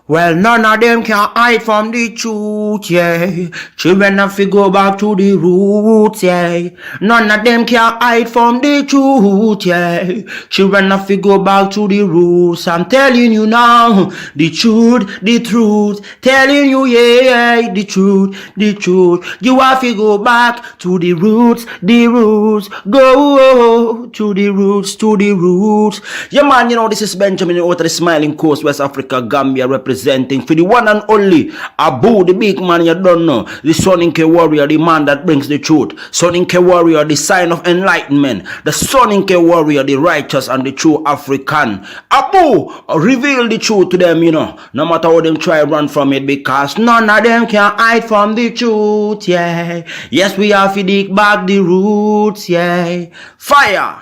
Well, none of them can hide from the truth, yeah. Children have to go back to the roots, yeah. None of them can hide from the truth, yeah. Children have to go back to the roots. I'm telling you now, the truth, the truth. Telling you, yeah, the truth, the truth. You have to go back to the roots, the roots. Go to the roots, to the roots. Yeah, man, this is Benjamin out of the Smiling Coast, West Africa, Gambia, representing for the one and only Abu, the big man you don't know, the Soninke warrior, the man that brings the truth, Soninke warrior, the sign of enlightenment, the Soninke warrior, the righteous and the true African. Abu, reveal the truth to them, no matter how them try run from it, because none of them can hide from the truth, yeah. Yes, we have to dig back the roots, yeah. Fire!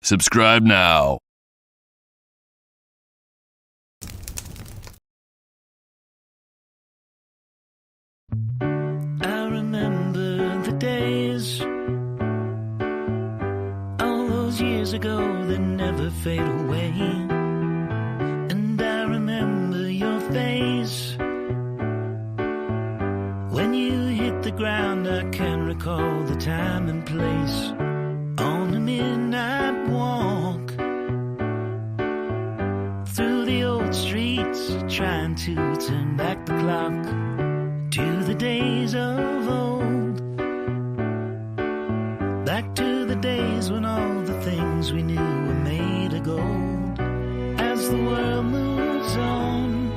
Subscribe now. I remember the days, all those years ago that never fade away. And I remember your face when you hit the ground. I can recall the time and place on the midnight walk through the old streets, trying to turn back the clock to the days of old, back to the days when all the things we knew were made of gold. As the world moves on,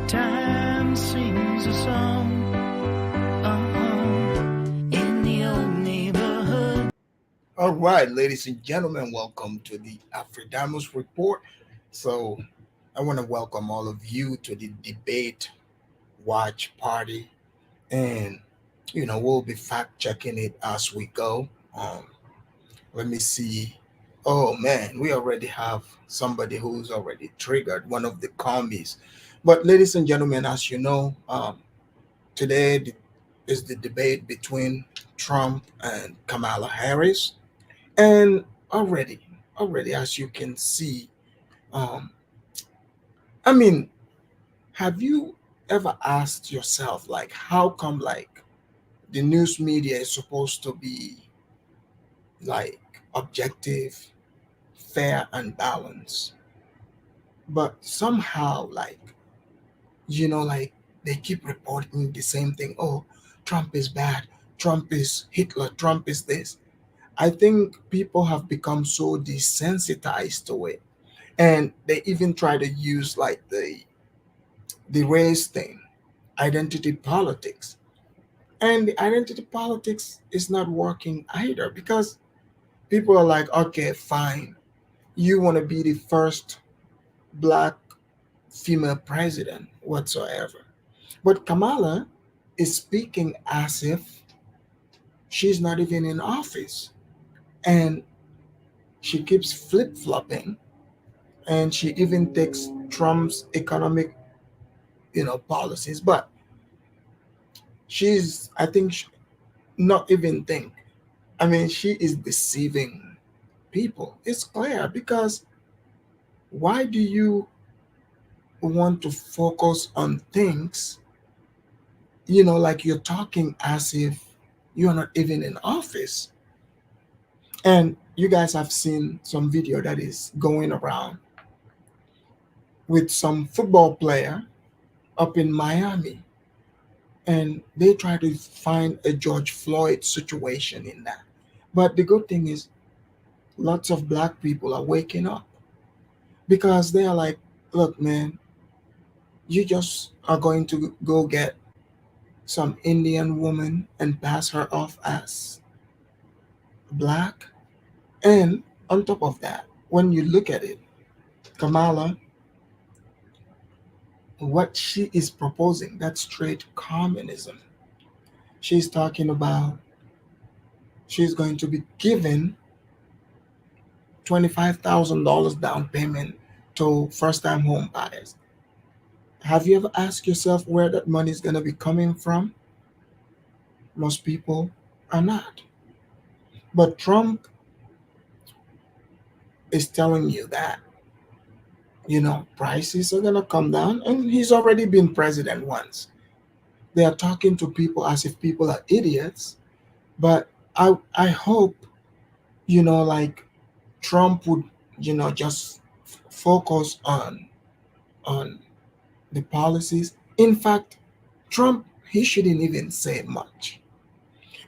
time sings a song in the old neighborhood. All right, ladies and gentlemen, welcome to the Afrodamus Report. So I want to welcome all of you to the debate watch party, and we'll be fact checking it as we go. Let me see. Oh man, we already have somebody who's already triggered one of the commies. But ladies and gentlemen, as you know, today is the debate between Trump and Kamala Harris, and already, as you can see, um, I mean, have you ever asked yourself, like, how come, like, the news media is supposed to be like objective, fair, and balanced, but somehow, like, like, they keep reporting the same thing? Oh, Trump is bad, Trump is Hitler, Trump is this. I think people have become so desensitized to it, and they even try to use like the race thing, identity politics. And the identity politics is not working either, because people are like, okay, fine, you want to be the first black female president whatsoever. But Kamala is speaking as if she's not even in office. And she keeps flip flopping. And she even takes Trump's economic, policies. But I think, not even think. I mean, she is deceiving people. It's clear, because why do you want to focus on things, like you're talking as if you're not even in office? And you guys have seen some video that is going around with some football player up in Miami, and they try to find a George Floyd situation in that. But the good thing is, lots of black people are waking up, because they are like, look, man, you just are going to go get some Indian woman and pass her off as black. And on top of that, when you look at it, Kamala, what she is proposing, that's straight communism. She's talking about she's going to be given $25,000 down payment to first time home buyers. Have you ever asked yourself where that money is going to be coming from? Most people are not. But Trump is telling you that, prices are going to come down, and he's already been president once. They are talking to people as if people are idiots. But I hope, like, Trump would, just focus on the policies. In fact, Trump, he shouldn't even say much,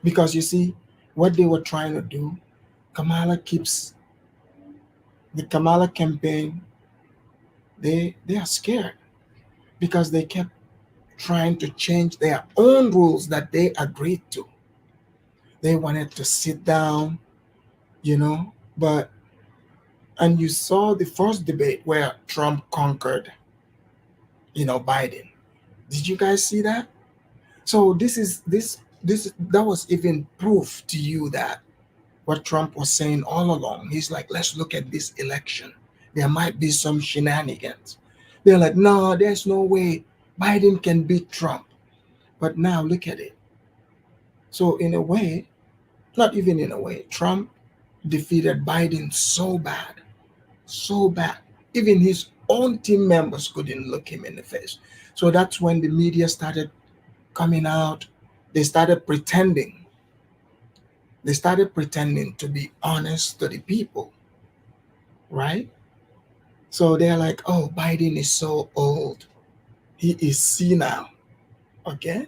because you see what they were trying to do. Kamala keeps the Kamala campaign. They are scared because they kept trying to change their own rules that they agreed to. They wanted to sit down, you know, but and you saw the first debate where Trump conquered, Biden. Did you guys see that? So this that was even proof to you that what Trump was saying all along. He's like, let's look at this election. There might be some shenanigans. They're like, no, there's no way Biden can beat Trump. But now look at it. So in a way, not even in a way, Trump defeated Biden so bad, so bad. Even his own team members couldn't look him in the face. So that's when the media started coming out. They started pretending. They started pretending to be honest to the people, right? So they're like, oh, Biden is so old. He is senile. Okay?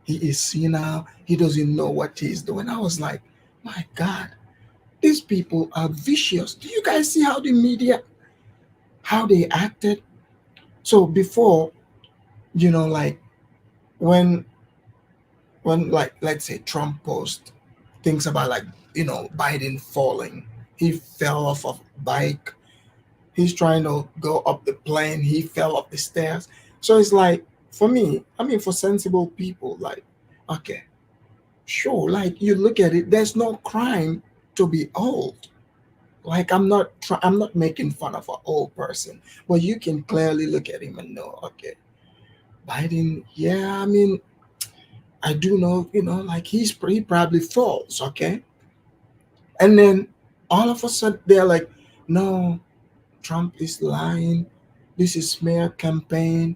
He is senile. He doesn't know what he's doing. I was like, my God, these people are vicious. Do you guys see how the media, how they acted? So before, like when like let's say Trump post things about, like, Biden falling. He fell off a bike. He's trying to go up the plane. He fell up the stairs. So it's like, for me, I mean, for sensible people, like, okay, sure, like, you look at it, there's no crime to be old. Like, I'm not making fun of an old person, but you can clearly look at him and know, okay, Biden, yeah, I mean, I do know, like, he probably falls, okay? And then all of a sudden they're like, no, Trump is lying. This is smear campaign.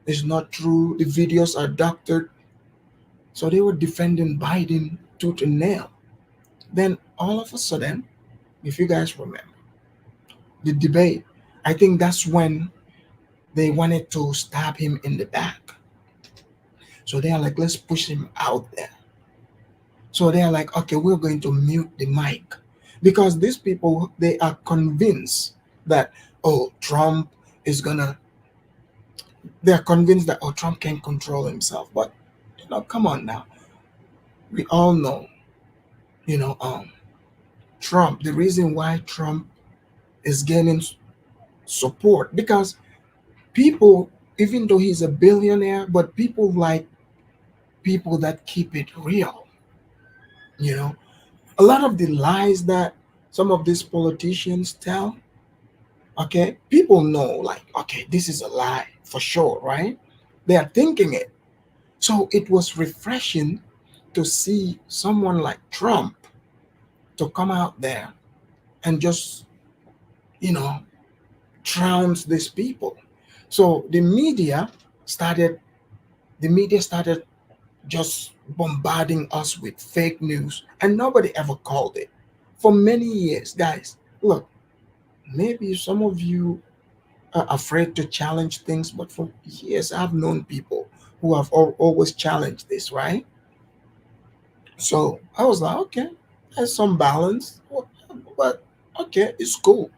It's not true. The videos are doctored. So they were defending Biden tooth and nail. Then all of a sudden, if you guys remember, the debate, I think that's when they wanted to stab him in the back. So they are like, let's push him out there. So they are like, okay, we're going to mute the mic. Because these people, they are convinced that, oh, Trump is gonna, they're convinced that, oh, Trump can control himself. But, come on now. We all know, you know, um, Trump, the reason why Trump is gaining support, because people, even though he's a billionaire, but people like people that keep it real, you know. A lot of the lies that some of these politicians tell, okay, people know, like, okay, this is a lie for sure, right? They are thinking it. So it was refreshing to see someone like Trump to come out there and just, you know, trounce these people. So started, the media started just bombarding us with fake news, and nobody ever called it for many years. Guys, look, maybe some of you are afraid to challenge things, but for years I've known people who have always challenged this, right? So I was like, okay, there's some balance, but okay, it's cool.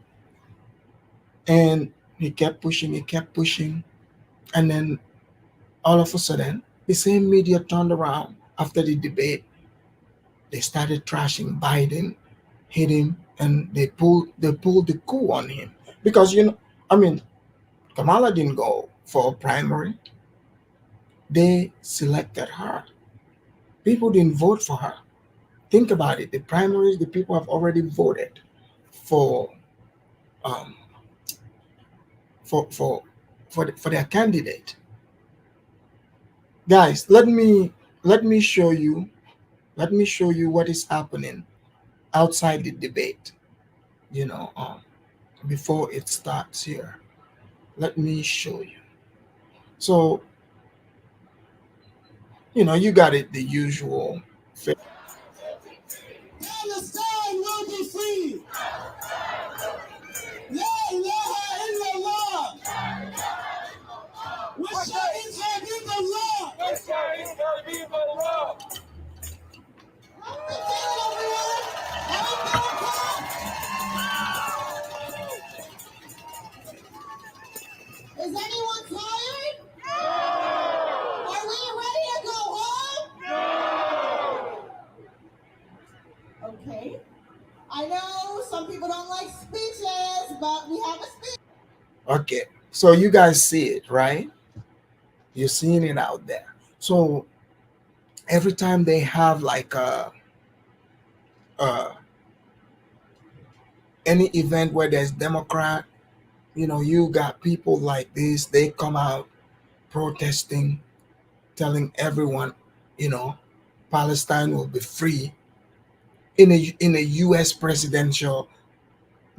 And he kept pushing, and then all of a sudden, the same media turned around after the debate. They started trashing Biden, hit him, and they pulled the coup on him, because, I mean, Kamala didn't go for a primary. They selected her. People didn't vote for her. Think about it. The primaries, the people have already voted for um for for for their candidate. Guys, let me show you, what is happening outside the debate. you know, before it starts here. Let me show you. So, you got it the usual. Palestine will be free. La ilaha illallah. وشهدها بالله. Is anyone tired? Are we ready to go home? Okay. I know some people don't like speeches, but we have a speech. Okay, so you guys see it, right? You're seeing it out there. So every time they have like uh, any event where there's Democrat, you got people like this. They come out protesting, telling everyone, you know, Palestine will be free in a U.S. presidential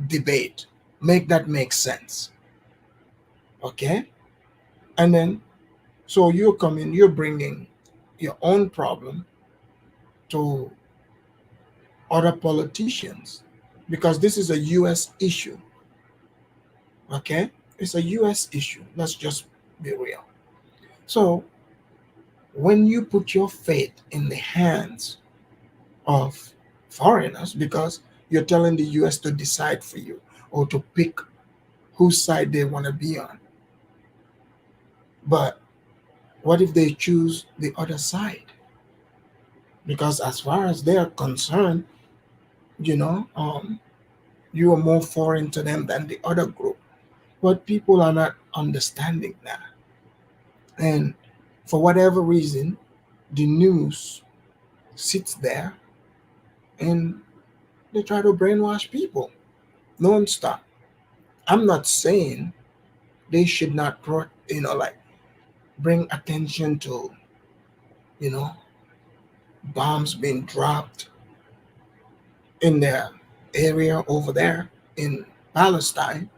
debate. Make that make sense, okay? And then so you're coming, you're bringing your own problem to other politicians because this is a U.S. issue, okay? It's a U.S. issue. Let's just be real. So when you put your faith in the hands of foreigners, because you're telling the U.S. to decide for you or to pick whose side they want to be on, but what if they choose the other side? Because as far as they are concerned, you know, you are more foreign to them than the other group. But people are not understanding that. And for whatever reason, the news sits there and they try to brainwash people non-stop. I'm not saying they should not, like bring attention to, you know, bombs being dropped in their area over there in Palestine.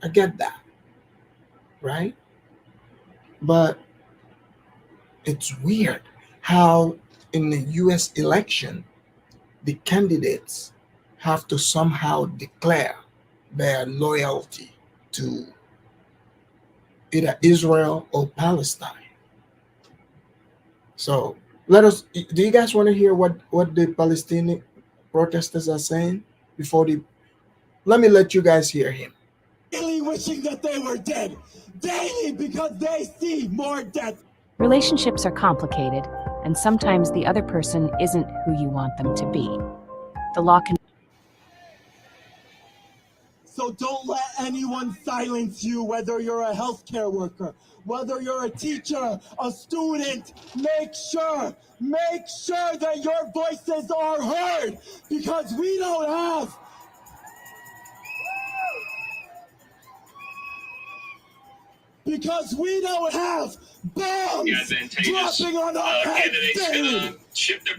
I get that, right? But it's weird how in the US election, the candidates have to somehow declare their loyalty to either Israel or Palestine. So let us. Do you guys want to hear what the Palestinian protesters are saying before the? Let me let you guys hear him. Daily wishing that they were dead. Daily because they see more death. Relationships are complicated, and sometimes the other person isn't who you want them to be. The law can. So don't let anyone silence you, whether you're a healthcare worker, whether you're a teacher, a student. Make sure that your voices are heard, because we don't have bombs dropping on our heads daily.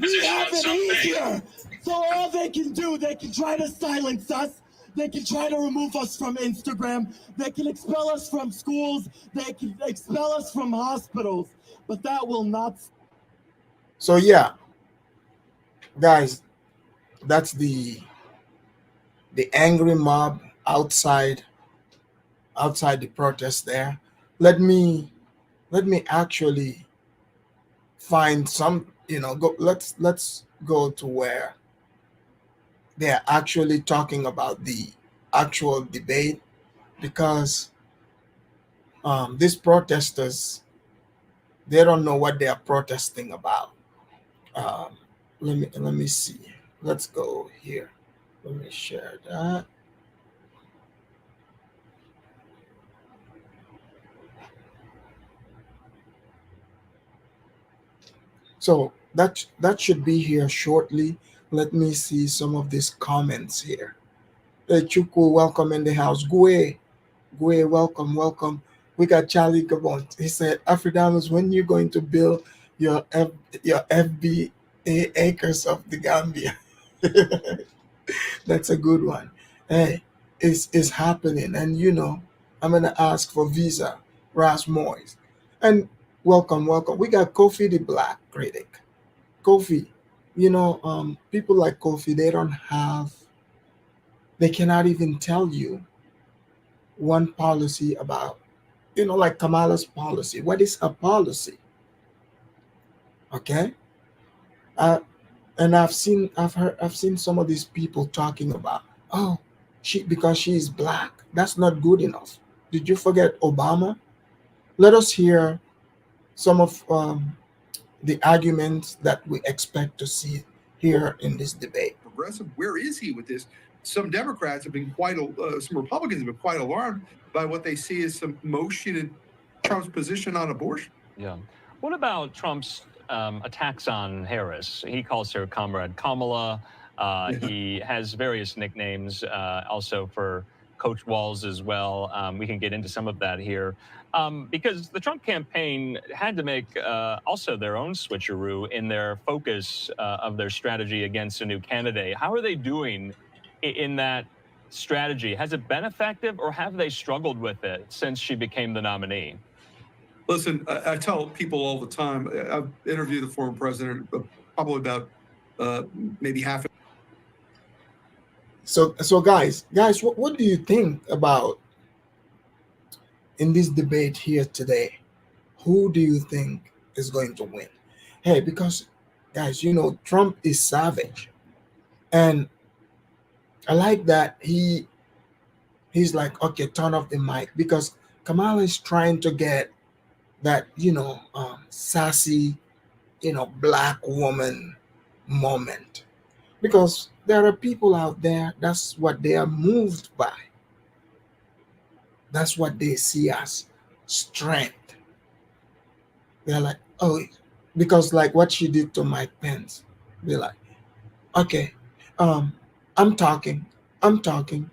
We have it easier. So all they can do, they can try to silence us. They can try to remove us from Instagram. They can expel us from schools. They can expel us from hospitals. But that will not. So yeah, guys, that's the angry mob outside the protest there. Let me actually find some, go let's go to where they're actually talking about the actual debate, because these protesters, they don't know what they are protesting about. um, let me see. Let's go here. Let me share that. So that should be here shortly. Let me see some of these comments here. Chuku, welcome in the house. Gue, welcome, welcome. We got Charlie Gabon. He said, Africanus, when you going to build your your FBA acres of the Gambia? That's a good one. Hey, it's happening, and I'm gonna ask for visa, Ras Moise, and welcome. We got Kofi the Black Critic. Kofi, people like Kofi, they cannot even tell you one policy about, like Kamala's policy. What is a policy? Okay, uh, and I've seen some of these people talking about, oh, because she is black, that's not good enough. Did you forget Obama? Let us hear some of the arguments that we expect to see here in this debate. Progressive, where is he with this? Some Democrats have been some Republicans have been quite alarmed by what they see as some motion in Trump's position on abortion. Yeah. What about Trump's attacks on Harris? He calls her Comrade Kamala. He has various nicknames also for Coach Walls as well. We can get into some of that here because the Trump campaign had to make also their own switcheroo in their focus of their strategy against a new candidate. How are they doing in that strategy? Has it been effective, or have they struggled with it since she became the nominee? Listen, I tell people all the time, I've interviewed the former president probably about maybe half. So guys, what do you think about in this debate here today? Who do you think is going to win? Hey, because guys, Trump is savage, and I like that he's like, okay, turn off the mic, because Kamala is trying to get that sassy, black woman moment, because there are people out there, that's what they are moved by, that's what they see as strength. They're like, oh, because like what she did to Mike Pence, they're like, okay, um i'm talking I'm talking.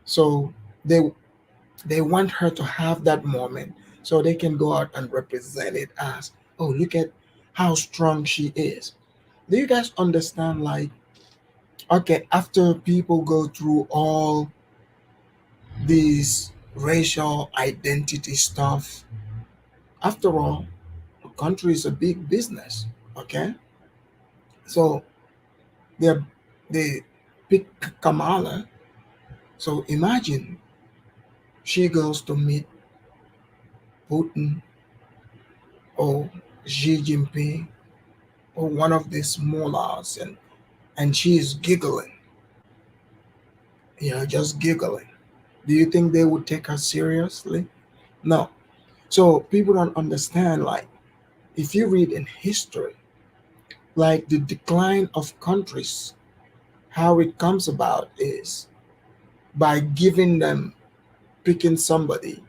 So they want her to have that moment so they can go out and represent it as, oh, look at how strong she is. Do you guys understand? Like, okay, after people go through all these racial identity stuff, after all, a country is a big business. Okay, so they they pick Kamala. So imagine she goes to meet Putin or Xi Jinping or one of these mullahs, and she is giggling, just giggling. Do you think they would take her seriously? No. So people don't understand, like, if you read in history, like the decline of countries, how it comes about is by giving them, picking somebody,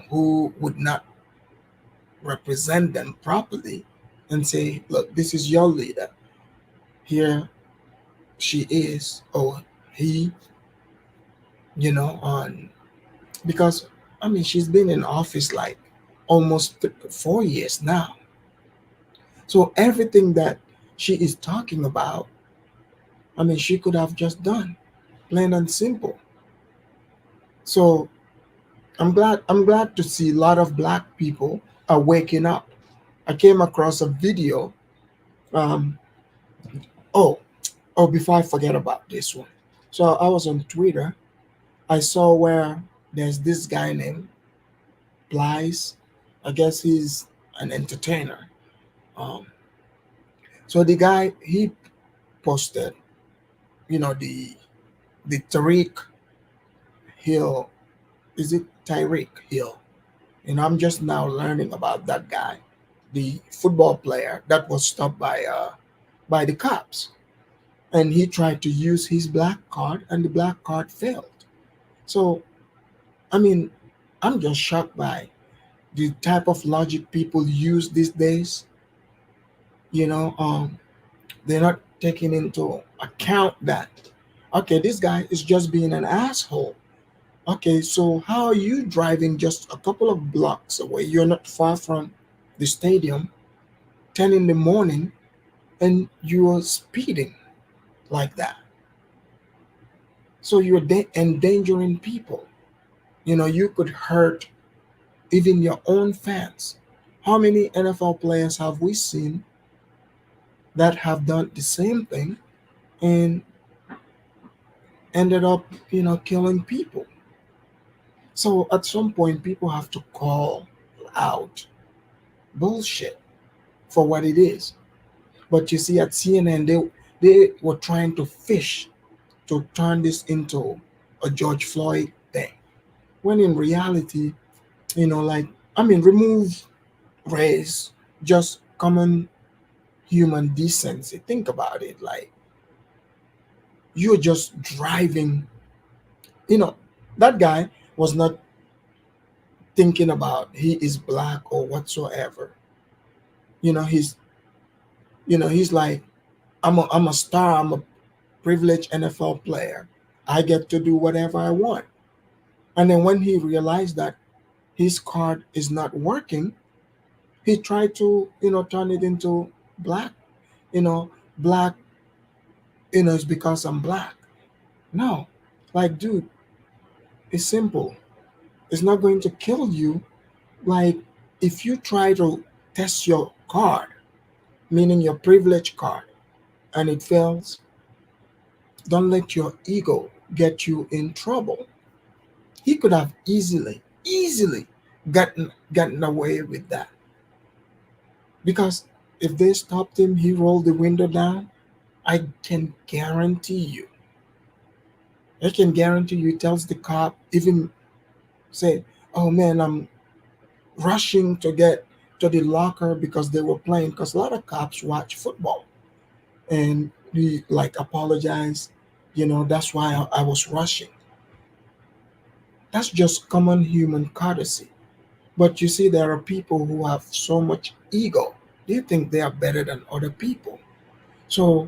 who would not represent them properly, and say, look, this is your leader. Here she is, or he, on, because I mean, she's been in office like almost 4 years now. So everything that she is talking about, I mean, she could have just done, plain and simple. So I'm glad to see a lot of black people are waking up. I came across a video. Um, oh, before I forget about this one. So I was on Twitter. I saw where there's this guy named Plies. I guess he's an entertainer. Um, so the guy, he posted, the Tariq Hill. Is it Tyreek Hill? I'm just now learning about that guy, the football player that was stopped by the cops, and he tried to use his black card, and the black card failed. So I mean, I'm just shocked by the type of logic people use these days. You know, um, they're not taking into account that, okay, this guy is just being an asshole. Okay, so how are you driving just a couple of blocks away? You're not far from the stadium, 10 in the morning, and you are speeding like that. So you're endangering people. You could hurt even your own fans. How many NFL players have we seen that have done the same thing and ended up, killing people? So at some point, people have to call out bullshit for what it is. But you see, at CNN, they were trying to fish to turn this into a George Floyd thing, when in reality, like, remove race, just common human decency. Think about it. Like, you're just driving, you know, that guy was not thinking about he is black or whatsoever. He's he's like, I'm a star, I'm a privileged NFL player. I get to do whatever I want. And then when he realized that his card is not working, he tried to, turn it into black, you know, black, it's because I'm black. No, like, dude, it's simple. It's not going to kill you. Like, if you try to test your card, meaning your privilege card, and it fails, don't let your ego get you in trouble. He could have easily gotten away with that. Because if they stopped him, he rolled the window down. I can guarantee you. I can guarantee you, he tells the cop, even say, oh man, I'm rushing to get to the locker because they were playing. Because a lot of cops watch football. And he like apologized, that's why I was rushing. That's just common human courtesy. But you see, there are people who have so much ego. They think they are better than other people. So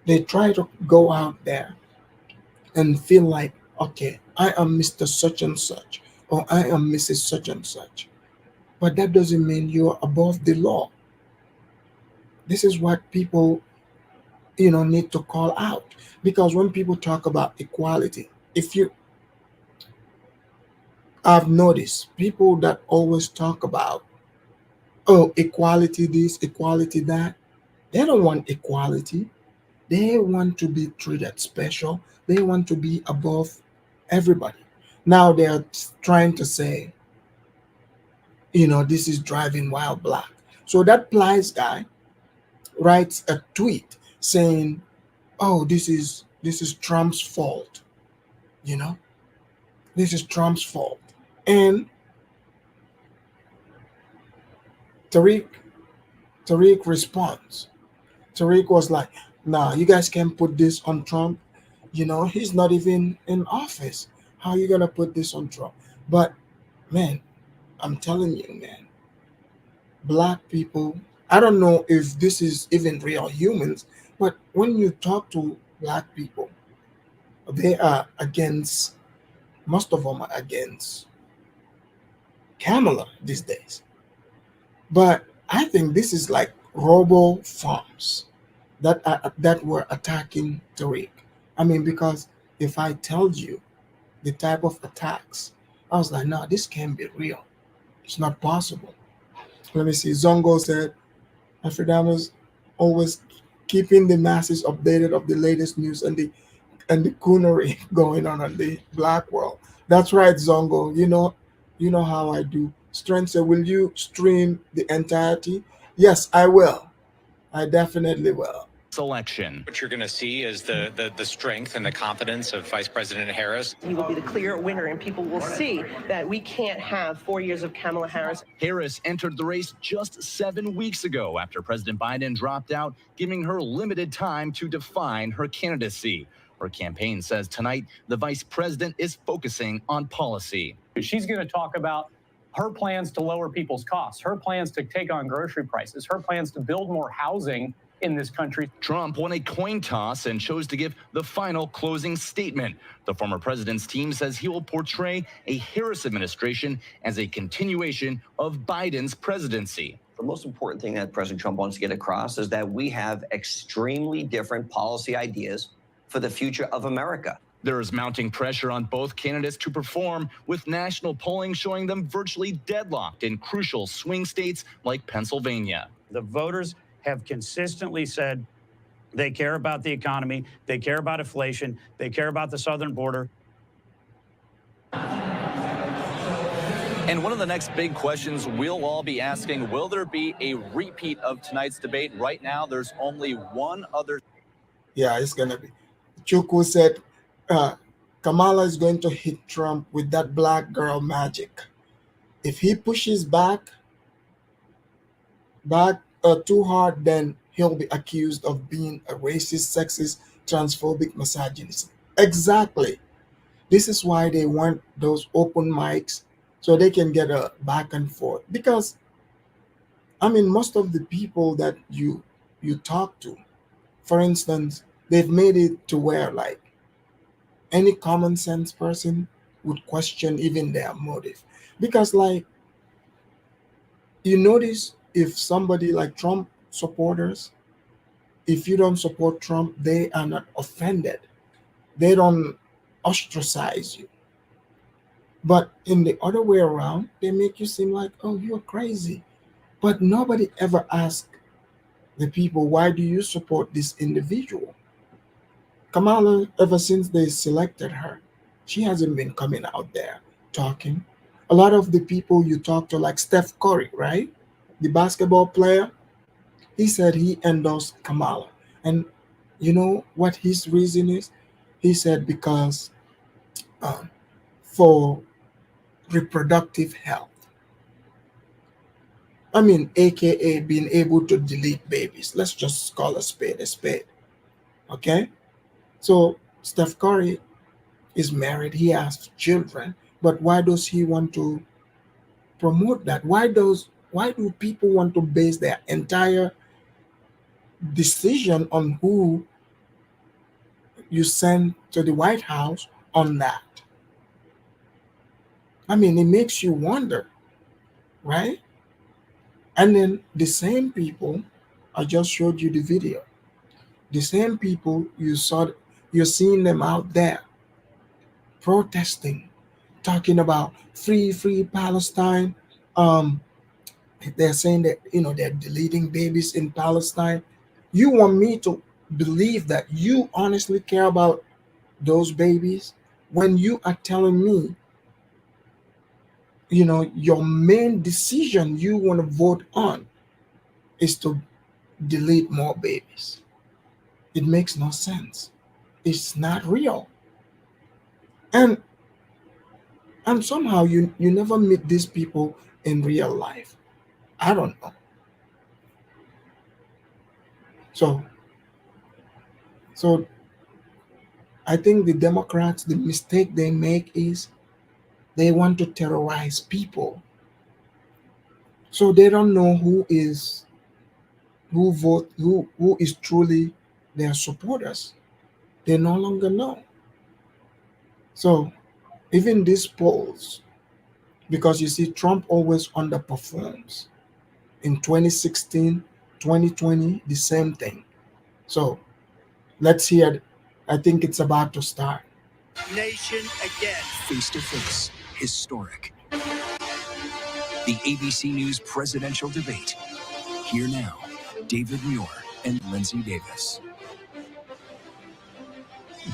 they try to go out there and feel like, okay, I am Mr. Such and Such, or I am Mrs. Such and Such. But that doesn't mean you're above the law. This is what people, need to call out. Because when people talk about equality, if you, I've noticed people that always talk about, oh, equality this, equality that, they don't want equality. They want to be treated special. They want to be above everybody. Now they're trying to say, this is driving while black. So that Plies guy writes a tweet saying, "Oh, this is Trump's fault." You know, this is Trump's fault. And Tariq Tariq responds. Tariq was like, "Nah, you guys can't put this on Trump. He's not even in office. How are you gonna put this on Trump?" But man, I'm telling you, man, black people, I don't know if this is even real humans, but when you talk to black people, they are against, most of them are against Kamala these days. But I think this is like robo farms that were attacking Tariq. I mean, because if I told you the type of attacks, I was like, no, this can't be real. It's not possible. Let me see. Zongo said, Afrodamas always keeping the masses updated of the latest news and the coonery going on in the black world. That's right, Zongo. You know how I do. Strength said, will you stream the entirety? Yes, I will. I definitely will. Election. What you're going to see is the strength and the confidence of Vice President Harris. He will be the clear winner, and people will see that we can't have 4 years of Kamala Harris. Harris entered the race just 7 weeks ago after President Biden dropped out, giving her limited time to define her candidacy. Her campaign says tonight the vice president is focusing on policy. She's going to talk about her plans to lower people's costs, her plans to take on grocery prices, her plans to build more housing in this country. Trump won a coin toss and chose to give the final closing statement. The former president's team says he will portray a Harris administration as a continuation of Biden's presidency. The most important thing that President Trump wants to get across is that we have extremely different policy ideas for the future of America. There is mounting pressure on both candidates to perform, with national polling showing them virtually deadlocked in crucial swing states like Pennsylvania. The voters have consistently said they care about the economy, they care about inflation, they care about the southern border. And one of the next big questions we'll all be asking, will there be a repeat of tonight's debate? Right now, there's only one other. Yeah, it's going to be. Chuku said Kamala is going to hit Trump with that black girl magic. If he pushes back too hard, then he'll be accused of being a racist, sexist, transphobic, misogynist. Exactly. This is why they want those open mics, so they can get a back and forth. Because, I mean, most of the people that you talk to, for instance, they've made it to where, like, any common sense person would question even their motive. Because, like, you notice if somebody like Trump supporters, if you don't support Trump, they are not offended. They don't ostracize you. But in the other way around, they make you seem like, oh, you're crazy. But nobody ever asks the people, why do you support this individual? Kamala, ever since they selected her, she hasn't been coming out there talking. A lot of the people you talk to, like Steph Curry, right? The basketball player, he said he endorsed Kamala. And you know what his reason is? He said because for reproductive health. I mean, AKA being able to delete babies. Let's just call a spade a spade. Okay? So Steph Curry is married. He has children. But why does he want to promote that? Why do people want to base their entire decision on who you send to the White House on that? I mean, it makes you wonder, right? And then the same people, I just showed you the video, the same people you're seeing them out there protesting, talking about free Palestine. They're saying that, they're deleting babies in Palestine. You want me to believe that you honestly care about those babies when you are telling me, your main decision you want to vote on is to delete more babies? It makes no sense. It's not real. And somehow you never meet these people in real life. I don't know. So I think the Democrats, the mistake they make is they want to terrorize people. So they don't know who is truly their supporters. They no longer know. So even these polls, because you see, Trump always underperforms. In 2016, 2020, the same thing. So let's hear. I think it's about to start. Nation again. Face to face, historic. The ABC News presidential debate. Here now, David Muir and Lindsay Davis.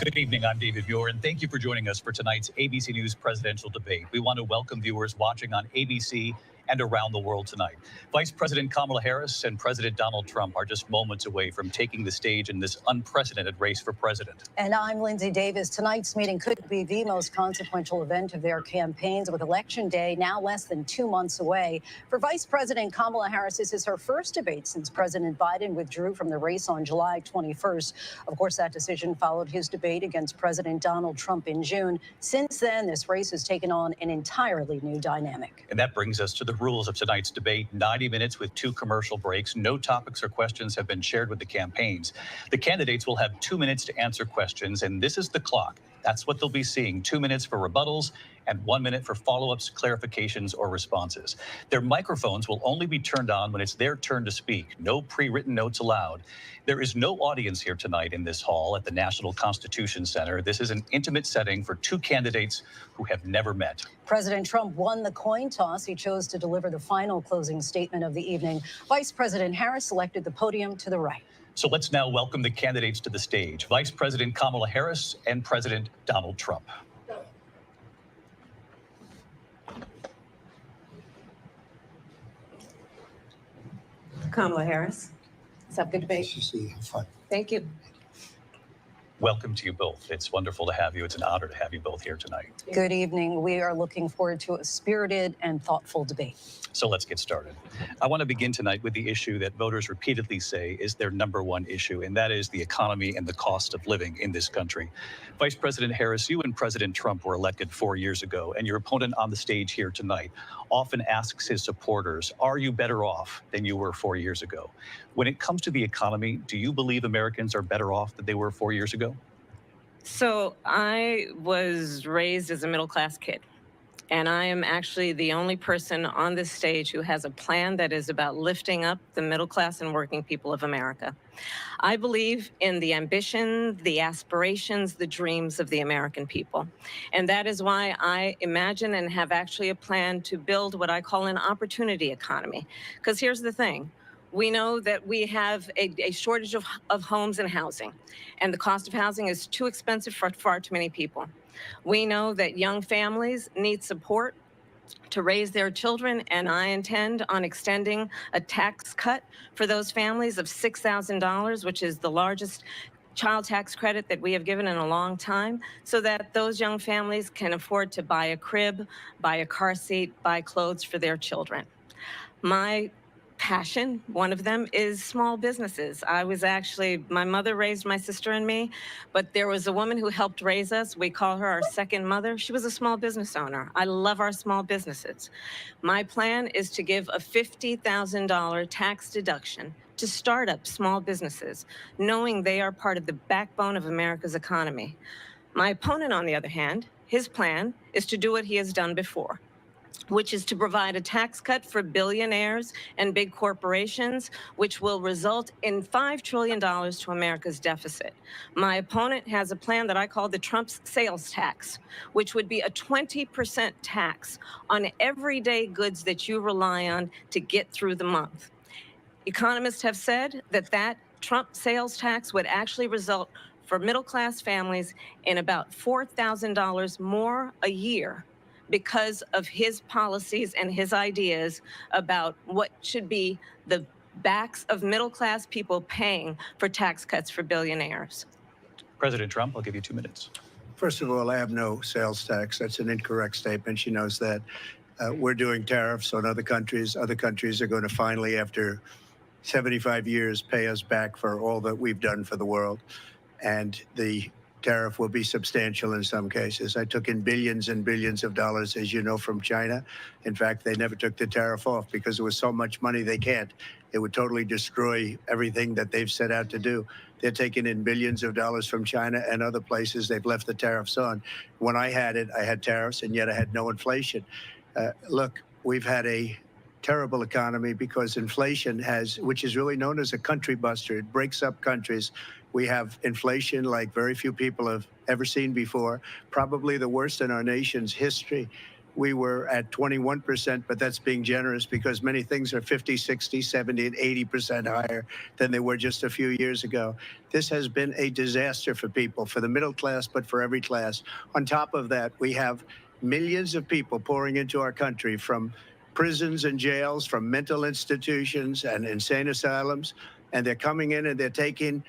Good evening, I'm David Muir, and thank you for joining us for tonight's ABC News presidential debate. We want to welcome viewers watching on ABC and around the world tonight. Vice President Kamala Harris and President Donald Trump are just moments away from taking the stage in this unprecedented race for president. And I'm Lindsay Davis. Tonight's meeting could be the most consequential event of their campaigns, with Election Day now less than 2 months away. For Vice President Kamala Harris, this is her first debate since President Biden withdrew from the race on July 21st. Of course, that decision followed his debate against President Donald Trump in June. Since then, this race has taken on an entirely new dynamic. And that brings us to the rules of tonight's debate. 90 minutes with 2 commercial breaks. No topics or questions have been shared with the campaigns. The candidates will have 2 minutes to answer questions, and this is the clock. That's what they'll be seeing. 2 minutes for rebuttals and 1 minute for follow-ups, clarifications, or responses. Their microphones will only be turned on when it's their turn to speak. No pre-written notes allowed. There is no audience here tonight in this hall at the National Constitution Center. This is an intimate setting for two candidates who have never met. President Trump won the coin toss. He chose to deliver the final closing statement of the evening. Vice President Harris selected the podium to the right. So let's now welcome the candidates to the stage. Vice President Kamala Harris and President Donald Trump. Kamala Harris. Let's have a good debate. Nice to see you. Fun. Thank you. Welcome to you both. It's wonderful to have you. It's an honor to have you both here tonight. Good evening. We are looking forward to a spirited and thoughtful debate. So let's get started. I want to begin tonight with the issue that voters repeatedly say is their number one issue, and that is the economy and the cost of living in this country. Vice President Harris, you and President Trump were elected 4 years ago, and your opponent on the stage here tonight often asks his supporters, are you better off than you were 4 years ago? When it comes to the economy, do you believe Americans are better off than they were 4 years ago? So I was raised as a middle-class kid, and I am actually the only person on this stage who has a plan that is about lifting up the middle class and working people of America. I believe in the ambition, the aspirations, the dreams of the American people. And that is why I imagine and have actually a plan to build what I call an opportunity economy. Because here's the thing. We know that we have a shortage of homes and housing, and the cost of housing is too expensive for far too many people. We know that young families need support to raise their children, and I intend on extending a tax cut for those families of $6,000, which is the largest child tax credit that we have given in a long time, so that those young families can afford to buy a crib, buy a car seat, buy clothes for their children. My passion, one of them, is small businesses. My mother raised my sister and me, but there was a woman who helped raise us. We call her our second mother. She was a small business owner. I love our small businesses. My plan is to give a $50,000 tax deduction to start up small businesses, knowing they are part of the backbone of America's economy. My opponent, on the other hand, his plan is to do what he has done before, which is to provide a tax cut for billionaires and big corporations, which will result in $5 trillion to America's deficit. My opponent has a plan that I call the Trump's sales tax, which would be a 20% tax on everyday goods that you rely on to get through the month. Economists have said that Trump sales tax would actually result for middle-class families in about $4,000 more a year, because of his policies and his ideas about what should be the backs of middle-class people paying for tax cuts for billionaires. President Trump, I'll give you 2 minutes. First of all, I have no sales tax. That's an incorrect statement. She knows that. We're doing tariffs on other countries. Other countries are going to finally, after 75 years, pay us back for all that we've done for the world. And the tariff will be substantial in some cases. I took in billions and billions of dollars, as you know, from China. In fact, they never took the tariff off because there was so much money they can't. It would totally destroy everything that they've set out to do. They're taking in billions of dollars from China and other places. They've left the tariffs on. When I had it, I had tariffs, and yet I had no inflation. Look, we've had a terrible economy because inflation which is really known as a country buster. It breaks up countries. We have inflation like very few people have ever seen before, probably the worst in our nation's history. We were at 21%, but that's being generous because many things are 50, 60, 70, and 80% higher than they were just a few years ago. This has been a disaster for people, for the middle class, but for every class. On top of that, we have millions of people pouring into our country from prisons and jails, from mental institutions and insane asylums, and they're coming in and they're taking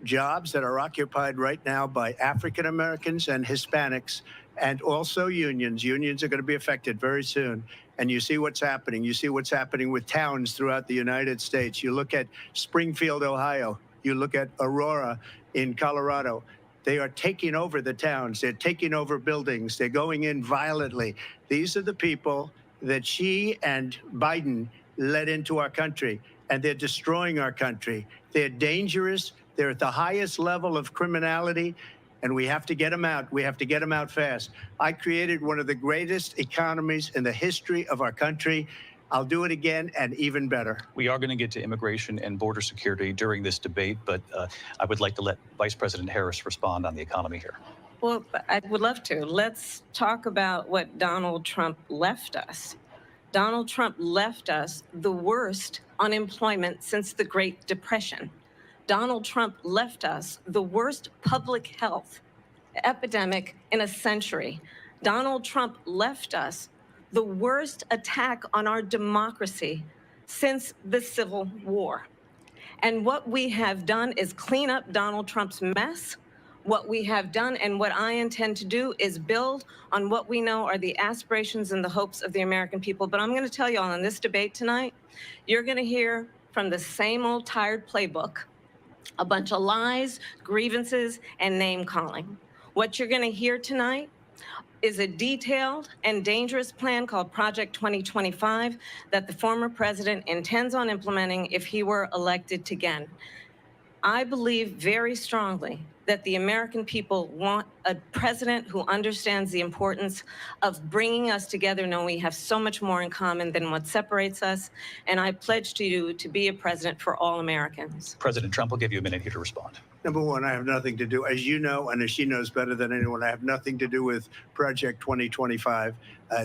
jobs that are occupied right now by African Americans and Hispanics, and also unions. Unions are going to be affected very soon. And you see what's happening. You see what's happening with towns throughout the United States. You look at Springfield, Ohio. You look at Aurora in Colorado. They are taking over the towns. They're taking over buildings. They're going in violently. These are the people that she and Biden led into our country, and they're destroying our country. They're dangerous. They're at the highest level of criminality. and we have to get them out. We have to get them out fast. I created one of the greatest economies in the history of our country. I'll do it again and even better. We are going to get to immigration and border security during this debate, but I would like to let Vice President Harris respond on the economy here. Well, I would love to. Let's talk about what Donald Trump left us. Donald Trump left us the worst unemployment since the Great Depression. Donald Trump left us the worst public health epidemic in a century. Donald Trump left us the worst attack on our democracy since the Civil War. And what we have done is clean up Donald Trump's mess. What we have done and what I intend to do is build on what we know are the aspirations and the hopes of the American people. But I'm going to tell you all in this debate tonight, you're going to hear from the same old tired playbook, a bunch of lies, grievances, and name calling. What you're going to hear tonight is a detailed and dangerous plan called Project 2025 that the former president intends on implementing if he were elected again. I believe very strongly that the American people want a president who understands the importance of bringing us together, knowing we have so much more in common than what separates us. And I pledge to you to be a president for all Americans. President Trump will give you a minute here to respond. Number one, I have nothing to do, as you know, and as she knows better than anyone, I have nothing to do with Project 2025.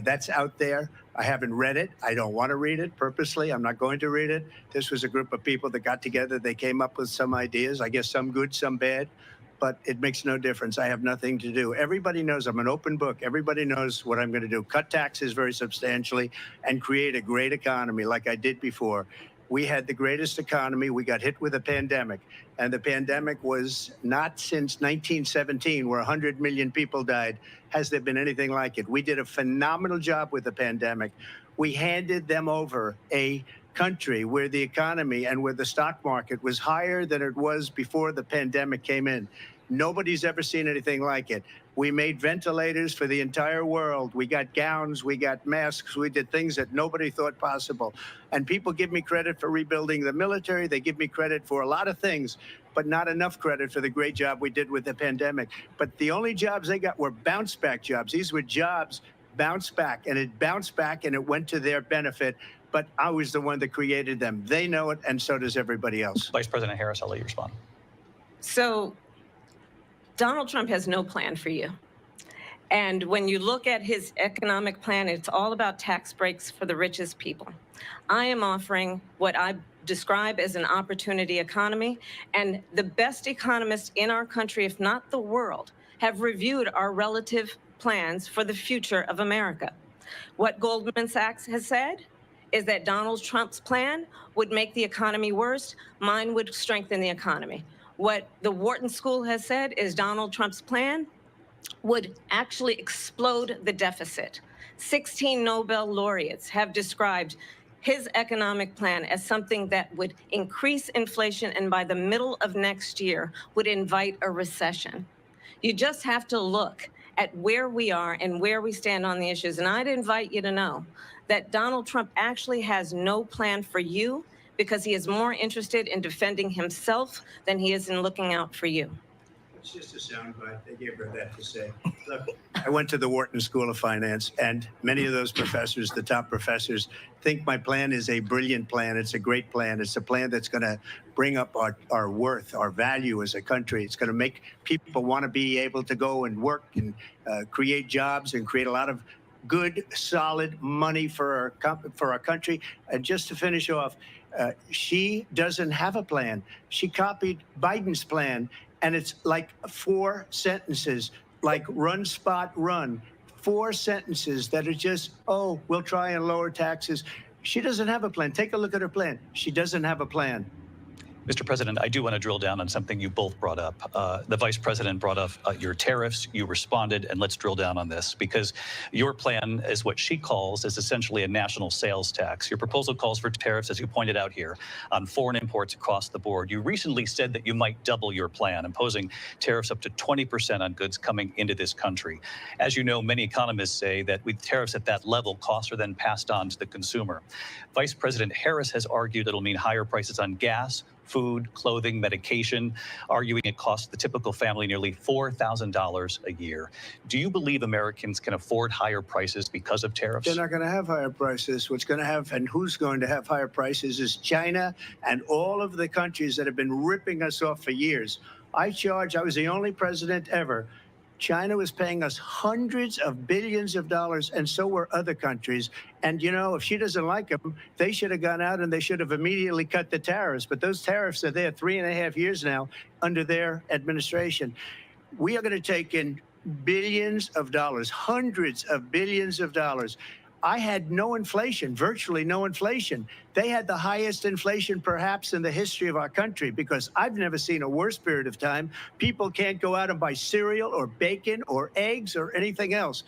That's out there. I haven't read it. I don't want to read it purposely. I'm not going to read it. This was a group of people that got together. They came up with some ideas, I guess some good, some bad, but it makes no difference. I have nothing to do. Everybody knows I'm an open book. Everybody knows what I'm going to do. Cut taxes very substantially and create a great economy like I did before. We had the greatest economy. We got hit with a pandemic, and the pandemic was not since 1917, where 100 million people died, has there been anything like it. We did a phenomenal job with the pandemic. We handed them over a country where the economy and where the stock market was higher than it was before the pandemic came in. Nobody's ever seen anything like it. We made ventilators for the entire world. We got gowns, we got masks, we did things that nobody thought possible. And people give me credit for rebuilding the military. They give me credit for a lot of things, but not enough credit for the great job we did with the pandemic. But the only jobs they got were bounce back jobs. These were jobs bounced back, and it bounced back and it went to their benefit. But I was the one that created them. They know it, and so does everybody else. Vice President Harris, I'll let you respond. So Donald Trump has no plan for you. And when you look at his economic plan, it's all about tax breaks for the richest people. I am offering what I describe as an opportunity economy, and the best economists in our country, if not the world, have reviewed our relative plans for the future of America. What Goldman Sachs has said is that Donald Trump's plan would make the economy worse. Mine would strengthen the economy. What the Wharton School has said is Donald Trump's plan would actually explode the deficit. 16 Nobel laureates have described his economic plan as something that would increase inflation and by the middle of next year would invite a recession. You just have to look at where we are and where we stand on the issues. And I'd invite you to know that Donald Trump actually has no plan for you because he is more interested in defending himself than he is in looking out for you. It's just a soundbite. They gave her that to say. Look, I went to the Wharton School of Finance, and many of those professors, the top professors, think my plan is a brilliant plan. It's a great plan. It's a plan that's going to bring up our worth, our value as a country. It's going to make people want to be able to go and work and create jobs and create a lot of good, solid money for our country. And just to finish off, she doesn't have a plan. She copied Biden's plan, and it's like 4 sentences, like run, spot, run. 4 sentences that are just, oh, we'll try and lower taxes. She doesn't have a plan. Take a look at her plan. She doesn't have a plan. Mr. President, I do want to drill down on something you both brought up. The Vice President brought up your tariffs. You responded, and let's drill down on this because your plan is what she calls is essentially a national sales tax. Your proposal calls for tariffs, as you pointed out here, on foreign imports across the board. You recently said that you might double your plan, imposing tariffs up to 20% on goods coming into this country. As you know, many economists say that with tariffs at that level, costs are then passed on to the consumer. Vice President Harris has argued it'll mean higher prices on gas, food, clothing, medication, arguing it costs the typical family nearly $4,000 a year. Do you believe Americans can afford higher prices because of tariffs? They're not going to have higher prices. What's going to have, and who's going to have higher prices, is China and all of the countries that have been ripping us off for years. I was the only president ever. China was paying us hundreds of billions of dollars, and so were other countries. And, you know, if she doesn't like them, they should have gone out and they should have immediately cut the tariffs. But those tariffs are there 3.5 years now under their administration. We are going to take in billions of dollars, hundreds of billions of dollars. I had no inflation, virtually no inflation. They had the highest inflation perhaps in the history of our country, because I've never seen a worse period of time. People can't go out and buy cereal or bacon or eggs or anything else.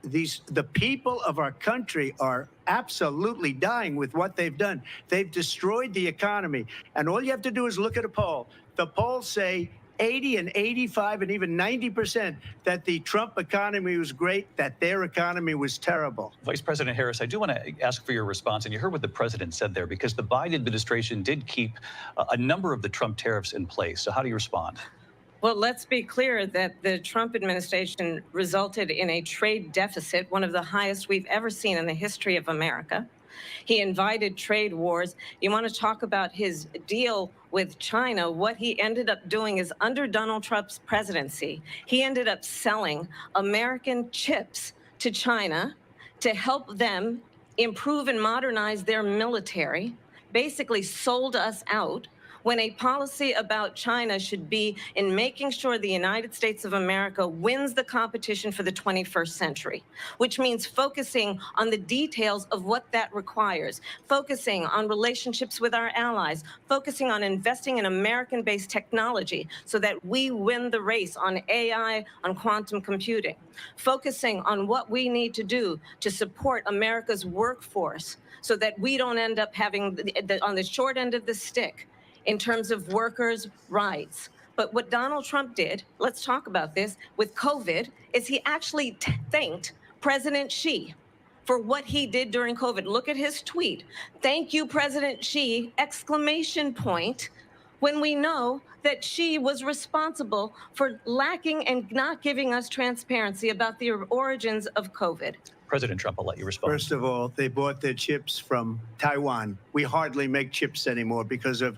The people of our country are absolutely dying with what they've done. They've destroyed the economy. And all you have to do is look at a poll. The polls say 80 and 85 and even 90% that the Trump economy was great, that their economy was terrible. Vice President Harris, I do want to ask for your response, and you heard what the president said there, because the Biden administration did keep a number of the Trump tariffs in place. So how do you respond? Well, let's be clear that the Trump administration resulted in a trade deficit, one of the highest we've ever seen in the history of America. He invited trade wars. You want to talk about his deal with China? What he ended up doing is, under Donald Trump's presidency, he ended up selling American chips to China to help them improve and modernize their military, basically sold us out, when a policy about China should be in making sure the United States of America wins the competition for the 21st century, which means focusing on the details of what that requires, focusing on relationships with our allies, focusing on investing in American-based technology so that we win the race on AI, on quantum computing, focusing on what we need to do to support America's workforce so that we don't end up having, on the short end of the stick, in terms of workers' rights. But what Donald Trump did, let's talk about this, with COVID, is he actually thanked President Xi for what he did during COVID. Look at his tweet. "Thank you, President Xi," exclamation point, when we know that Xi was responsible for lacking and not giving us transparency about the origins of COVID. President Trump, I'll let you respond. First of all, they bought their chips from Taiwan. We hardly make chips anymore because of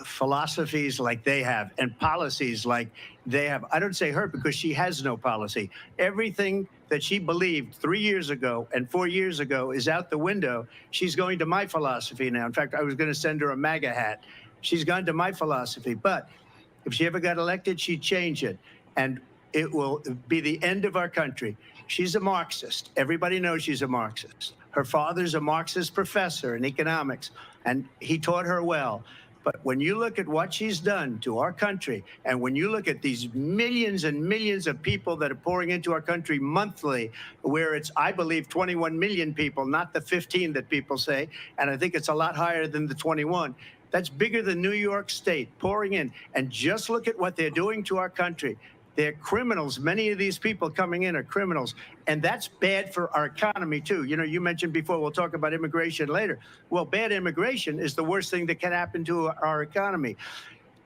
philosophies like they have and policies like they have. I don't say her because she has no policy. Everything that she believed 3 years ago and 4 years ago is out the window. She's going to my philosophy now. In fact, I was going to send her a MAGA hat. She's gone to my philosophy. But if she ever got elected, she'd change it. And it will be the end of our country. She's a Marxist. Everybody knows she's a Marxist. Her father's a Marxist professor in economics, and he taught her well. But when you look at what she's done to our country, and when you look at these millions and millions of people that are pouring into our country monthly, where it's, I believe, 21 million people, not the 15 that people say, and I think it's a lot higher than the 21. That's bigger than New York State pouring in. And just look at what they're doing to our country. They're criminals. Many of these people coming in are criminals. And that's bad for our economy, too. You know, you mentioned before, we'll talk about immigration later. Well, bad immigration is the worst thing that can happen to our economy.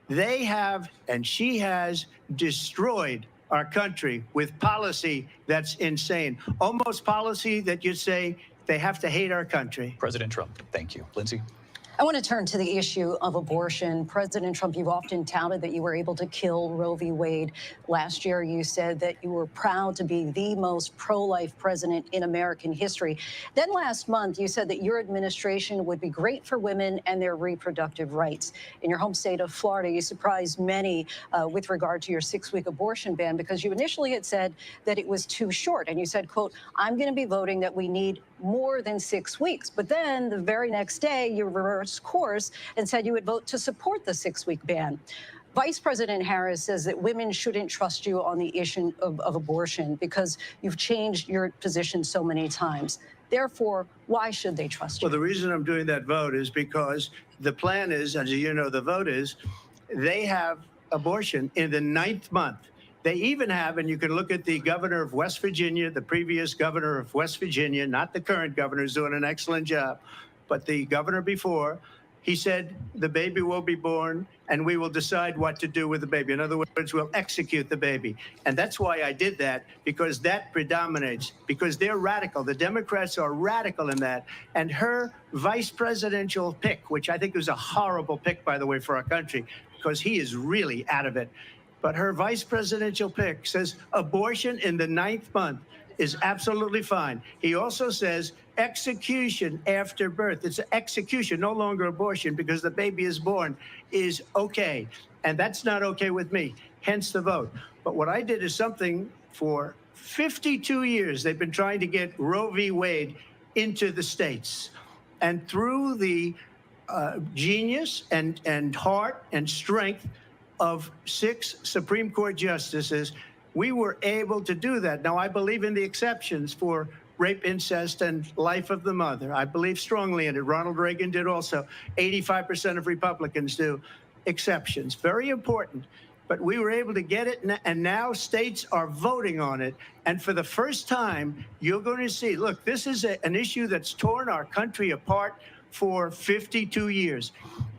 They have, and she has, destroyed our country with policy that's insane. Almost policy that you'd say they have to hate our country. President Trump, thank you. Lindsay? I want to turn to the issue of abortion. President Trump, you've often touted that you were able to kill Roe v. Wade. Last year, you said that you were proud to be the most pro-life president in American history. Then last month, you said that your administration would be great for women and their reproductive rights. In your home state of Florida, you surprised many with regard to your 6-week abortion ban, because you initially had said that it was too short. And you said, quote, "I'm going to be voting that we need more than 6 weeks." But then the very next day, you reversed course and said you would vote to support the 6-week ban. Vice President Harris says that women shouldn't trust you on the issue of abortion because you've changed your position so many times. Therefore, why should they trust you? Well, the reason I'm doing that vote is because the plan is, as you know, the vote is, they have abortion in the 9th month. They even have, and you can look at the governor of West Virginia, the previous governor of West Virginia, not the current governor, who's doing an excellent job, but the governor before, He said the baby will be born and we will decide what to do with the baby. In other words, we'll execute the baby. And that's why I did that, because that predominates, because they're radical. The Democrats are radical in that. And her vice presidential pick, which I think was a horrible pick, by the way, for our country, because he is really out of it. But her vice presidential pick says abortion in the 9th month is absolutely fine. He also says execution after birth. It's execution, no longer abortion, because the baby is born, is okay. And that's not okay with me, hence the vote. But what I did is something for 52 years. They've been trying to get Roe v. Wade into the states. And through the genius and heart and strength of 6 Supreme Court justices, we were able to do that. Now, I believe in the exceptions for rape, incest, and life of the mother. I believe strongly in it. Ronald Reagan did also. 85% of Republicans do. Exceptions. Very important. But we were able to get it, and now states are voting on it. And for the first time, you're going to see, look, this is an issue that's torn our country apart for 52 years.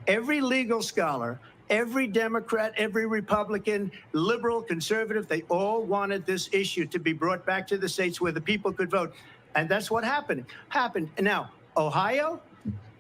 Every legal scholar, every Democrat, every Republican, liberal, conservative, they all wanted this issue to be brought back to the states where the people could vote. And that's what happened. Now, Ohio,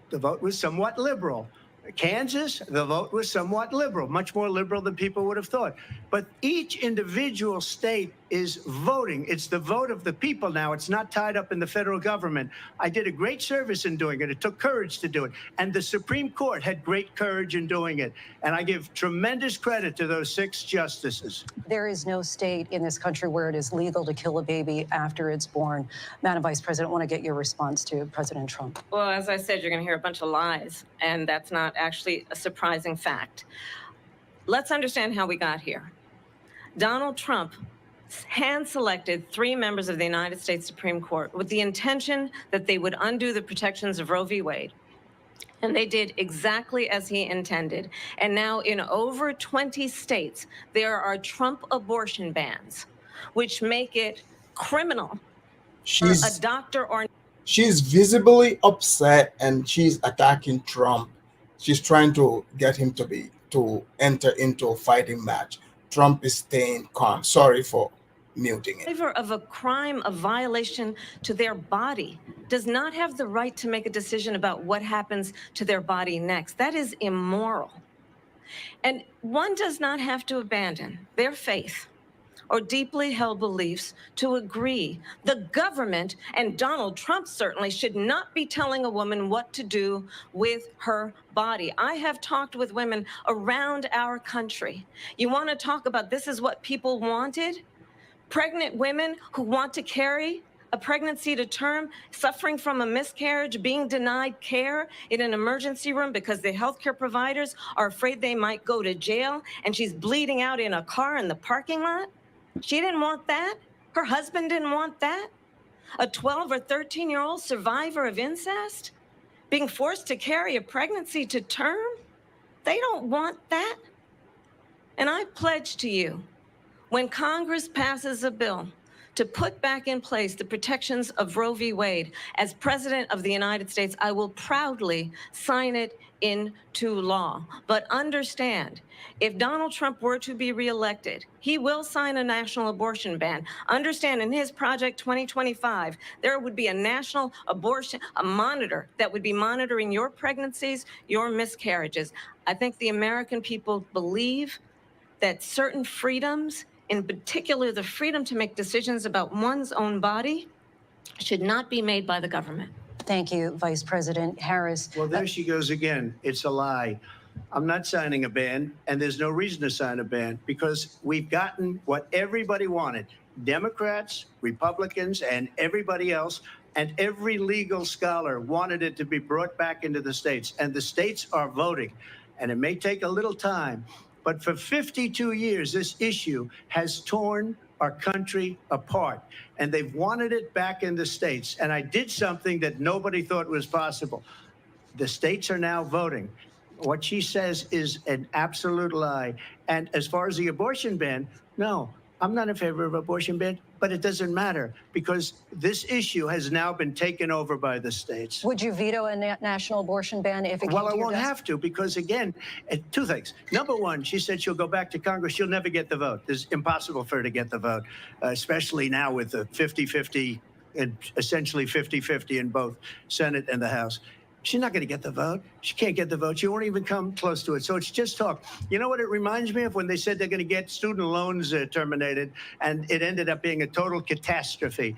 the vote was somewhat liberal. Kansas, the vote was somewhat liberal, much more liberal than people would have thought. But each individual state is voting. It's the vote of the people now. It's not tied up in the federal government. I did a great service in doing it. It took courage to do it. And the Supreme Court had great courage in doing it. And I give tremendous credit to those 6 justices. There is no state in this country where it is legal to kill a baby after it's born. Madam Vice President, I want to get your response to President Trump. Well, as I said, you're going to hear a bunch of lies, and that's not actually a surprising fact. Let's understand how we got here. Donald Trump hand-selected 3 members of the United States Supreme Court with the intention that they would undo the protections of Roe v. Wade. And they did exactly as he intended. And now in over 20 states, there are Trump abortion bans, which make it criminal for a doctor or... She's visibly upset and she's attacking Trump. She's trying to get him to enter into a fighting match. Trump is staying calm. Sorry for muting it. Of a crime, a violation to their body, does not have the right to make a decision about what happens to their body next. That is immoral. And one does not have to abandon their faith or deeply held beliefs to agree. The government, and Donald Trump certainly, should not be telling a woman what to do with her body. I have talked with women around our country. You want to talk about this is what people wanted? Pregnant women who want to carry a pregnancy to term, suffering from a miscarriage, being denied care in an emergency room because the healthcare providers are afraid they might go to jail, and she's bleeding out in a car in the parking lot. She didn't want that. Her husband didn't want that. A 12 or 13-year-old survivor of incest being forced to carry a pregnancy to term. They don't want that. And I pledge to you, when Congress passes a bill to put back in place the protections of Roe v. Wade, as President of the United States, I will proudly sign it into law. But understand, if Donald Trump were to be reelected, he will sign a national abortion ban. Understand, in his Project 2025, there would be a national abortion, a monitor that would be monitoring your pregnancies, your miscarriages. I think the American people believe that certain freedoms, in particular the freedom to make decisions about one's own body, should not be made by the government. Thank you, Vice President Harris. Well, there she goes again. It's a lie. I'm not signing a ban, and there's no reason to sign a ban, because we've gotten what everybody wanted. Democrats, Republicans, and everybody else, and every legal scholar wanted it to be brought back into the states, and the states are voting. And it may take a little time, but for 52 years, this issue has torn our country apart, and they've wanted it back in the states. And I did something that nobody thought was possible. The states are now voting. What she says is an absolute lie. And as far as the abortion ban, no, I'm not in favor of abortion ban, but it doesn't matter because this issue has now been taken over by the states. Would you veto a national abortion ban if it Well, came I to your won't desk? have to because, again, two things. Number one, she said she'll go back to Congress. She'll never get the vote. It's impossible for her to get the vote, especially now with the 50-50 and essentially 50-50 in both Senate and the House. She's not going to get the vote. She can't get the vote. She won't even come close to it. So it's just talk. You know what it reminds me of? When they said they're going to get student loans terminated, and it ended up being a total catastrophe.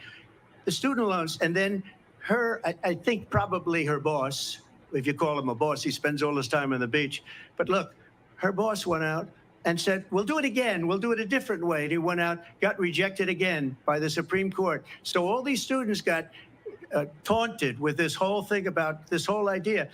The student loans, and then her, I think probably her boss, if you call him a boss, he spends all his time on the beach. But look, her boss went out and said, we'll do it again. We'll do it a different way. And he went out, got rejected again by the Supreme Court. So all these students got taunted with this whole thing about this whole idea.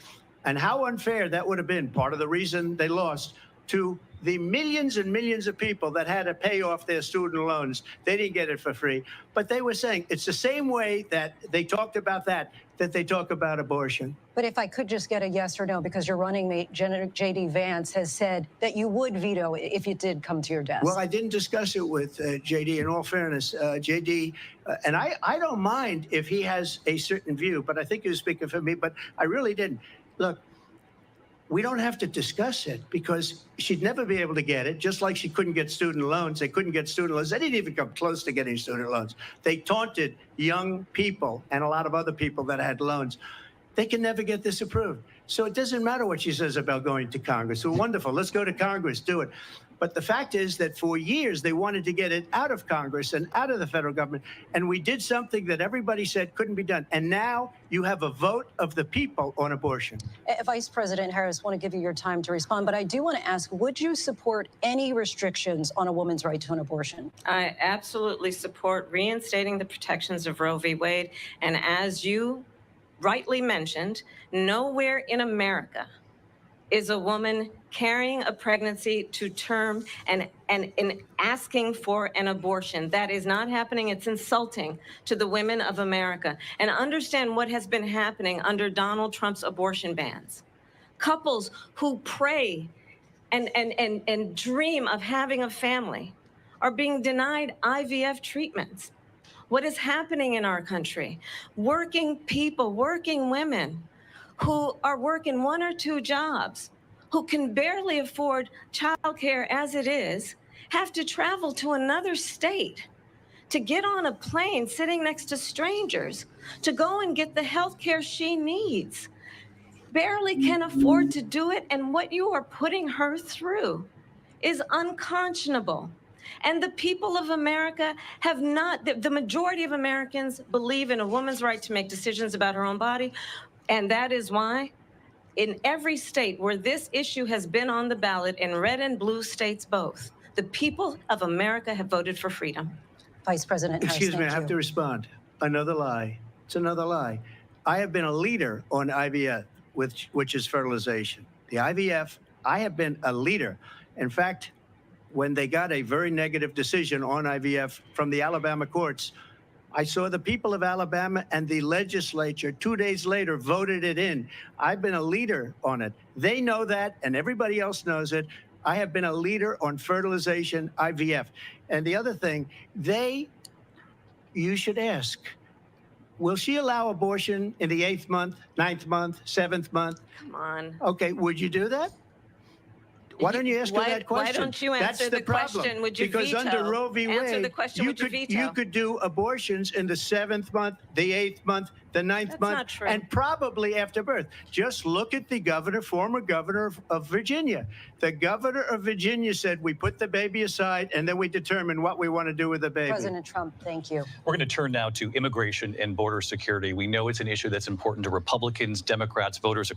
And how unfair that would have been, part of the reason they lost, to the millions and millions of people that had to pay off their student loans. They didn't get it for free. But they were saying it's the same way that they talked about that they talk about abortion. But if I could just get a yes or no, because your running mate, J.D. Vance, has said that you would veto it if it did come to your desk. Well, I didn't discuss it with J.D. In all fairness, J.D., and I don't mind if he has a certain view, but I think he was speaking for me, but I really didn't. Look, we don't have to discuss it because she'd never be able to get it, just like she couldn't get student loans. They couldn't get student loans. They didn't even come close to getting student loans. They taunted young people and a lot of other people that had loans. They can never get this approved. So it doesn't matter what she says about going to Congress. Well, wonderful. Let's go to Congress, do it. But the fact is that for years, they wanted to get it out of Congress and out of the federal government. And we did something that everybody said couldn't be done. And now you have a vote of the people on abortion. Vice President Harris, I want to give you your time to respond, but I do want to ask, would you support any restrictions on a woman's right to an abortion? I absolutely support reinstating the protections of Roe v. Wade. And as you rightly mentioned, nowhere in America is a woman carrying a pregnancy to term and asking for an abortion. That is not happening. It's insulting to the women of America. And understand what has been happening under Donald Trump's abortion bans. Couples who pray and dream of having a family are being denied IVF treatments. What is happening in our country? Working people, working women who are working 1 or 2 jobs, who can barely afford childcare as it is, have to travel to another state to get on a plane sitting next to strangers to go and get the health care she needs. Barely can afford to do it, and what you are putting her through is unconscionable. And the people of America have not, the majority of Americans believe in a woman's right to make decisions about her own body. And that is why in every state where this issue has been on the ballot, in red and blue states both, the people of America have voted for freedom. Vice President Harris, Excuse me, I have to respond. Another lie. It's another lie. I have been a leader on IVF, which is fertilization. The IVF, I have been a leader. In fact, when they got a very negative decision on IVF from the Alabama courts, I saw the people of Alabama and the legislature 2 days later voted it in. I've been a leader on it. They know that, and everybody else knows it. I have been a leader on fertilization, IVF. And the other thing, you should ask, will she allow abortion in the 8th month, 9th month, 7th month? Come on. Okay, would you do that? Why don't you ask her that question? Why don't you answer the question? Would you because veto? Under Roe v. Wade, Answer the question, would you veto? You could do abortions in the 7th month, the 8th month, the 9th That's month, not true. and probably after birth. Just look at the former governor of Virginia. The governor of Virginia said, we put the baby aside, and then we determine what we want to do with the baby. President Trump, thank you. We're going to turn now to immigration and border security. We know it's an issue that's important to Republicans, Democrats, voters.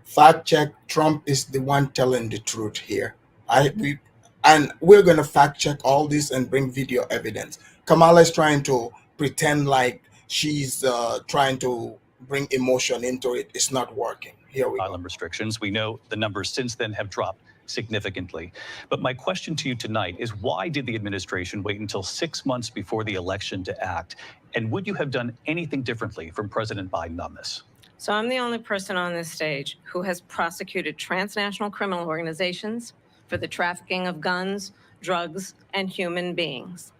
Fact check, Trump is the one telling the truth here. We're going to fact check all this and bring video evidence. Kamala is trying to pretend like she's trying to bring emotion into it. It's not working. Here we go. Restrictions. We know the numbers since then have dropped significantly. But my question to you tonight is, why did the administration wait until 6 months before the election to act? And would you have done anything differently from President Biden on this? So I'm the only person on this stage who has prosecuted transnational criminal organizations for the trafficking of guns, drugs, and human beings.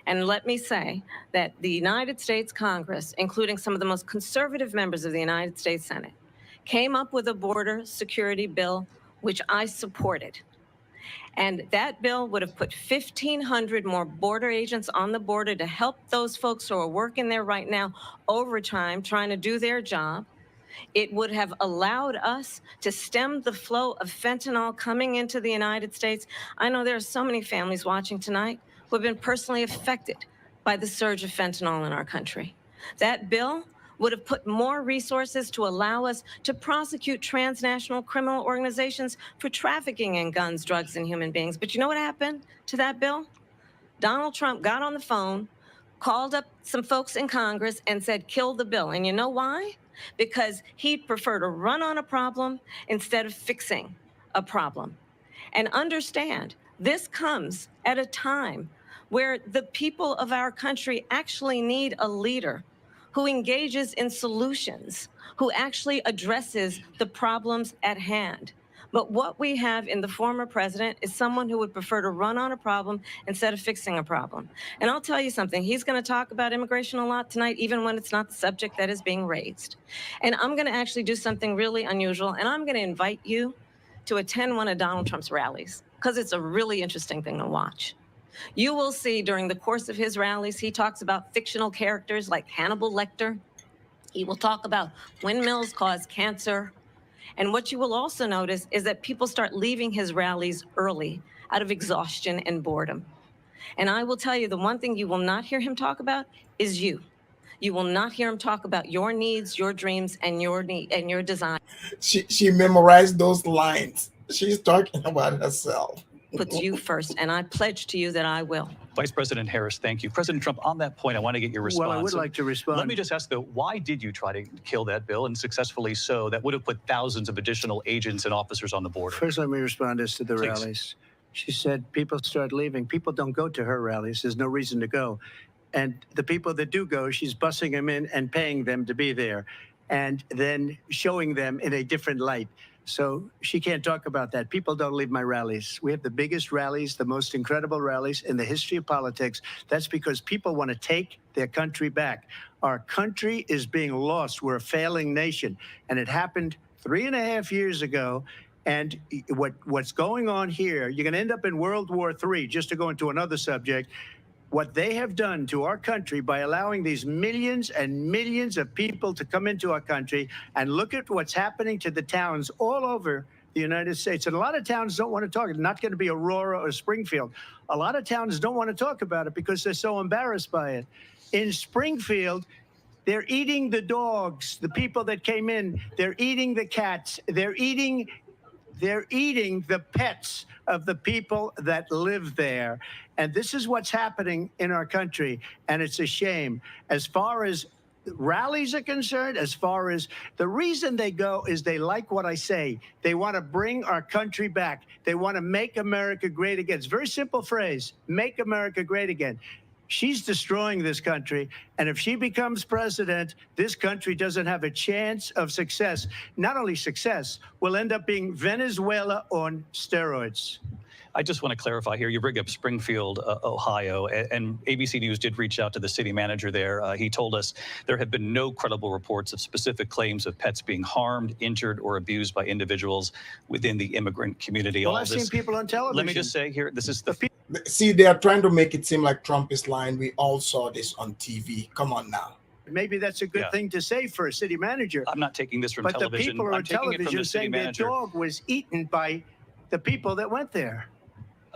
And let me say that the United States Congress, including some of the most conservative members of the United States Senate, came up with a border security bill, which I supported. And that bill would have put 1,500 more border agents on the border to help those folks who are working there right now overtime, trying to do their job. It would have allowed us to stem the flow of fentanyl coming into the United States. I know there are so many families watching tonight who have been personally affected by the surge of fentanyl in our country. That bill would have put more resources to allow us to prosecute transnational criminal organizations for trafficking in guns, drugs, and human beings. But you know what happened to that bill? Donald Trump got on the phone, called up some folks in Congress, and said, kill the bill. And you know why? Because he'd prefer to run on a problem instead of fixing a problem. And understand, this comes at a time where the people of our country actually need a leader who engages in solutions, who actually addresses the problems at hand. But what we have in the former president is someone who would prefer to run on a problem instead of fixing a problem. And I'll tell you something, he's going to talk about immigration a lot tonight, even when it's not the subject that is being raised. And I'm going to actually do something really unusual, and I'm going to invite you to attend one of Donald Trump's rallies, because it's a really interesting thing to watch. You will see during the course of his rallies, he talks about fictional characters like Hannibal Lecter. He will talk about windmills cause cancer. And what you will also notice is that people start leaving his rallies early out of exhaustion and boredom. And I will tell you, the one thing you will not hear him talk about is you. You will not hear him talk about your needs, your dreams, and your desires. She memorized those lines. She's talking about herself. Puts you first, and I pledge to you that I will. Vice President Harris, thank you. President Trump, on that point, I want to get your response. Well, I would like to respond. Let me just ask, though, why did you try to kill that bill, and successfully so? That would have put thousands of additional agents and officers on the border. First, let me respond as to the Please. rallies. She said people start leaving. People don't go to her rallies. There's no reason to go. And the people that do go, she's bussing them in and paying them to be there, and then showing them in a different light. So she can't talk about that. People don't leave my rallies. We have the biggest rallies, the most incredible rallies in the history of politics. That's because people want to take their country back. Our country is being lost. We're a failing nation. And it happened 3.5 years ago. And what's going on here, you're going to end up in World War III, just to go into another subject. What they have done to our country by allowing these millions and millions of people to come into our country, and look at what's happening to the towns all over the United States. And a lot of towns don't want to talk. It's not going to be Aurora or Springfield. A lot of towns don't want to talk about it because they're so embarrassed by it. In Springfield, they're eating the dogs, the people that came in. They're eating the cats. They're eating the pets of the people that live there. And this is what's happening in our country. And it's a shame. As far as rallies are concerned, as far as the reason they go is they like what I say. They want to bring our country back. They want to make America great again. It's a very simple phrase, make America great again. She's destroying this country. And if she becomes president, this country doesn't have a chance of success. Not only success, we'll end up being Venezuela on steroids. I just want to clarify here. You bring up Springfield, Ohio, and ABC News did reach out to the city manager there. He told us there have been no credible reports of specific claims of pets being harmed, injured, or abused by individuals within the immigrant community. Well, I've seen people on television. Let me just say here, this is the... See, they are trying to make it seem like Trump is lying. We all saw this on TV. Come on now. Maybe that's a good thing to say for a city manager. I'm not taking this from but television. But the people are on television saying their dog was eaten by the people that went there.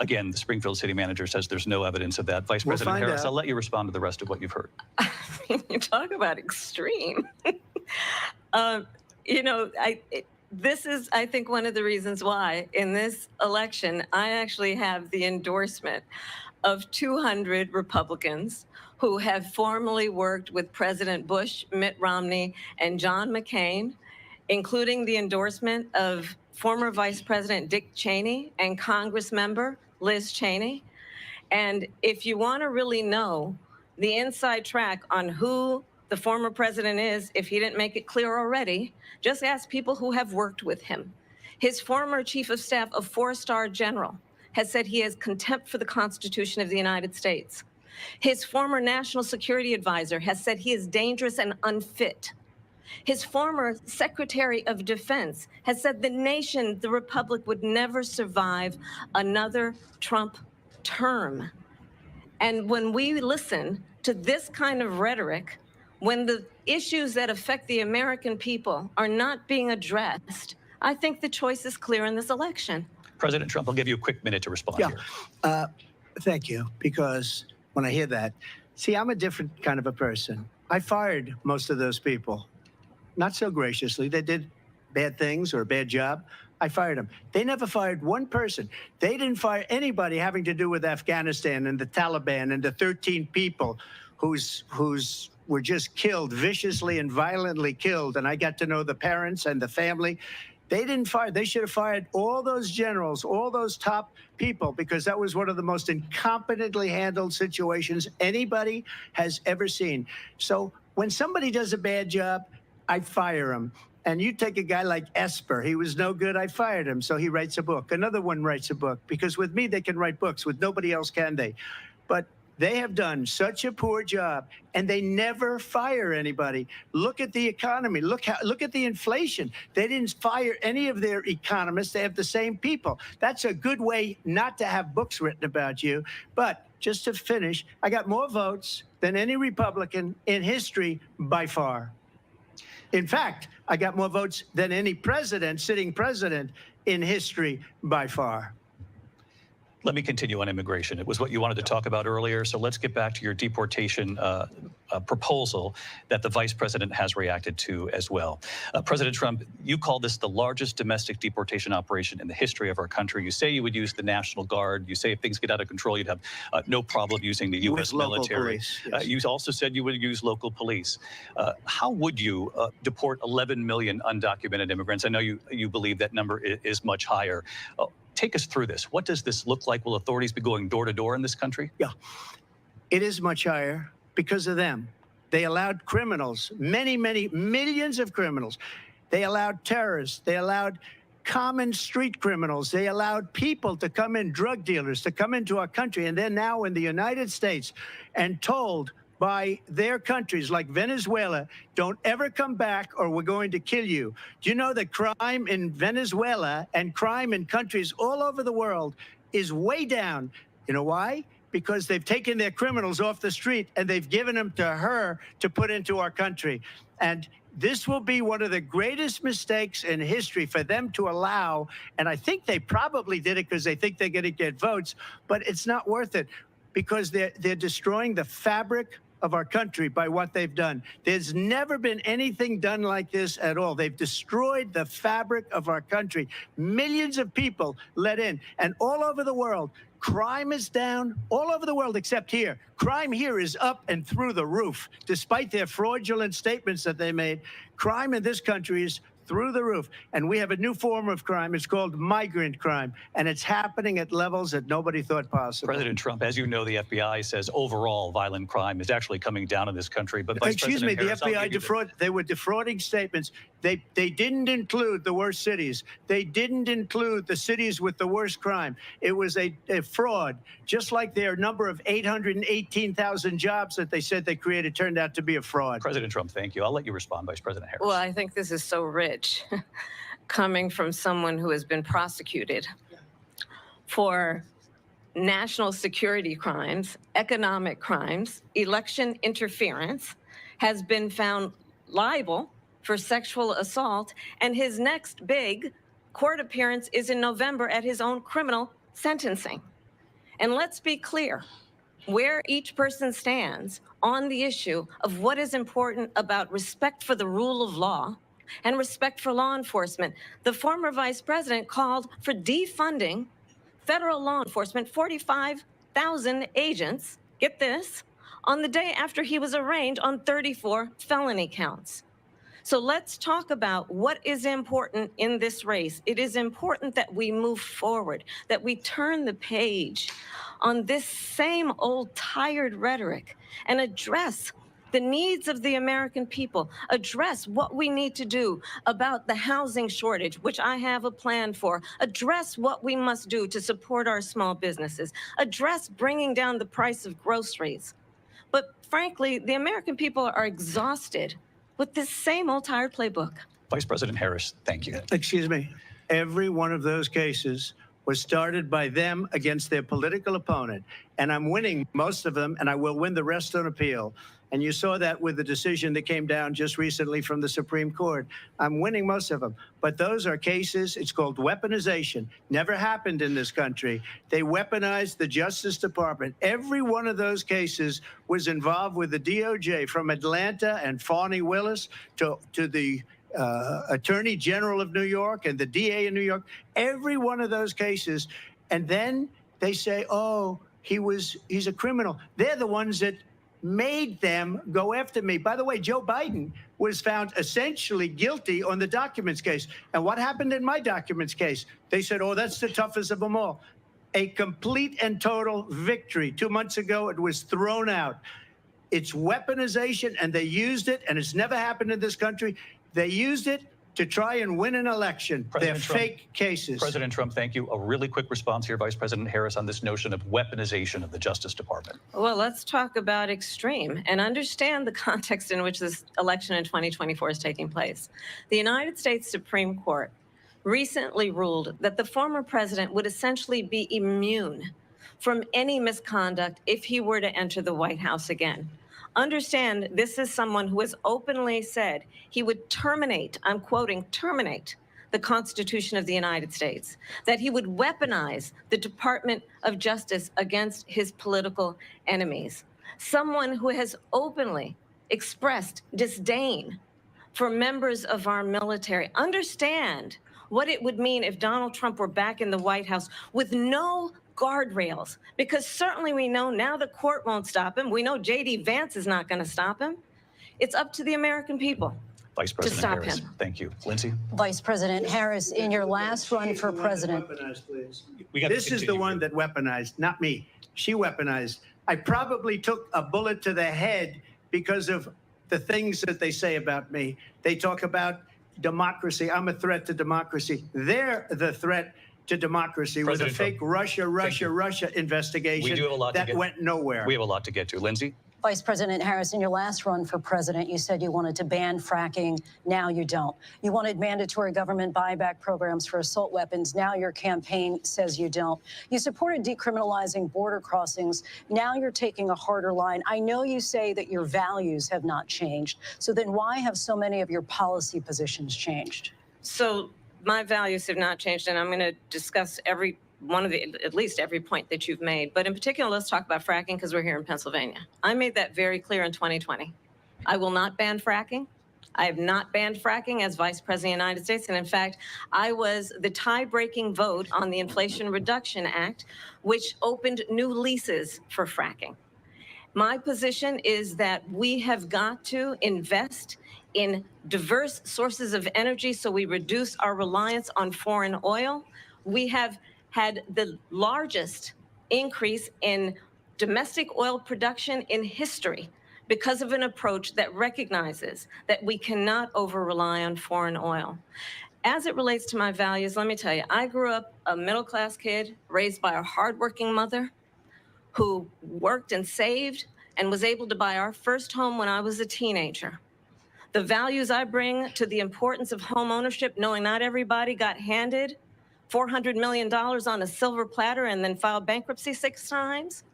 Again, the Springfield city manager says there's no evidence of that. Vice President Harris, I'll let you respond to the rest of what you've heard. You talk about extreme. This is, I think, one of the reasons why in this election, I actually have the endorsement of 200 Republicans who have formerly worked with President Bush, Mitt Romney, and John McCain, including the endorsement of former Vice President Dick Cheney and Congress member Liz Cheney. And if you want to really know the inside track on who the former president is, if he didn't make it clear already, just ask people who have worked with him. His former chief of staff, a 4-star general, has said he has contempt for the Constitution of the United States. His former national security advisor has said he is dangerous and unfit. His former Secretary of Defense has said the nation, the Republic, would never survive another Trump term. And when we listen to this kind of rhetoric, when the issues that affect the American people are not being addressed, I think the choice is clear in this election. President Trump, I'll give you a quick minute to respond here. Thank you, because when I hear that, see, I'm a different kind of a person. I fired most of those people, not so graciously. They did bad things or a bad job. I fired them. They never fired one person. They didn't fire anybody having to do with Afghanistan and the Taliban and the 13 people who's were just killed, viciously and violently killed. And I got to know the parents and the family. They didn't fire. They should have fired all those generals, all those top people, because that was one of the most incompetently handled situations anybody has ever seen. So when somebody does a bad job, I fire him. And you take a guy like Esper. He was no good. I fired him. So he writes a book. Another one writes a book, because with me, they can write books. With nobody else can they? But they have done such a poor job, and they never fire anybody. Look at the economy. Look at the inflation. They didn't fire any of their economists. They have the same people. That's a good way not to have books written about you. But just to finish, I got more votes than any Republican in history by far. In fact, I got more votes than any president, sitting president in history by far. Let me continue on immigration. It was what you wanted to talk about earlier, so let's get back to your deportation proposal that the vice president has reacted to as well. President Trump, you call this the largest domestic deportation operation in the history of our country. You say you would use the National Guard. You say if things get out of control, you'd have no problem using the U.S. military. Police, yes. You also said you would use local police. How would you deport 11 million undocumented immigrants? I know you believe that number is much higher. Take us through this. What does this look like? Will authorities be going door to door in this country? Yeah, it is much higher because of them. They allowed criminals, many millions of criminals. They allowed terrorists. They allowed common street criminals. They allowed people to come in, drug dealers, to come into our country. And they're now in the United States and told by their countries like Venezuela, don't ever come back or we're going to kill you. Do you know that crime in Venezuela and crime in countries all over the world is way down? You know why? Because they've taken their criminals off the street and they've given them to her to put into our country. And this will be one of the greatest mistakes in history for them to allow. And I think they probably did it because they think they're going to get votes, but it's not worth it because they're destroying the fabric of our country by what they've done. There's never been anything done like this at all. They've destroyed the fabric of our country. Millions of people let in, and all over the world, crime is down all over the world except here. Crime here is up and through the roof. Despite their fraudulent statements that they made, crime in this country is through the roof. And we have a new form of crime. It's called migrant crime. And it's happening at levels that nobody thought possible. President Trump, as you know, the FBI says overall violent crime is actually coming down in this country. But excuse me, the FBI they were defrauding statements. They didn't include the worst cities. They didn't include the cities with the worst crime. It was a fraud, just like their number of 818,000 jobs that they said they created turned out to be a fraud. President Trump, thank you. I'll let you respond, Vice President Harris. Well, I think this is so rich coming from someone who has been prosecuted for national security crimes, economic crimes, election interference, has been found liable for sexual assault, and his next big court appearance is in November at his own criminal sentencing. And let's be clear where each person stands on the issue of what is important about respect for the rule of law and respect for law enforcement. The former vice president called for defunding federal law enforcement, 45,000 agents, get this, on the day after he was arraigned on 34 felony counts. So let's talk about what is important in this race. It is important that we move forward, that we turn the page on this same old tired rhetoric and address the needs of the American people, address what we need to do about the housing shortage, which I have a plan for, address what we must do to support our small businesses, address bringing down the price of groceries. But frankly, the American people are exhausted with this same old tired playbook. Vice President Harris, thank you. Excuse me. Every one of those cases was started by them against their political opponent. And I'm winning most of them, and I will win the rest on appeal. And you saw that with the decision that came down just recently from the Supreme Court. I'm winning most of them. But those are cases, it's called weaponization. Never happened in this country. They weaponized the Justice Department. Every one of those cases was involved with the DOJ, from Atlanta and Fani Willis to the Attorney General of New York and the DA in New York. Every one of those cases. And then they say, oh, he's a criminal. They're the ones that made them go after me. By the way, Joe Biden was found essentially guilty on the documents case. And what happened in my documents case? They said, oh, that's the toughest of them all. A complete and total victory. 2 months ago, it was thrown out. It's weaponization, and they used it, and it's never happened in this country. They used it to try and win an election. They're fake cases. President Trump, thank you. A really quick response here, Vice President Harris, on this notion of weaponization of the Justice Department. Well, let's talk about extreme and understand the context in which this election in 2024 is taking place. The United States Supreme Court recently ruled that the former president would essentially be immune from any misconduct if he were to enter the White House again. Understand, this is someone who has openly said he would terminate, I'm quoting, terminate the Constitution of the United States, that he would weaponize the Department of Justice against his political enemies. Someone who has openly expressed disdain for members of our military. Understand what it would mean if Donald Trump were back in the White House with no guardrails, because certainly we know now the court won't stop him. We know J.D. Vance is not going to stop him. It's up to the American people Vice President to stop Harris, him. Thank you. Lindsay? Vice President Harris, in your last run for president. This is the one that weaponized, not me. She weaponized. I probably took a bullet to the head because of the things that they say about me. They talk about democracy. I'm a threat to democracy. They're the threat to democracy with a fake Russia investigation that went nowhere. We have a lot to get to. Lindsay? Vice President Harris, in your last run for president, you said you wanted to ban fracking. Now you don't. You wanted mandatory government buyback programs for assault weapons. Now your campaign says you don't. You supported decriminalizing border crossings. Now you're taking a harder line. I know you say that your values have not changed. So then why have so many of your policy positions changed? So my values have not changed, and I'm going to discuss at least every point that you've made. But in particular, let's talk about fracking, because we're here in Pennsylvania. I made that very clear in 2020. I will not ban fracking. I have not banned fracking as Vice President of the United States. And in fact, I was the tie-breaking vote on the Inflation Reduction Act, which opened new leases for fracking. My position is that we have got to invest in diverse sources of energy so we reduce our reliance on foreign oil. We have had the largest increase in domestic oil production in history because of an approach that recognizes that we cannot over-rely on foreign oil. As it relates to my values, let me tell you, I grew up a middle-class kid raised by a hardworking mother who worked and saved and was able to buy our first home when I was a teenager. The values I bring to the importance of home ownership, knowing not everybody got handed $400 million on a silver platter and then filed bankruptcy 6 times,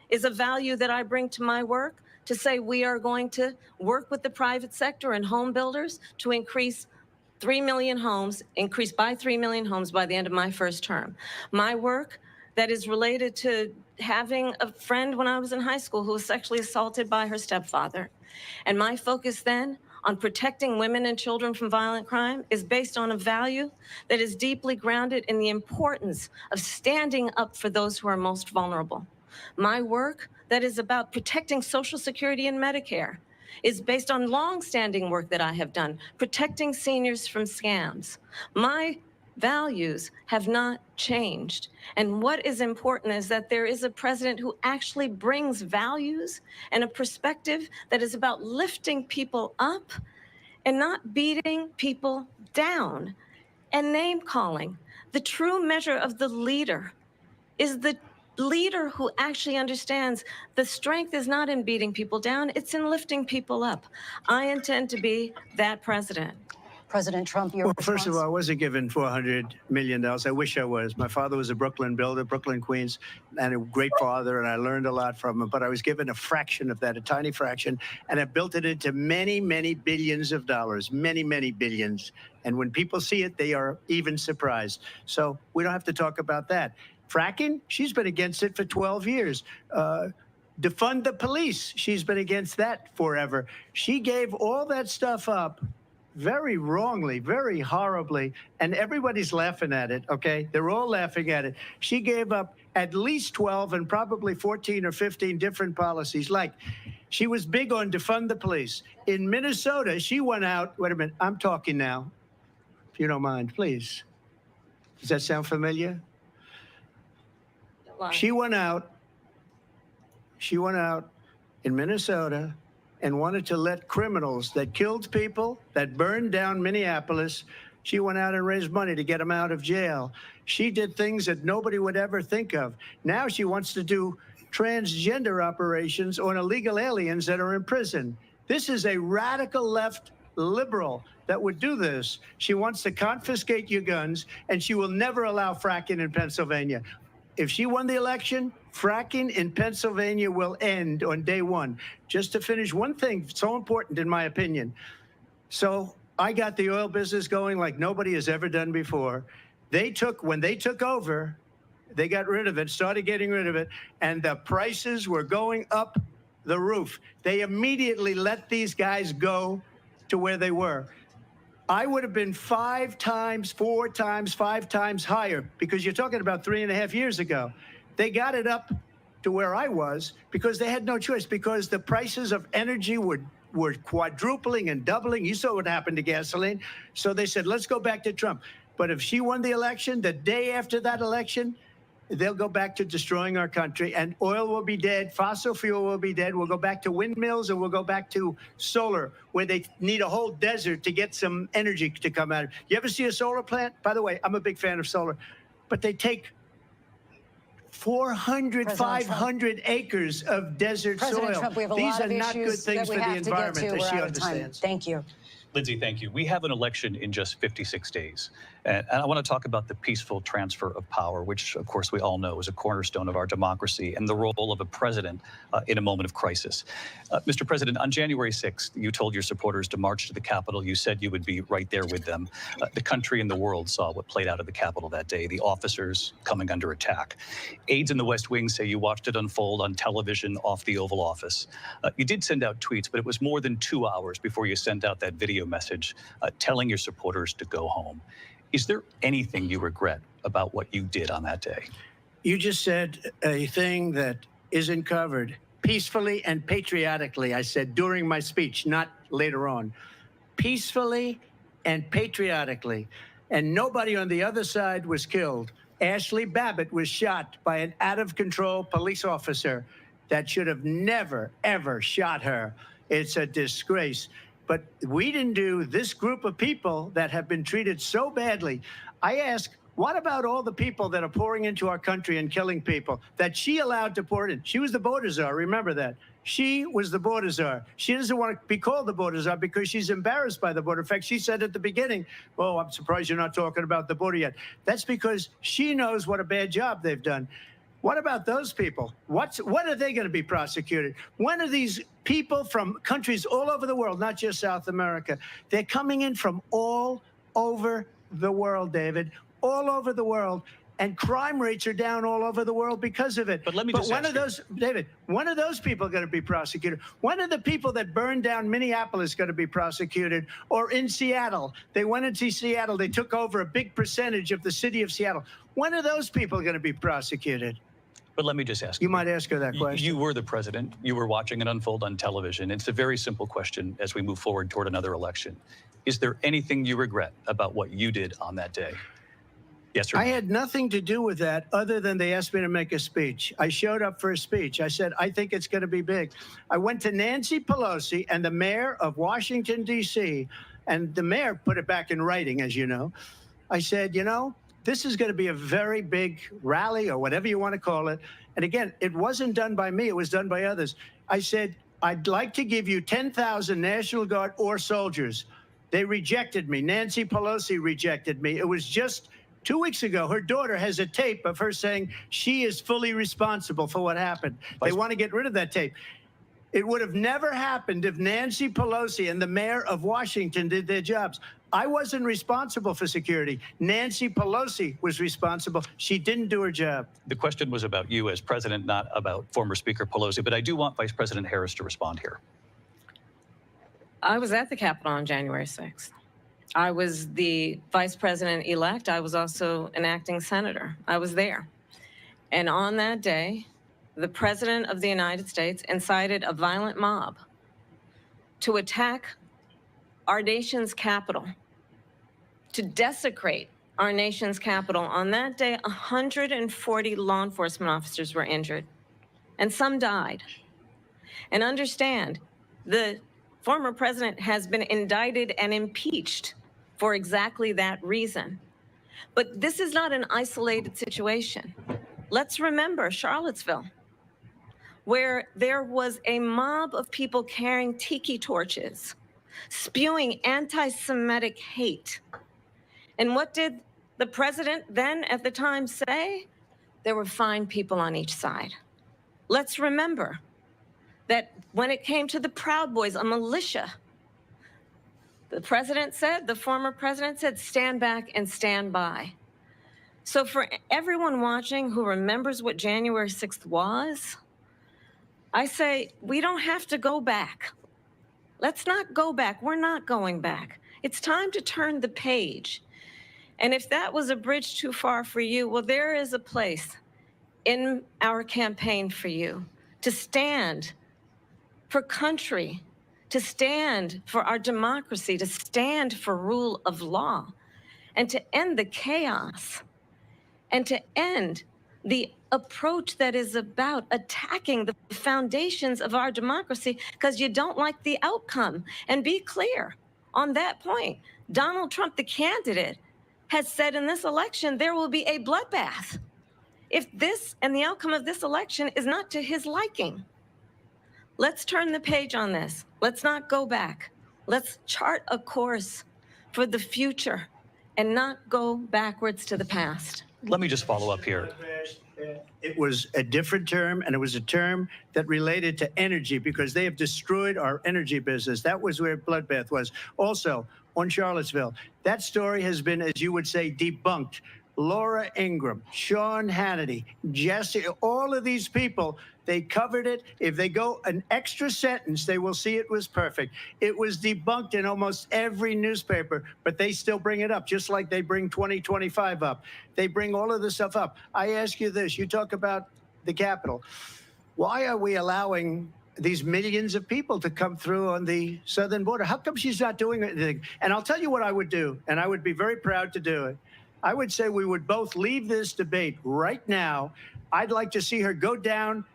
is a value that I bring to my work, to say we are going to work with the private sector and home builders to increase 3 million homes, increase by 3 million homes by the end of my first term. My work that is related to having a friend when I was in high school who was sexually assaulted by her stepfather. And my focus then on protecting women and children from violent crime is based on a value that is deeply grounded in the importance of standing up for those who are most vulnerable. My work that is about protecting Social Security and Medicare is based on long-standing work that I have done, protecting seniors from scams. My values have not changed. And what is important is that there is a president who actually brings values and a perspective that is about lifting people up and not beating people down and name calling. The true measure of the leader is the leader who actually understands the strength is not in beating people down, it's in lifting people up. I intend to be that president. President Trump, your Well, response? first of all, I wasn't given $400 million. I wish I was. My father was a Brooklyn builder, Brooklyn, Queens, and a great father, and I learned a lot from him. But I was given a fraction of that, a tiny fraction, and I built it into many, many billions of dollars, many, many billions. And when people see it, they are even surprised. So we don't have to talk about that. Fracking, she's been against it for 12 years. Defund the police, she's been against that forever. She gave all that stuff up very wrongly, very horribly, and everybody's laughing at it, okay? They're all laughing at it. She gave up at least 12 and probably 14 or 15 different policies. Like, she was big on defund the police. In Minnesota, she went out, wait a minute, I'm talking now, if you don't mind, please. Does that sound familiar? She went out in Minnesota and wanted to let criminals that killed people, that burned down Minneapolis, she went out and raised money to get them out of jail. She did things that nobody would ever think of. Now she wants to do transgender operations on illegal aliens that are in prison. This is a radical left liberal that would do this. She wants to confiscate your guns, and she will never allow fracking in Pennsylvania. If she won the election, fracking in Pennsylvania will end on day one. Just to finish one thing, so important in my opinion. So I got the oil business going like nobody has ever done before. When they took over, they got rid of it, started getting rid of it, and the prices were going up the roof. They immediately let these guys go to where they were. I would have been 5 times, 4 times, 5 times higher, because you're talking about 3.5 years ago. They got it up to where I was because they had no choice, because the prices of energy were quadrupling and doubling. You saw what happened to gasoline. So they said, let's go back to Trump. But if she won the election, the day after that election, they'll go back to destroying our country, and oil will be dead, fossil fuel will be dead, we'll go back to windmills, and we'll go back to solar, where they need a whole desert to get some energy to come out. You ever see a solar plant? By the way, I'm a big fan of solar, but they take 400, 500 acres of desert President soil. Trump, we have a These lot are of not good issues things that for we the have to get to. environment, as We're she out of time. understands. Thank you. Lindsay, thank you. We have an election in just 56 days. And I want to talk about the peaceful transfer of power, which, of course, we all know is a cornerstone of our democracy, and the role of a president in a moment of crisis. Mr. President, on January 6th, you told your supporters to march to the Capitol. You said you would be right there with them. The country and the world saw what played out at the Capitol that day, the officers coming under attack. Aides in the West Wing say you watched it unfold on television off the Oval Office. You did send out tweets, but it was more than 2 hours before you sent out that video message telling your supporters to go home. Is there anything you regret about what you did on that day? You just said a thing that isn't covered. Peacefully and patriotically, I said during my speech, not later on. Peacefully and patriotically. And nobody on the other side was killed. Ashley Babbitt was shot by an out-of-control police officer that should have never, ever shot her. It's a disgrace. But we didn't do this group of people that have been treated so badly. I ask, what about all the people that are pouring into our country and killing people that she allowed to pour in? She was the border czar, remember that. She was the border czar. She doesn't want to be called the border czar because she's embarrassed by the border. In fact, she said at the beginning, oh, I'm surprised you're not talking about the border yet. That's because she knows what a bad job they've done. What about those people? When are they going to be prosecuted? When are these people from countries all over the world, not just South America? They're coming in from all over the world, David, all over the world. And crime rates are down all over the world because of it. But let me just when ask are those, David, when are those people going to be prosecuted? When are the people that burned down Minneapolis going to be prosecuted? Or in Seattle? They went into Seattle. They took over a big percentage of the city of Seattle. When are those people going to be prosecuted? But let me just ask you. You might ask her that question. You were the president. You were watching it unfold on television. It's a very simple question as we move forward toward another election. Is there anything you regret about what you did on that day? Yes, sir. I had nothing to do with that other than they asked me to make a speech. I showed up for a speech. I said, I think it's going to be big. I went to Nancy Pelosi and the mayor of Washington, D.C., and the mayor put it back in writing, as you know. I said, you know, this is going to be a very big rally or whatever you want to call it. And again, it wasn't done by me. It was done by others. I said, I'd like to give you 10,000 National Guard or soldiers. They rejected me. Nancy Pelosi rejected me. It was just 2 weeks ago. Her daughter has a tape of her saying she is fully responsible for what happened. They want to get rid of that tape. It would have never happened if Nancy Pelosi and the mayor of Washington did their jobs. I wasn't responsible for security. Nancy Pelosi was responsible. She didn't do her job. The question was about you as president, not about former Speaker Pelosi, but I do want Vice President Harris to respond here. I was at the Capitol on January 6th. I was the vice president-elect. I was also an acting senator. I was there. And on that day, the President of the United States incited a violent mob to attack our nation's capital, to desecrate our nation's capital. On that day, 140 law enforcement officers were injured, and some died. And understand, the former president has been indicted and impeached for exactly that reason. But this is not an isolated situation. Let's remember Charlottesville, where there was a mob of people carrying tiki torches, spewing anti-Semitic hate. And what did the president then at the time say? There were fine people on each side. Let's remember that when it came to the Proud Boys, a militia, the president said, the former president said, stand back and stand by. So for everyone watching who remembers what January 6th was, I say, we don't have to go back. Let's not go back. We're not going back. It's time to turn the page. And if that was a bridge too far for you, well, there is a place in our campaign for you to stand for country, to stand for our democracy, to stand for rule of law, and to end the chaos, and to end the approach that is about attacking the foundations of our democracy because you don't like the outcome. And be clear on that point. Donald Trump, the candidate, has said in this election there will be a bloodbath if this and the outcome of this election is not to his liking. Let's turn the page on this. Let's not go back. Let's chart a course for the future and not go backwards to the past. Let me just follow up here. It was a different term, and it was a term that related to energy because they have destroyed our energy business. That was where bloodbath was. Also, on Charlottesville, that story has been, as you would say, debunked. Laura Ingraham, Sean Hannity, Jesse, all of these people, they covered it. If they go an extra sentence, they will see it was perfect. It was debunked in almost every newspaper, but they still bring it up, just like they bring 2025 up. They bring all of this stuff up. I ask you this, you talk about the Capitol. Why are we allowing these millions of people to come through on the southern border? How come she's not doing anything? And I'll tell you what I would do, and I would be very proud to do it. I would say we would both leave this debate right now. I'd like to see her go down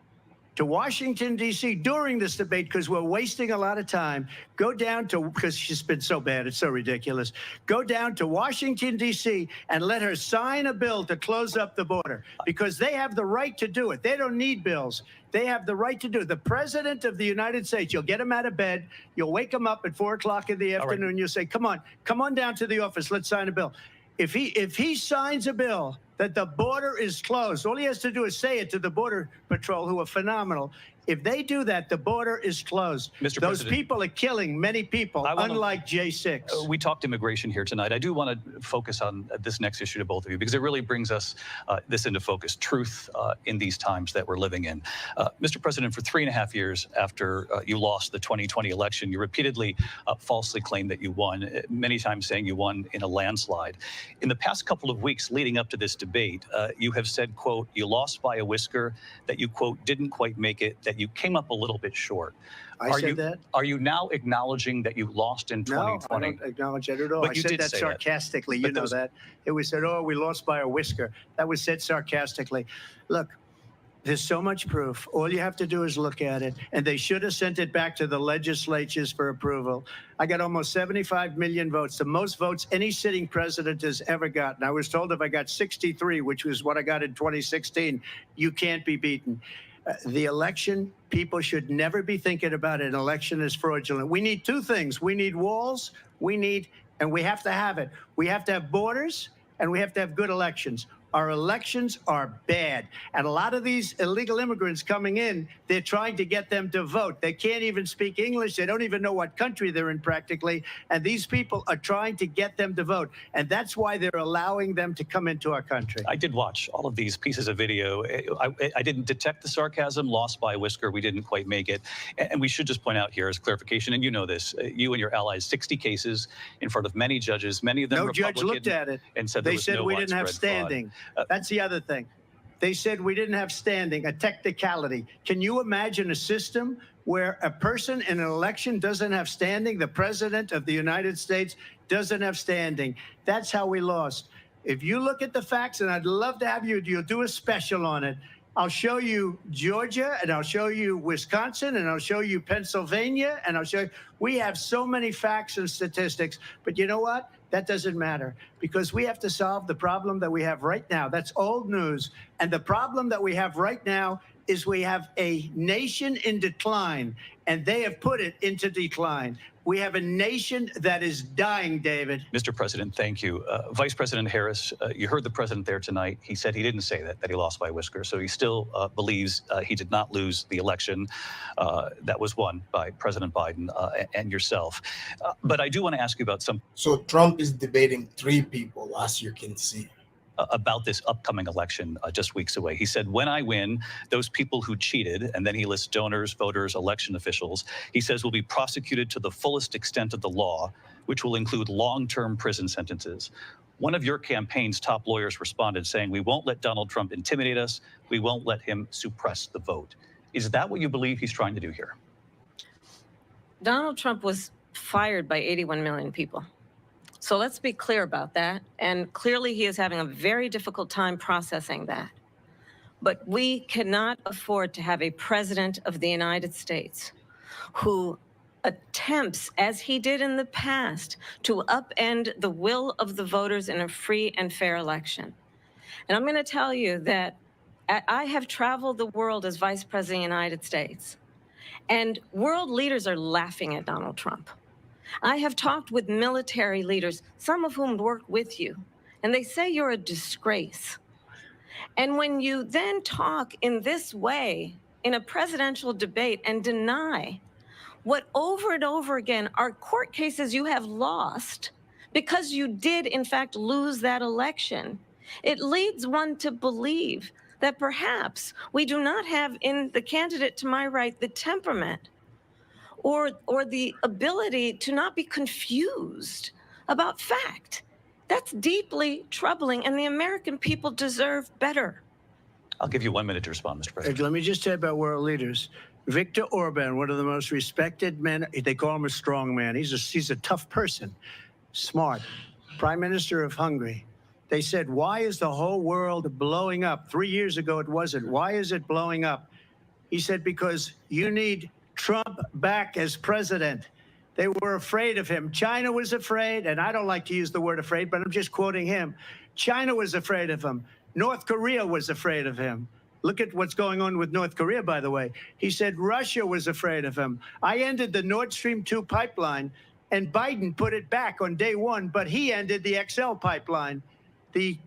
to Washington, D.C. during this debate because we're wasting a lot of time. Go down to, because she's been so bad, it's so ridiculous. Go down to Washington, D.C. and let her sign a bill to close up the border because they have the right to do it. They don't need bills. They have the right to do it. The President of the United States, you'll get him out of bed. You'll wake him up at 4 o'clock in the afternoon. Right. You'll say, come on down to the office. Let's sign a bill. If he signs a bill that the border is closed, all he has to do is say it to the Border Patrol, who are phenomenal. If they do that, the border is closed. Mr. Those President, people are killing many people, unlike J6. We talked immigration here tonight. I do want to focus on this next issue to both of you because it really brings us this into focus, truth in these times that we're living in. Mr. President, for 3.5 years after you lost the 2020 election, you repeatedly falsely claimed that you won, many times saying you won in a landslide. In the past couple of weeks leading up to this debate, you have said, quote, you lost by a whisker, that you, quote, didn't quite make it, that that you came up a little bit short. I said that? Are you now acknowledging that you lost in 2020? No, I don't acknowledge that at all. But I you said did that say sarcastically. But You know those- that. It was said, oh, we lost by a whisker. That was said sarcastically. Look, there's so much proof. All you have to do is look at it. And they should have sent it back to the legislatures for approval. I got almost 75 million votes, the most votes any sitting president has ever gotten. I was told if I got 63, which was what I got in 2016, you can't be beaten. The election, people should never be thinking about an election as fraudulent. We need two things. We need walls, and we have to have it. We have to have borders, and we have to have good elections. Our elections are bad. And a lot of these illegal immigrants coming in, they're trying to get them to vote. They can't even speak English. They don't even know what country they're in practically. And these people are trying to get them to vote. And that's why they're allowing them to come into our country. I did watch all of these pieces of video. I didn't detect the sarcasm. Lost by a whisker. We didn't quite make it. And we should just point out here as clarification, and you know this, you and your allies, 60 cases in front of many judges, many of them No Republican, judge looked at it. And said they there was said no we didn't have widespread fraud. standing. That's the other thing. They said we didn't have standing, a technicality. Can you imagine a system where a person in an election doesn't have standing? The president of the United States doesn't have standing. That's how we lost. If you look at the facts, and I'd love to have you'll do a special on it. I'll show you Georgia, and I'll show you Wisconsin, and I'll show you Pennsylvania, and I'll show you. We have so many facts and statistics, but you know what? That doesn't matter, because we have to solve the problem that we have right now. That's old news. And the problem that we have right now is we have a nation in decline, and they have put it into decline. We have a nation that is dying, David. Mr. President, thank you. Vice President Harris, you heard the president there tonight. He said he didn't say that he lost by a whisker. So he still believes he did not lose the election that was won by President Biden and yourself. But I do want to ask you about some. So Trump is debating three people, as you can see. About this upcoming election just weeks away. He said, when I win, those people who cheated, and then he lists donors, voters, election officials, he says will be prosecuted to the fullest extent of the law, which will include long-term prison sentences. One of your campaign's top lawyers responded saying, we won't let Donald Trump intimidate us. We won't let him suppress the vote. Is that what you believe he's trying to do here? Donald Trump was fired by 81 million people. So let's be clear about that. And clearly he is having a very difficult time processing that. But we cannot afford to have a president of the United States who attempts, as he did in the past, to upend the will of the voters in a free and fair election. And I'm going to tell you that I have traveled the world as Vice President of the United States, and world leaders are laughing at Donald Trump. I have talked with military leaders, some of whom work with you, and they say you're a disgrace. And when you then talk in this way in a presidential debate and deny what over and over again are court cases you have lost because you did, in fact, lose that election, it leads one to believe that perhaps we do not have in the candidate to my right the temperament or the ability to not be confused about fact. That's deeply troubling, and the American people deserve better. I'll give you 1 minute to respond, Mr. President. Let me just say about world leaders. Viktor Orban, one of the most respected men, they call him a strong man. He's a tough person, smart. Prime Minister of Hungary. They said, why is the whole world blowing up? 3 years ago, it wasn't. Why is it blowing up? He said, because you need Trump back as president. They were afraid of him. China was afraid, and I don't like to use the word afraid, but I'm just quoting him. China was afraid of him. North Korea was afraid of him. Look at what's going on with North Korea, by the way. He said Russia was afraid of him. I ended the Nord Stream 2 pipeline, and Biden put it back on day one, but he ended the XL pipeline. The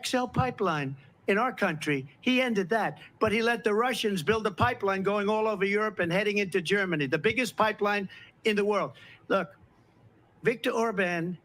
XL pipeline in our country, he ended that. But he let the Russians build a pipeline going all over Europe and heading into Germany, the biggest pipeline in the world. Look, Viktor Orban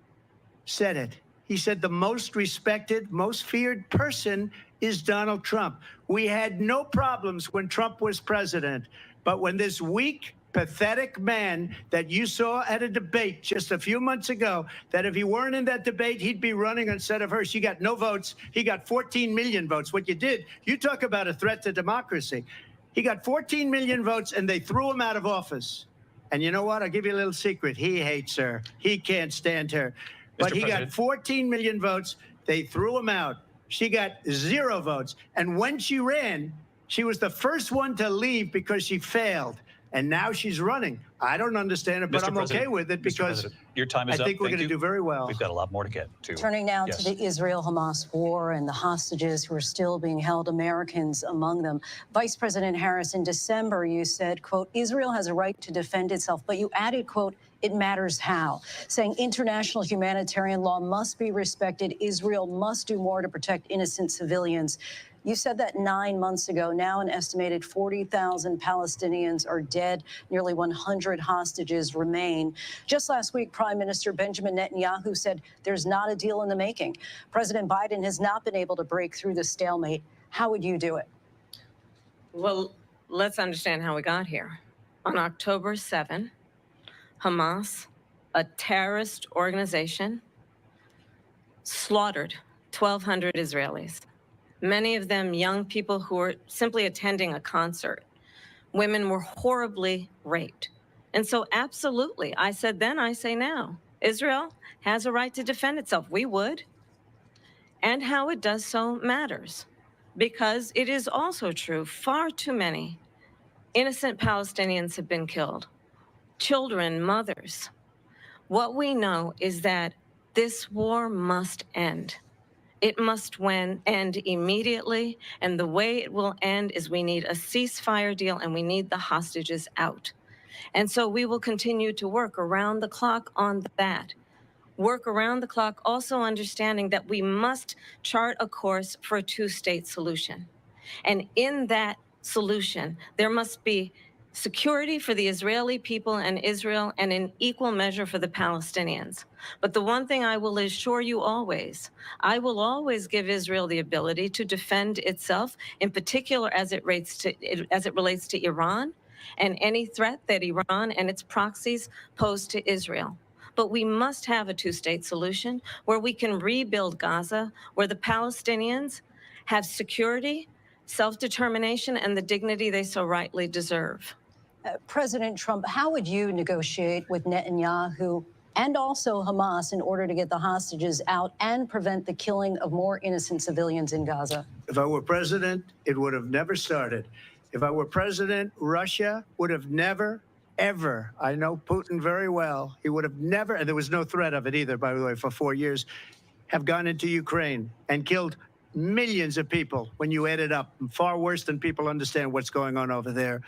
said it. He said the most respected, most feared person is Donald Trump. We had no problems when Trump was president. But when this weak, pathetic man that you saw at a debate just a few months ago, that if he weren't in that debate, he'd be running instead of her. She got no votes. He got 14 million votes. What you did, you talk about a threat to democracy. He got 14 million votes, and they threw him out of office. And you know what? I'll give you a little secret. He hates her. He can't stand her. But he got 14 million votes. They threw him out. She got 0 votes. And when she ran, she was the first one to leave because she failed. And now she's running. I don't understand it, but I'm okay with it because your time is I think up. we're going to do very well. We've got a lot more to get to. Turning now to the Israel-Hamas war and the hostages who are still being held, Americans among them. Vice President Harris, in December, you said, quote, Israel has a right to defend itself, but you added, quote, it matters how, saying international humanitarian law must be respected. Israel must do more to protect innocent civilians. You said that 9 months ago. Now an estimated 40,000 Palestinians are dead. Nearly 100 hostages remain. Just last week, Prime Minister Benjamin Netanyahu said there's not a deal in the making. President Biden has not been able to break through the stalemate. How would you do it? Well, let's understand how we got here. On October 7, Hamas, a terrorist organization, slaughtered 1,200 Israelis. Many of them young people who were simply attending a concert. Women were horribly raped. And so absolutely, I said then, I say now, Israel has a right to defend itself. We would. And how it does so matters. Because it is also true, far too many innocent Palestinians have been killed. Children, mothers. What we know is that this war must end. It must end immediately, and the way it will end is we need a ceasefire deal and we need the hostages out. And so we will continue to work around the clock on that. Work around the clock, also understanding that we must chart a course for a two-state solution. And in that solution, there must be security for the Israeli people and Israel, and in equal measure for the Palestinians. But the one thing I will assure you always, I will always give Israel the ability to defend itself, in particular as it relates to Iran and any threat that Iran and its proxies pose to Israel. But we must have a two-state solution where we can rebuild Gaza, where the Palestinians have security, self-determination, and the dignity they so rightly deserve. President Trump, how would you negotiate with Netanyahu and also Hamas in order to get the hostages out and prevent the killing of more innocent civilians in Gaza? If I were president, it would have never started. If I were president, Russia would have never, ever, I know Putin very well, he would have never, and there was no threat of it either, by the way, for 4 years, have gone into Ukraine and killed millions of people when you add it up, far worse than people understand what's going on over there.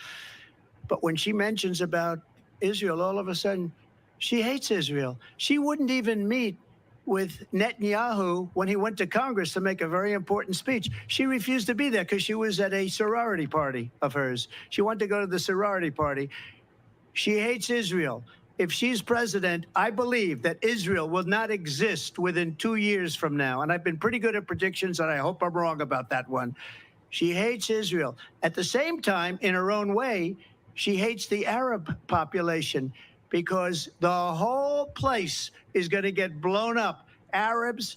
But when she mentions about Israel, all of a sudden, she hates Israel. She wouldn't even meet with Netanyahu when he went to Congress to make a very important speech. She refused to be there because she was at a sorority party of hers. She wanted to go to the sorority party. She hates Israel. If she's president, I believe that Israel will not exist within 2 years from now. And I've been pretty good at predictions, and I hope I'm wrong about that one. She hates Israel. At the same time, in her own way, she hates the Arab population because the whole place is going to get blown up. Arabs,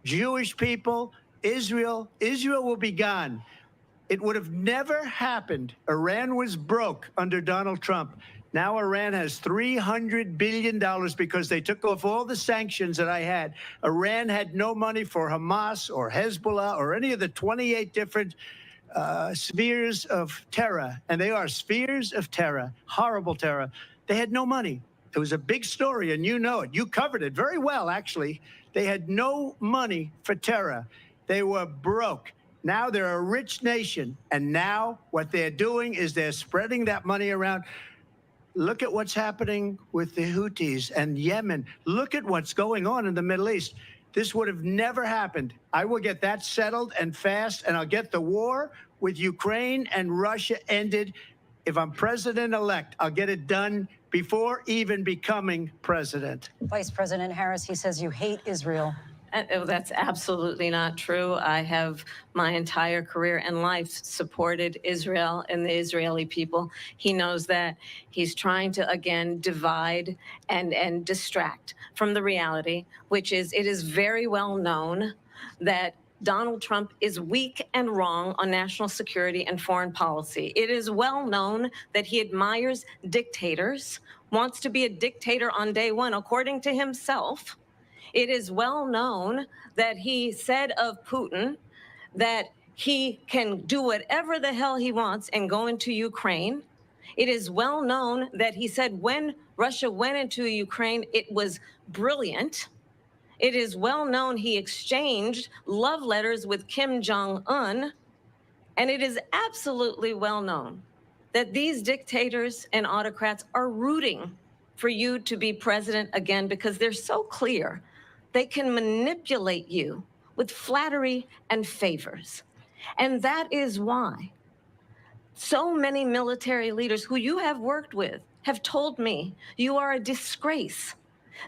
Jewish people, Israel will be gone. It would have never happened. Iran was broke under Donald Trump. Now Iran has $300 billion because they took off all the sanctions that I had. Iran had no money for Hamas or Hezbollah or any of the 28 different spheres of terror, and they are spheres of terror, horrible terror. They had no money. It was a big story, and you know it. You covered it very well, actually. They had no money for terror. They were broke. Now they're a rich nation, and now what they're doing is they're spreading that money around. Look at what's happening with the Houthis and Yemen. Look at what's going on in the Middle East. This would have never happened. I will get that settled and fast, and I'll get the war with Ukraine and Russia ended. If I'm president-elect, I'll get it done before even becoming president. Vice President Harris, he says you hate Israel. That's absolutely not true. I have my entire career and life supported Israel and the Israeli people. He knows that. He's trying to, again, divide and distract from the reality, which is it is very well known that Donald Trump is weak and wrong on national security and foreign policy. It is well known that he admires dictators, wants to be a dictator on day one, according to himself. It is well known that he said of Putin that he can do whatever the hell he wants and go into Ukraine. It is well known that he said when Russia went into Ukraine, it was brilliant. It is well known he exchanged love letters with Kim Jong-un. And it is absolutely well known that these dictators and autocrats are rooting for you to be president again because they're so clear they can manipulate you with flattery and favors. And that is why so many military leaders who you have worked with have told me you are a disgrace.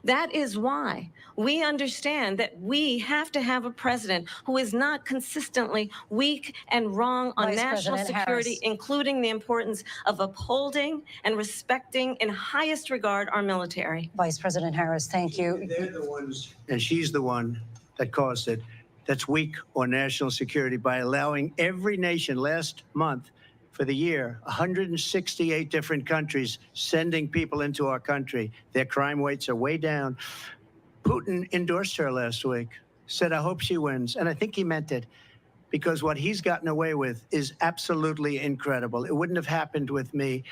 That is why we understand that we have to have a president who is not consistently weak and wrong on Vice national President security, Harris. including the importance of upholding and respecting in highest regard our military. Vice President Harris, thank you. They're the ones, and she's the one that caused it, that's weak on national security by allowing every nation last month for the year, 168 different countries sending people into our country. Their crime rates are way down. Putin endorsed her last week, said, I hope she wins. And I think he meant it, because what he's gotten away with is absolutely incredible. It wouldn't have happened with me.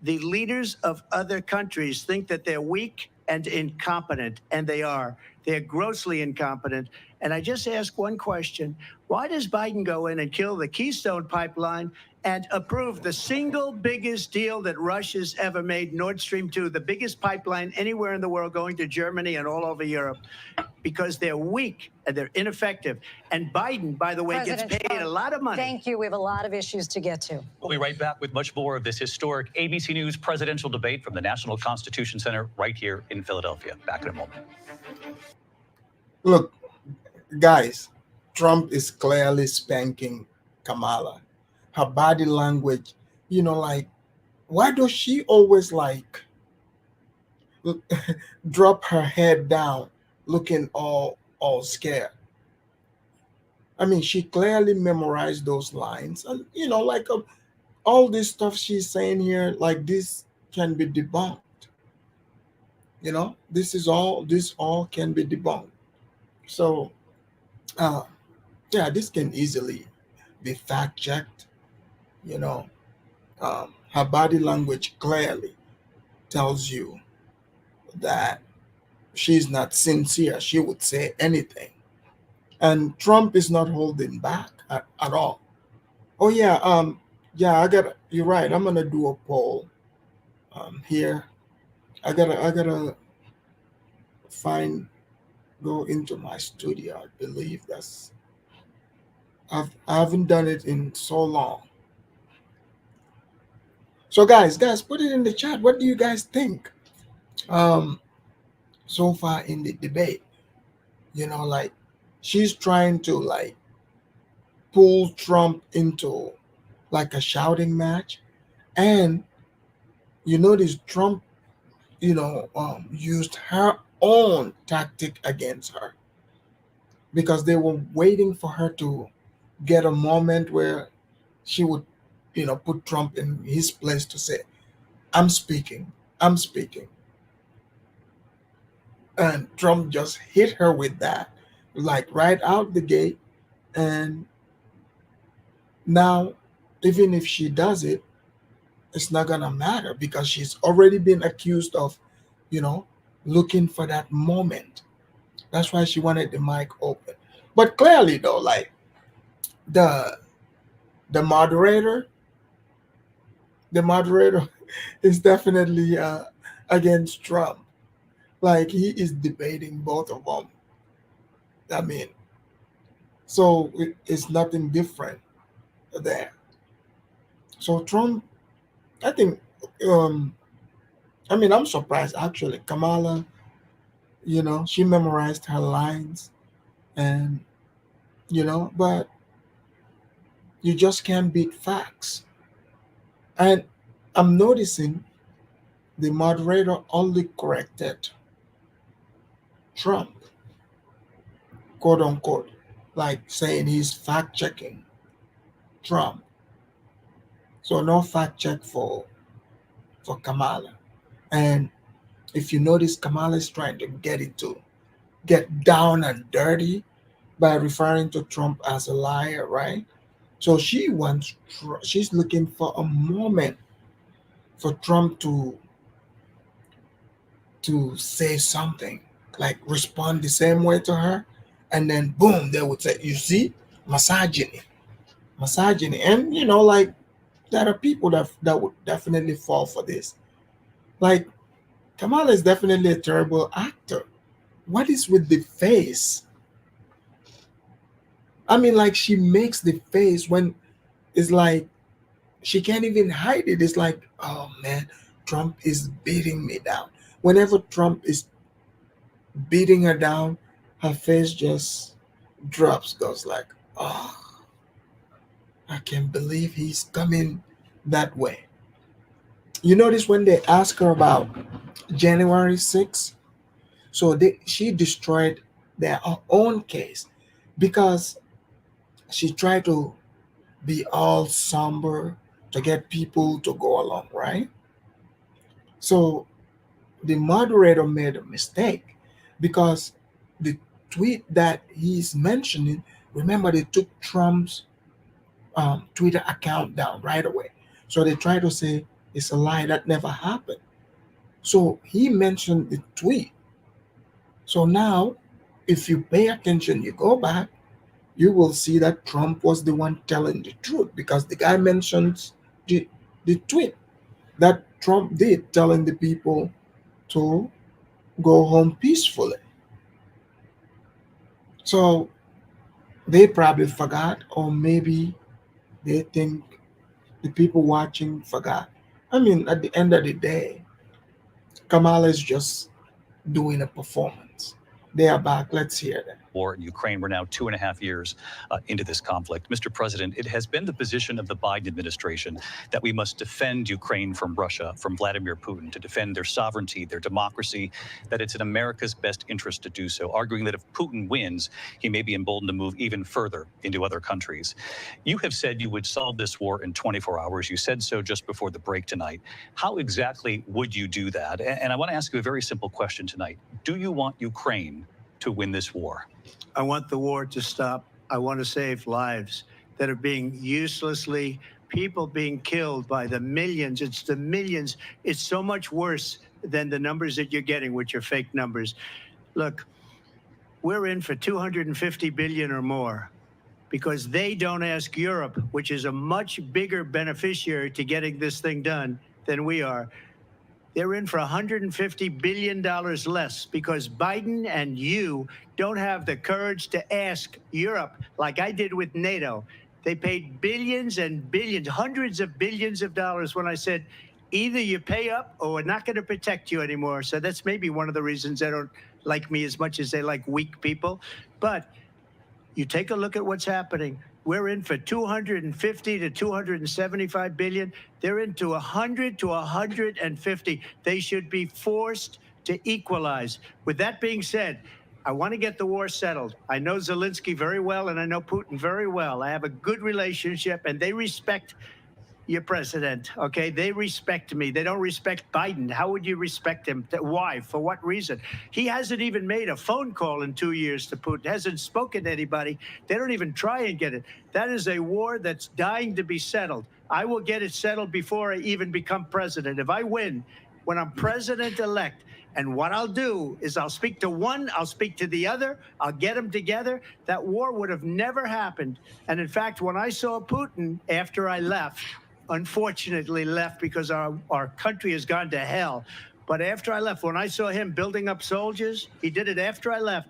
The leaders of other countries think that they're weak and incompetent, and they are. They're grossly incompetent. And I just ask one question. Why does Biden go in and kill the Keystone Pipeline and approve the single biggest deal that Russia's ever made, Nord Stream 2, the biggest pipeline anywhere in the world going to Germany and all over Europe? Because they're weak and they're ineffective. And Biden, by the way, President gets paid Trump, a lot of money. Thank you. We have a lot of issues to get to. We'll be right back with much more of this historic ABC News presidential debate from the National Constitution Center right here in Philadelphia. Back in a moment. Look, guys, Trump is clearly spanking Kamala. Her body language, you know, like, why does she always like drop her head down looking all scared? I mean, she clearly memorized those lines, and you know, like all this stuff she's saying here, like this can be debunked. You know, this all can be debunked. So yeah, this can easily be fact checked. You know, her body language clearly tells you that she's not sincere. She would say anything. And Trump is not holding back at all. Oh yeah, you're right. I'm gonna do a poll here. I gotta go into my studio. I believe I haven't done it in so long. So guys, put it in the chat. What do you guys think so far in the debate? You know, like she's trying to like pull Trump into like a shouting match, and you notice Trump, used her own tactic against her, because they were waiting for her to get a moment where she would, put Trump in his place to say, I'm speaking. And Trump just hit her with that, like right out the gate. And now, even if she does it, it's not gonna matter, because she's already been accused of, looking for that moment. That's why she wanted the mic open. But clearly, though, like the moderator is definitely against Trump. Like he is debating both of them. I mean, so it's nothing different there. So Trump, I think, I'm surprised actually. Kamala, she memorized her lines, and but you just can't beat facts. And I'm noticing the moderator only corrected Trump, quote unquote, like saying he's fact checking Trump. So no fact check for Kamala. And if you notice, Kamala is trying to get down and dirty by referring to Trump as a liar, right? So she's looking for a moment for Trump to say something, like respond the same way to her, and then boom, they would say, "You see, misogyny, misogyny," and like there are people that would definitely fall for this. Like Kamala is definitely a terrible actor. What is with the face? I mean, like she makes the face when it's like she can't even hide it. It's like, oh man, Trump is beating me down. Whenever Trump is beating her down, her face just drops, goes like, oh, I can't believe he's coming that way. You notice when they ask her about January 6th, so she destroyed their own case because she tried to be all somber to get people to go along, right? So the moderator made a mistake because the tweet that he's mentioning, remember, they took Trump's Twitter account down right away. So they try to say it's a lie that never happened. So he mentioned the tweet. So now, if you pay attention, you go back, you will see that Trump was the one telling the truth because the guy mentions the tweet that Trump did, telling the people to go home peacefully. So they probably forgot, or maybe they think the people watching forgot. I mean, at the end of the day, Kamala is just doing a performance. They are back. Let's hear that. War in Ukraine. We're now 2.5 years into this conflict. Mr. President, it has been the position of the Biden administration that we must defend Ukraine from Russia, from Vladimir Putin, to defend their sovereignty, their democracy, that it's in America's best interest to do so, arguing that if Putin wins, he may be emboldened to move even further into other countries. You have said you would solve this war in 24 hours. You said so just before the break tonight. How exactly would you do that? And I want to ask you a very simple question tonight. Do you want Ukraine to win this war? I want the war to stop. I want to save lives that are being uselessly, people being killed by the millions. It's the millions. It's so much worse than the numbers that you're getting, which are fake numbers. Look, we're in for 250 billion or more because they don't ask Europe, which is a much bigger beneficiary to getting this thing done than we are. They're in for $150 billion less because Biden and you don't have the courage to ask Europe like I did with NATO. They paid billions and billions, hundreds of billions of dollars when I said, either you pay up or we're not going to protect you anymore. So that's maybe one of the reasons they don't like me as much as they like weak people. But you take a look at what's happening. We're in for 250 to 275 billion. They're into 100 to 150. They should be forced to equalize. With that being said, I want to get the war settled. I know Zelensky very well, and I know Putin very well. I have a good relationship, and they respect your president, okay? They respect me. They don't respect Biden. How would you respect him? Why? For what reason? He hasn't even made a phone call in 2 years to Putin, hasn't spoken to anybody. They don't even try and get it. That is a war that's dying to be settled. I will get it settled before I even become president. If I win, when I'm president-elect, and what I'll do is I'll speak to one, I'll speak to the other, I'll get them together. That war would have never happened. And in fact, when I saw Putin after I left, unfortunately left because our country has gone to hell. But after I left, when I saw him building up soldiers, he did it after I left.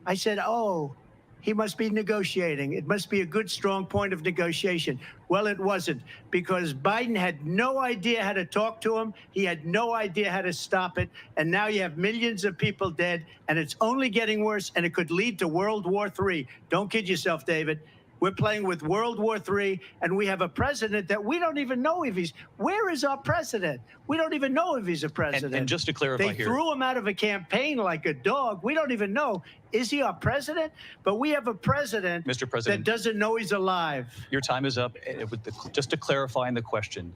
I said, oh, he must be negotiating. It must be a good, strong point of negotiation. Well, it wasn't, because Biden had no idea how to talk to him. He had no idea how to stop it. And now you have millions of people dead, and it's only getting worse, and it could lead to World War III. Don't kid yourself, David. We're playing with World War III, and we have a president that we don't even know if he's. Where is our president? We don't even know if he's a president. And just to clarify they here, threw him out of a campaign like a dog. We don't even know. Is he our president? But we have a president, Mr. President, that doesn't know he's alive. Your time is up. Just to clarify in the question,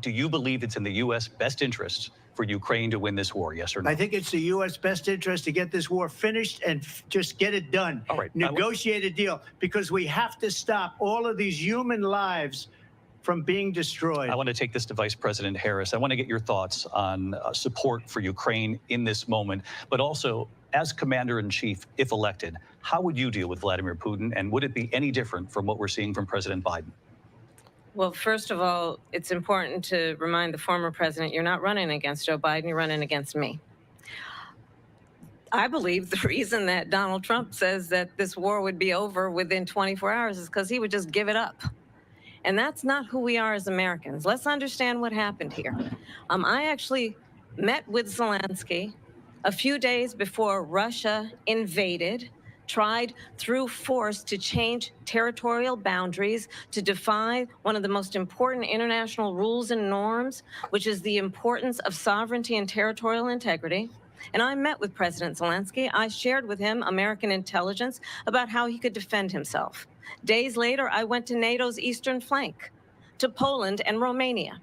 do you believe it's in the U.S. best interest for Ukraine to win this war, yes or no? I think it's the U.S. best interest to get this war finished and just get it done. All right. Negotiate a deal, because we have to stop all of these human lives from being destroyed. I want to take this to Vice President Harris. I want to get your thoughts on support for Ukraine in this moment, but also as Commander-in-Chief, if elected, how would you deal with Vladimir Putin, and would it be any different from what we're seeing from President Biden? Well, first of all, it's important to remind the former president, you're not running against Joe Biden, you're running against me. I believe the reason that Donald Trump says that this war would be over within 24 hours is because he would just give it up. And that's not who we are as Americans. Let's understand what happened here. I actually met with Zelensky a few days before Russia invaded, tried through force to change territorial boundaries, to defy one of the most important international rules and norms, which is the importance of sovereignty and territorial integrity. And I met with President Zelensky. I shared with him American intelligence about how he could defend himself. Days later, I went to NATO's eastern flank, to Poland and Romania.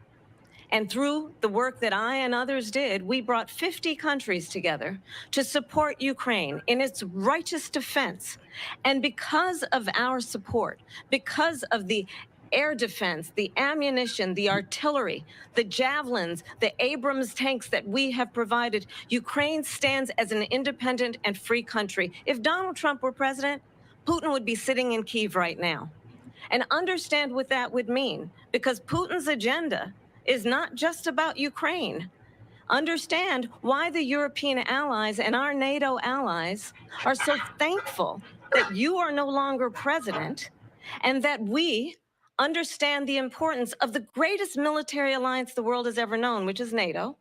And through the work that I and others did, we brought 50 countries together to support Ukraine in its righteous defense. And because of our support, because of the air defense, the ammunition, the artillery, the javelins, the Abrams tanks that we have provided, Ukraine stands as an independent and free country. If Donald Trump were president, Putin would be sitting in Kyiv right now. And understand what that would mean, because Putin's agenda is not just about Ukraine. Understand why the European allies and our NATO allies are so thankful that you are no longer president, and that we understand the importance of the greatest military alliance the world has ever known, which is NATO,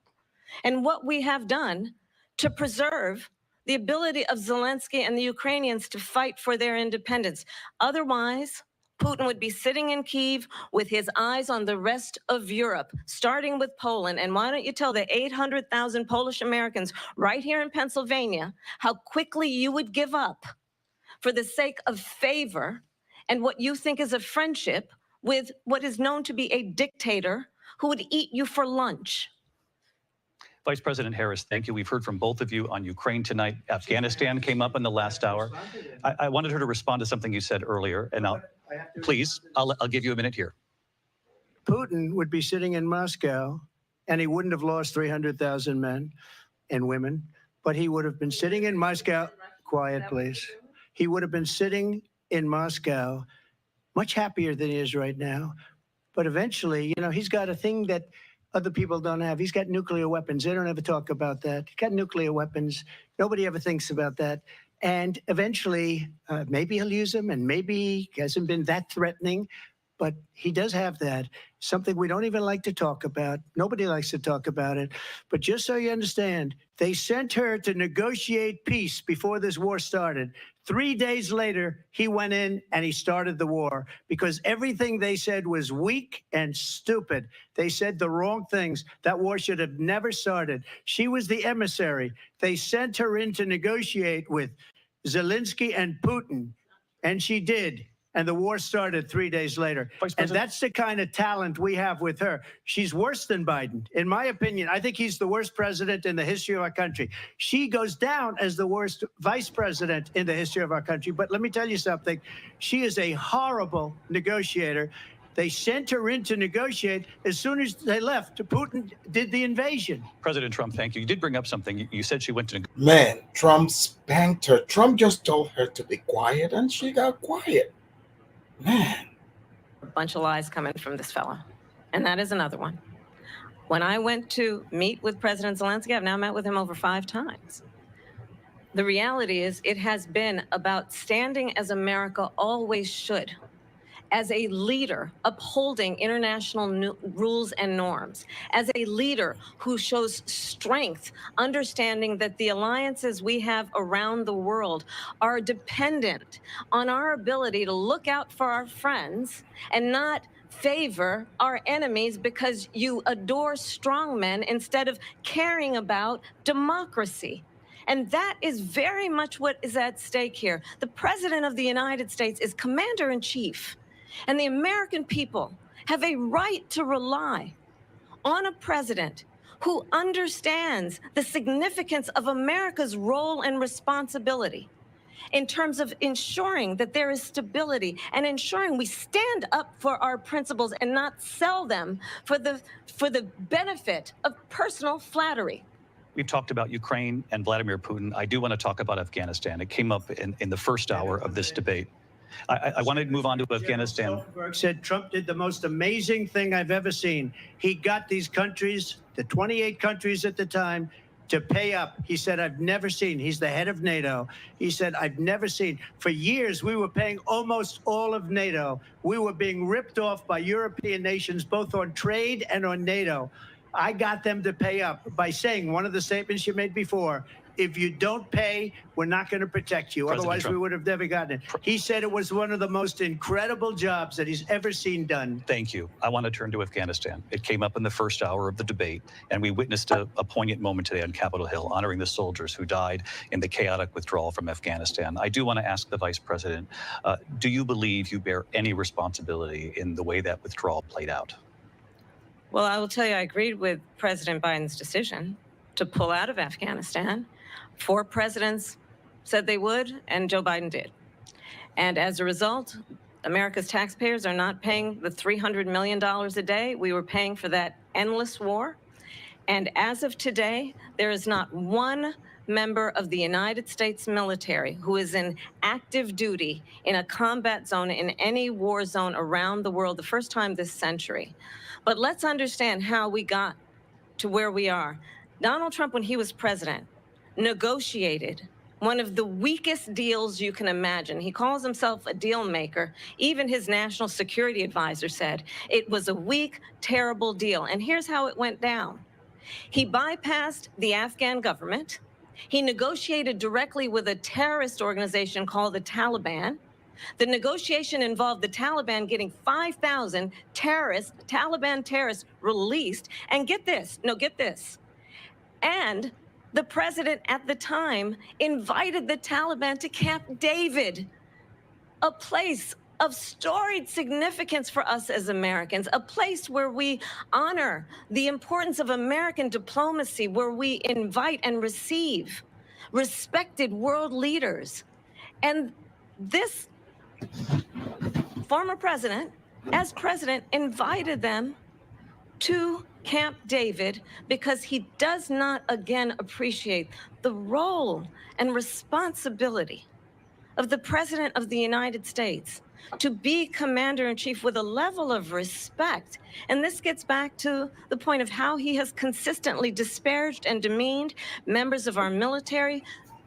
and what we have done to preserve the ability of Zelensky and the Ukrainians to fight for their independence. Otherwise, Putin would be sitting in Kyiv with his eyes on the rest of Europe, starting with Poland. And why don't you tell the 800,000 Polish Americans right here in Pennsylvania how quickly you would give up for the sake of favor and what you think is a friendship with what is known to be a dictator who would eat you for lunch. Vice President Harris, thank you. We've heard from both of you on Ukraine tonight. Afghanistan came up in the last hour. I wanted her to respond to something you said earlier, and I'll give you a minute here. Putin would be sitting in Moscow, and he wouldn't have lost 300,000 men and women, but he would have been sitting in Moscow. Quiet, please. He would have been sitting in Moscow, much happier than he is right now. But eventually, he's got a thing that other people don't have. He's got nuclear weapons. They don't ever talk about that. He's got nuclear weapons. Nobody ever thinks about that. And eventually, maybe he'll use them, and maybe he hasn't been that threatening, but he does have that. Something we don't even like to talk about. Nobody likes to talk about it. But just so you understand, they sent her to negotiate peace before this war started. 3 days later, he went in and he started the war because everything they said was weak and stupid. They said the wrong things. That war should have never started. She was the emissary. They sent her in to negotiate with Zelensky and Putin, and she did. And the war started 3 days later. And that's the kind of talent we have with her. She's worse than Biden. In my opinion, I think he's the worst president in the history of our country. She goes down as the worst vice president in the history of our country. But let me tell you something. She is a horrible negotiator. They sent her in to negotiate. As soon as they left, Putin did the invasion. President Trump, thank you. You did bring up something. You said she went to... Man, Trump spanked her. Trump just told her to be quiet, and she got quiet. Man. A bunch of lies coming from this fellow. And that is another one. When I went to meet with President Zelensky, I've now met with him over 5 times. The reality is it has been about standing as America always should as a leader upholding international rules and norms, as a leader who shows strength, understanding that the alliances we have around the world are dependent on our ability to look out for our friends and not favor our enemies because you adore strongmen instead of caring about democracy. And that is very much what is at stake here. The President of the United States is commander-in-chief, and the American people have a right to rely on a president who understands the significance of America's role and responsibility in terms of ensuring that there is stability and ensuring we stand up for our principles and not sell them for the benefit of personal flattery. We've talked about Ukraine and Vladimir Putin. I do want to talk about Afghanistan. It came up in the first hour of this debate. I want to move on to Afghanistan. Stoltenberg said Trump did the most amazing thing I've ever seen. He got these countries, the 28 countries at the time, to pay up. He said, I've never seen. He's the head of NATO. He said, I've never seen. For years, we were paying almost all of NATO. We were being ripped off by European nations, both on trade and on NATO. I got them to pay up by saying one of the statements you made before, if you don't pay, we're not going to protect you. President Otherwise, Trump. we would have never gotten it. He said it was one of the most incredible jobs that he's ever seen done. Thank you. I want to turn to Afghanistan. It came up in the first hour of the debate, and we witnessed a poignant moment today on Capitol Hill, honoring the soldiers who died in the chaotic withdrawal from Afghanistan. I do want to ask the Vice President, do you believe you bear any responsibility in the way that withdrawal played out? Well, I will tell you, I agreed with President Biden's decision to pull out of Afghanistan. 4 presidents said they would, and Joe Biden did. And as a result, America's taxpayers are not paying the $300 million a day we were paying for that endless war. And as of today, there is not one member of the United States military who is in active duty in a combat zone in any war zone around the world, the first time this century. But let's understand how we got to where we are. Donald Trump, when he was president, negotiated one of the weakest deals you can imagine. He calls himself a deal maker. Even his national security advisor said it was a weak, terrible deal. And here's how it went down. He bypassed the Afghan government. He negotiated directly with a terrorist organization called the Taliban. The negotiation involved the Taliban getting 5,000 Taliban terrorists released. And get this, and the president at the time invited the Taliban to Camp David, a place of storied significance for us as Americans, a place where we honor the importance of American diplomacy, where we invite and receive respected world leaders. And this former president, as president, invited them to Camp David because he does not, again, appreciate the role and responsibility of the President of the United States to be commander-in-chief with a level of respect. And this gets back to the point of how he has consistently disparaged and demeaned members of our military,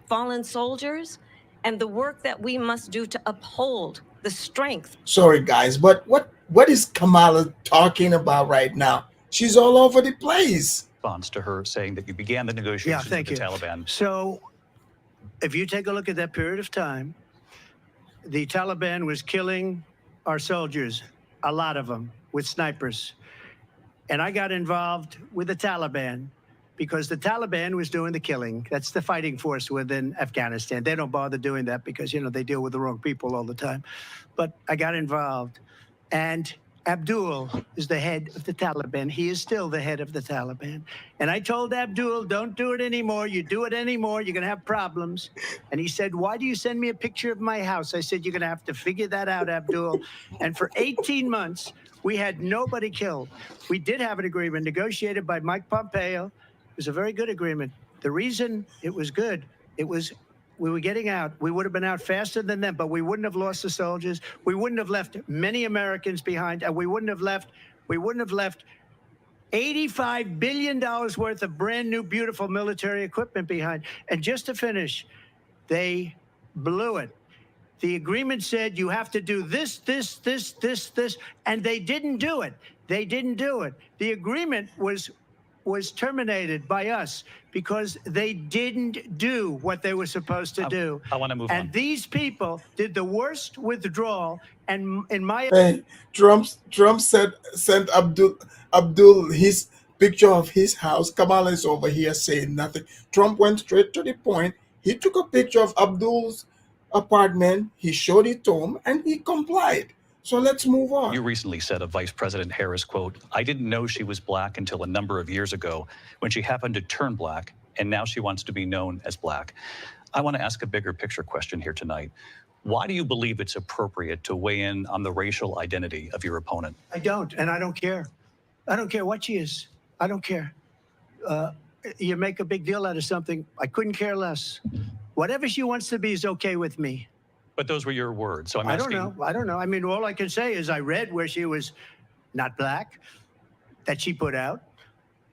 fallen soldiers, and the work that we must do to uphold the strength. Sorry, guys, but what is Kamala talking about right now? She's all over the place. Response to her saying that you began the negotiations with the Taliban. So if you take a look at that period of time, the Taliban was killing our soldiers, a lot of them, with snipers. And I got involved with the Taliban because the Taliban was doing the killing. That's the fighting force within Afghanistan. They don't bother doing that because, they deal with the wrong people all the time. But I got involved. And Abdul is the head of the Taliban. He is still the head of the Taliban. And I told Abdul, don't do it anymore. You do it anymore, you're going to have problems. And he said, why do you send me a picture of my house? I said, you're going to have to figure that out, Abdul. And for 18 months, we had nobody killed. We did have an agreement negotiated by Mike Pompeo. It was a very good agreement. The reason it was good, we were getting out. We would have been out faster than them, but we wouldn't have lost the soldiers. We wouldn't have left many Americans behind, and we wouldn't have left $85 billion worth of brand new, beautiful military equipment behind. And just to finish, they blew it. The agreement said you have to do this, and they didn't do it. They didn't do it. The agreement was terminated by us because they didn't do what they were supposed to do. I want to move on. And these people did the worst withdrawal. And in my Hey, Trump sent Abdul his picture of his house. Kamala is over here saying nothing. Trump went straight to the point. He took a picture of Abdul's apartment. He showed it to him, and he complied. So let's move on. You recently said of Vice President Harris, quote, "I didn't know she was black until a number of years ago when she happened to turn black, and now she wants to be known as black." I want to ask a bigger picture question here tonight. Why do you believe it's appropriate to weigh in on the racial identity of your opponent? I don't, and I don't care. I don't care what she is. I don't care. You make a big deal out of something. I couldn't care less. Whatever she wants to be is okay with me. But those were your words, so I'm asking. I don't know. I mean, all I can say is I read where she was not black, that she put out,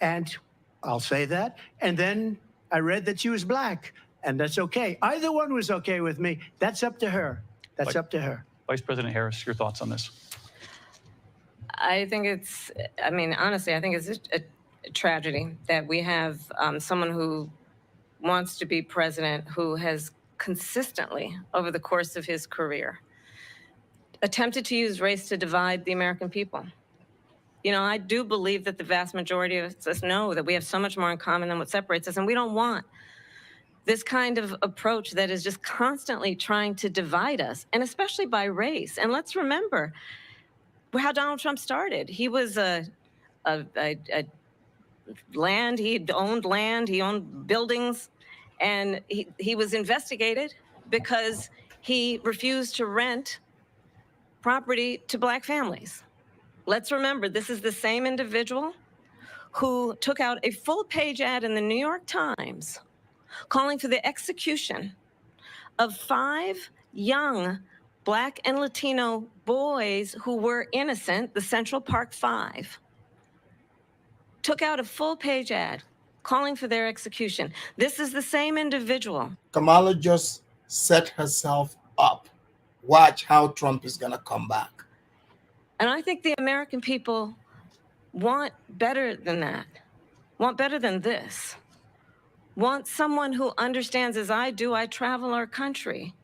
and I'll say that. And then I read that she was black, and that's okay. Either one was okay with me. That's up to her. That's up to her. Vice President Harris, your thoughts on this? I think it's, I mean, honestly, I think it's a tragedy that we have someone who wants to be president who has consistently, over the course of his career, attempted to use race to divide the American people. You know, I do believe that the vast majority of us know that we have so much more in common than what separates us, and we don't want this kind of approach that is just constantly trying to divide us, and especially by race. And let's remember how Donald Trump started. He was land, he owned buildings, and he was investigated because he refused to rent property to black families. Let's remember, this is the same individual who took out a full-page ad in the New York Times calling for the execution of 5 young Black and Latino boys who were innocent, the Central Park 5. Took out a full-page ad calling for their execution. This is the same individual. Kamala just set herself up. Watch how Trump is going to come back. And I think the American people want better than that, want better than this, want someone who understands, as I do, I travel our country.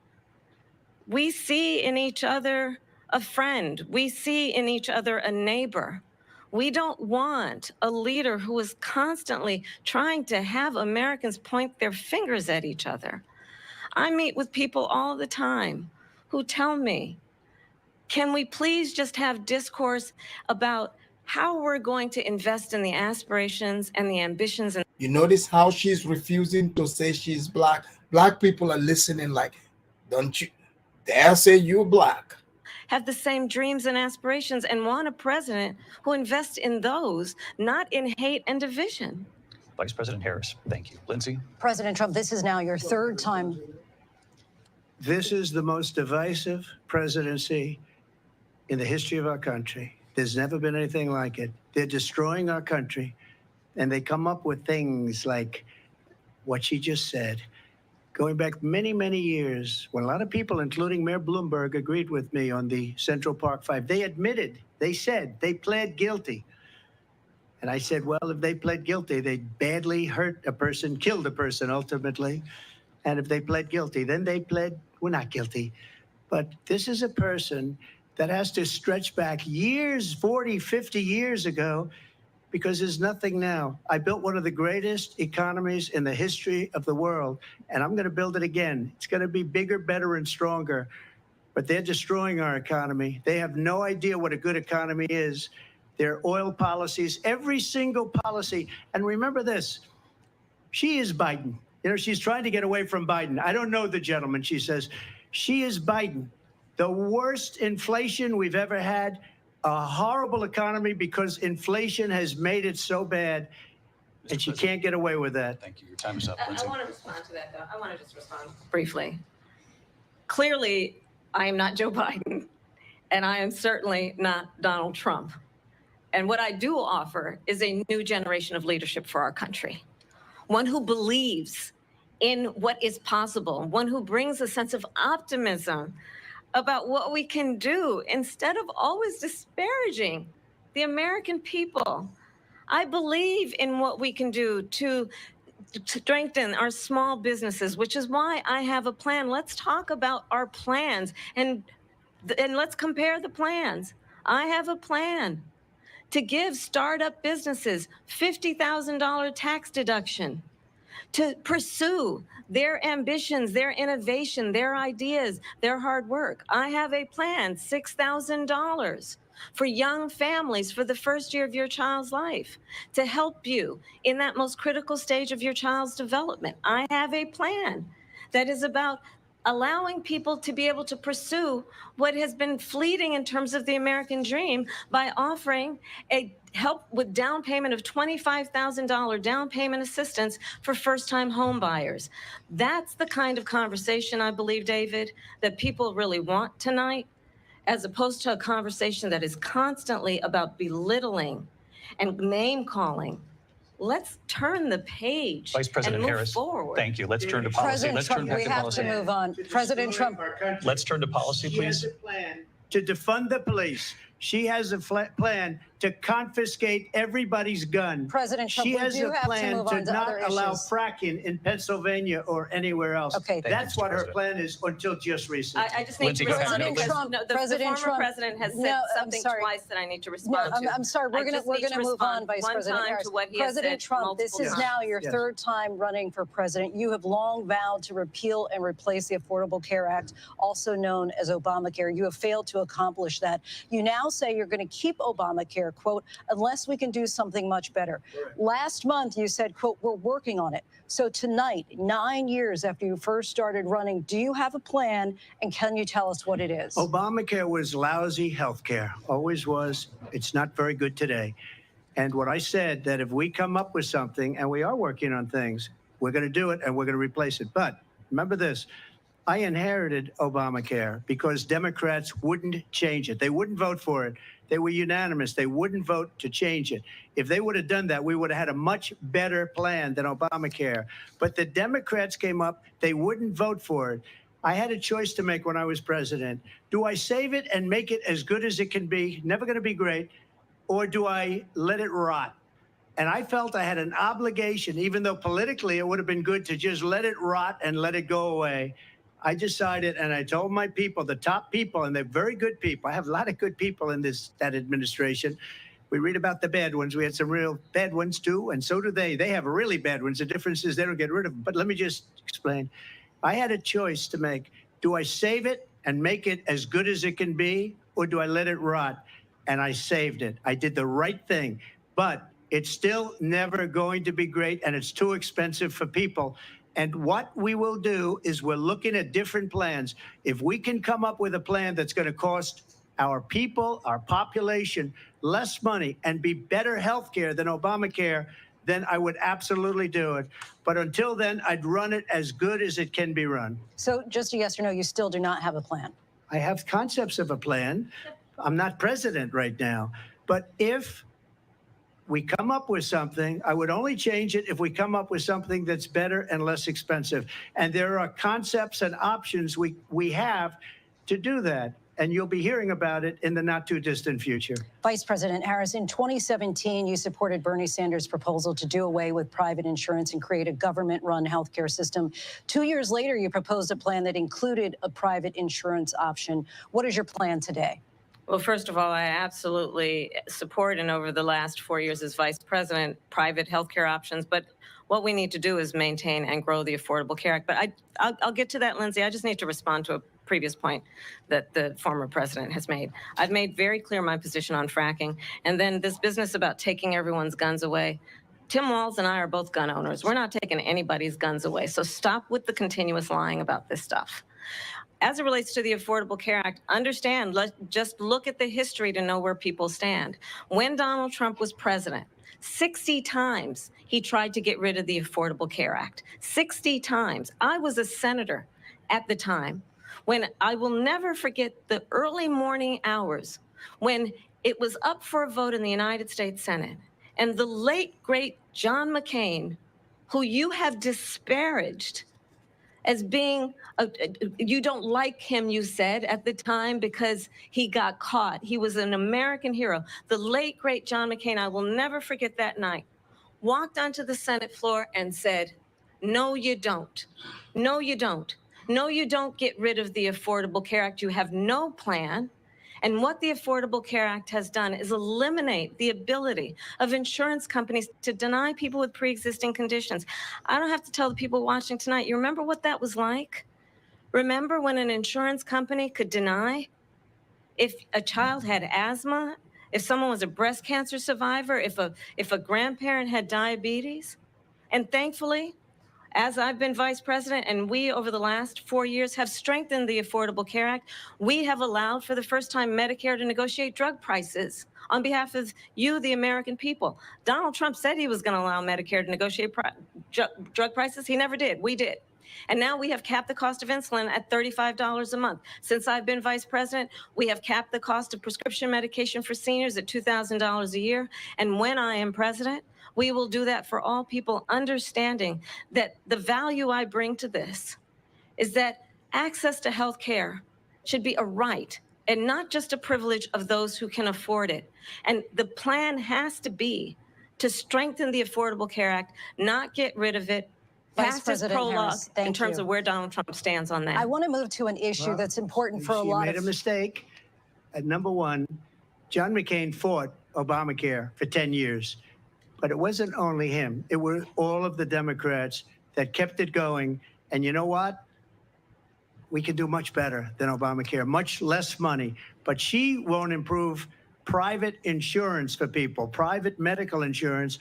We see in each other a friend. We see in each other a neighbor. We don't want a leader who is constantly trying to have Americans point their fingers at each other. I meet with people all the time who tell me, can we please just have discourse about how we're going to invest in the aspirations and the ambitions? And you notice how she's refusing to say she's black. Black people are listening like, don't you dare say you're black. Have the same dreams and aspirations and want a president who invests in those, not in hate and division. Vice President Harris, thank you. Lindsay? President Trump, this is now your 3rd time. This is the most divisive presidency in the history of our country. There's never been anything like it. They're destroying our country, and they come up with things like what she just said. Going back many, many years, when a lot of people, including Mayor Bloomberg, agreed with me on the Central Park 5, they admitted, they said, they pled guilty. And I said, well, if they pled guilty, they badly hurt a person, killed a person ultimately. And if they pled guilty, then they pled, we're not guilty. But this is a person that has to stretch back years, 40, 50 years ago, because there's nothing now. I built one of the greatest economies in the history of the world, and I'm going to build it again. It's going to be bigger, better, and stronger. But they're destroying our economy. They have no idea what a good economy is. Their oil policies, every single policy. And remember this, she is Biden. You know, she's trying to get away from Biden. I don't know the gentleman, she says. She is Biden. The worst inflation we've ever had, a horrible economy because inflation has made it so bad, and she can't get away with that. Thank you. Your time is up. I want to respond to that, though. I want to just respond briefly. Clearly, I am not Joe Biden, and I am certainly not Donald Trump. And what I do offer is a new generation of leadership for our country, one who believes in what is possible, one who brings a sense of optimism about what we can do instead of always disparaging the American people. I believe in what we can do to strengthen our small businesses, which is why I have a plan. Let's talk about our plans and let's compare the plans. I have a plan to give startup businesses $50,000 tax deduction, to pursue their ambitions, their innovation, their ideas, their hard work. I have a plan, $6,000 for young families for the first year of your child's life, to help you in that most critical stage of your child's development. I have a plan that is about allowing people to be able to pursue what has been fleeting in terms of the American dream by offering a help with down payment of $25,000 down payment assistance for first-time home buyers. That's the kind of conversation, I believe, David, that people really want tonight, as opposed to a conversation that is constantly about belittling and name-calling. Let's turn the page Vice President and move Harris, forward. thank you. Let's turn to policy. President Trump, we have to move on. President Trump. Let's turn to policy, She has please. a plan to defund the police. She has a plan to confiscate everybody's gun. President Trump, she we has do a have to plan move to on to not other allow issues. fracking in Pennsylvania or anywhere else. Okay. That's what her plan is until just recently. I just need to respond. The former president has said something twice that I need to respond to. I'm sorry. We're going to move on, Vice President Harris. President Trump, this is now your third time running for president. You have long vowed to repeal and replace the Affordable Care Act, also known as Obamacare. You have failed to accomplish that. You now say you're going to keep Obamacare, quote, unless we can do something much better. Last month, you said, quote, we're working on it. So tonight, 9 years after you first started running, do you have a plan, and can you tell us what it is? Obamacare was lousy health care, always was. It's not very good today. And what I said, that if we come up with something, and we are working on things, we're going to do it and we're going to replace it. But remember this, I inherited Obamacare because Democrats wouldn't change it. They wouldn't vote for it. They were unanimous. They wouldn't vote to change it. If they would have done that, we would have had a much better plan than Obamacare. But the Democrats came up. They wouldn't vote for it. I had a choice to make when I was president. Do I save it and make it as good as it can be, never going to be great, or do I let it rot? And I felt I had an obligation, even though politically it would have been good to just let it rot and let it go away. I decided, and I told my people, the top people, and they're very good people. I have a lot of good people in that administration. We read about the bad ones. We had some real bad ones too, and so do they. They have really bad ones. The difference is they don't get rid of them. But let me just explain. I had a choice to make. Do I save it and make it as good as it can be, or do I let it rot? And I saved it. I did the right thing. But it's still never going to be great, and it's too expensive for people. And what we will do is we're looking at different plans. If we can come up with a plan that's going to cost our people, our population, less money and be better health care than Obamacare, then I would absolutely do it. But until then, I'd run it as good as it can be run. So just a yes or no, you still do not have a plan? I have concepts of a plan. I'm not president right now. But if we come up with something, I would only change it if we come up with something that's better and less expensive. And there are concepts and options we have to do that. And you'll be hearing about it in the not too distant future. Vice President Harris, in 2017, you supported Bernie Sanders' proposal to do away with private insurance and create a government-run healthcare system. 2 years later, you proposed a plan that included a private insurance option. What is your plan today? Well, first of all, I absolutely support, and over the last 4 years as vice president, private healthcare options. But what we need to do is maintain and grow the Affordable Care Act. But I'll get to that, Lindsay. I just need to respond to a previous point that the former president has made. I've made very clear my position on fracking. And then this business about taking everyone's guns away. Tim Walz and I are both gun owners. We're not taking anybody's guns away. So stop with the continuous lying about this stuff. As it relates to the Affordable Care Act, understand, just look at the history to know where people stand. When Donald Trump was president, 60 times he tried to get rid of the Affordable Care Act. 60 times. I was a senator at the time when I will never forget the early morning hours when it was up for a vote in the United States Senate. And the late, great John McCain, who you have disparaged as being, you don't like him, you said at the time, because he got caught. He was an American hero. The late, great John McCain, I will never forget that night, walked onto the Senate floor and said, no, you don't. No, you don't. No, you don't get rid of the Affordable Care Act. You have no plan. And what the Affordable Care Act has done is eliminate the ability of insurance companies to deny people with pre-existing conditions. I don't have to tell the people watching tonight, you remember what that was like? Remember when an insurance company could deny if a child had asthma, if someone was a breast cancer survivor, if a grandparent had diabetes? And thankfully, as I've been vice president, and we over the last 4 years have strengthened the Affordable Care Act, we have allowed for the first time Medicare to negotiate drug prices on behalf of you, the American people. Donald Trump said he was going to allow Medicare to negotiate drug prices. He never did. We did. And now we have capped the cost of insulin at $35 a month. Since I've been vice president, we have capped the cost of prescription medication for seniors at $2,000 a year. And when I am president, we will do that for all people, understanding that the value I bring to this is that access to health care should be a right and not just a privilege of those who can afford it. And the plan has to be to strengthen the Affordable Care Act, not get rid of it. Vice President prologue Harris, thank in terms you. of where Donald Trump stands on that. I want to move to an issue that's important for a She lot made a mistake. Number one, John McCain fought Obamacare for 10 years. But it wasn't only him. It were all of the Democrats that kept it going. And you know what? We can do much better than Obamacare, much less money. But she won't improve private insurance for people, private medical insurance.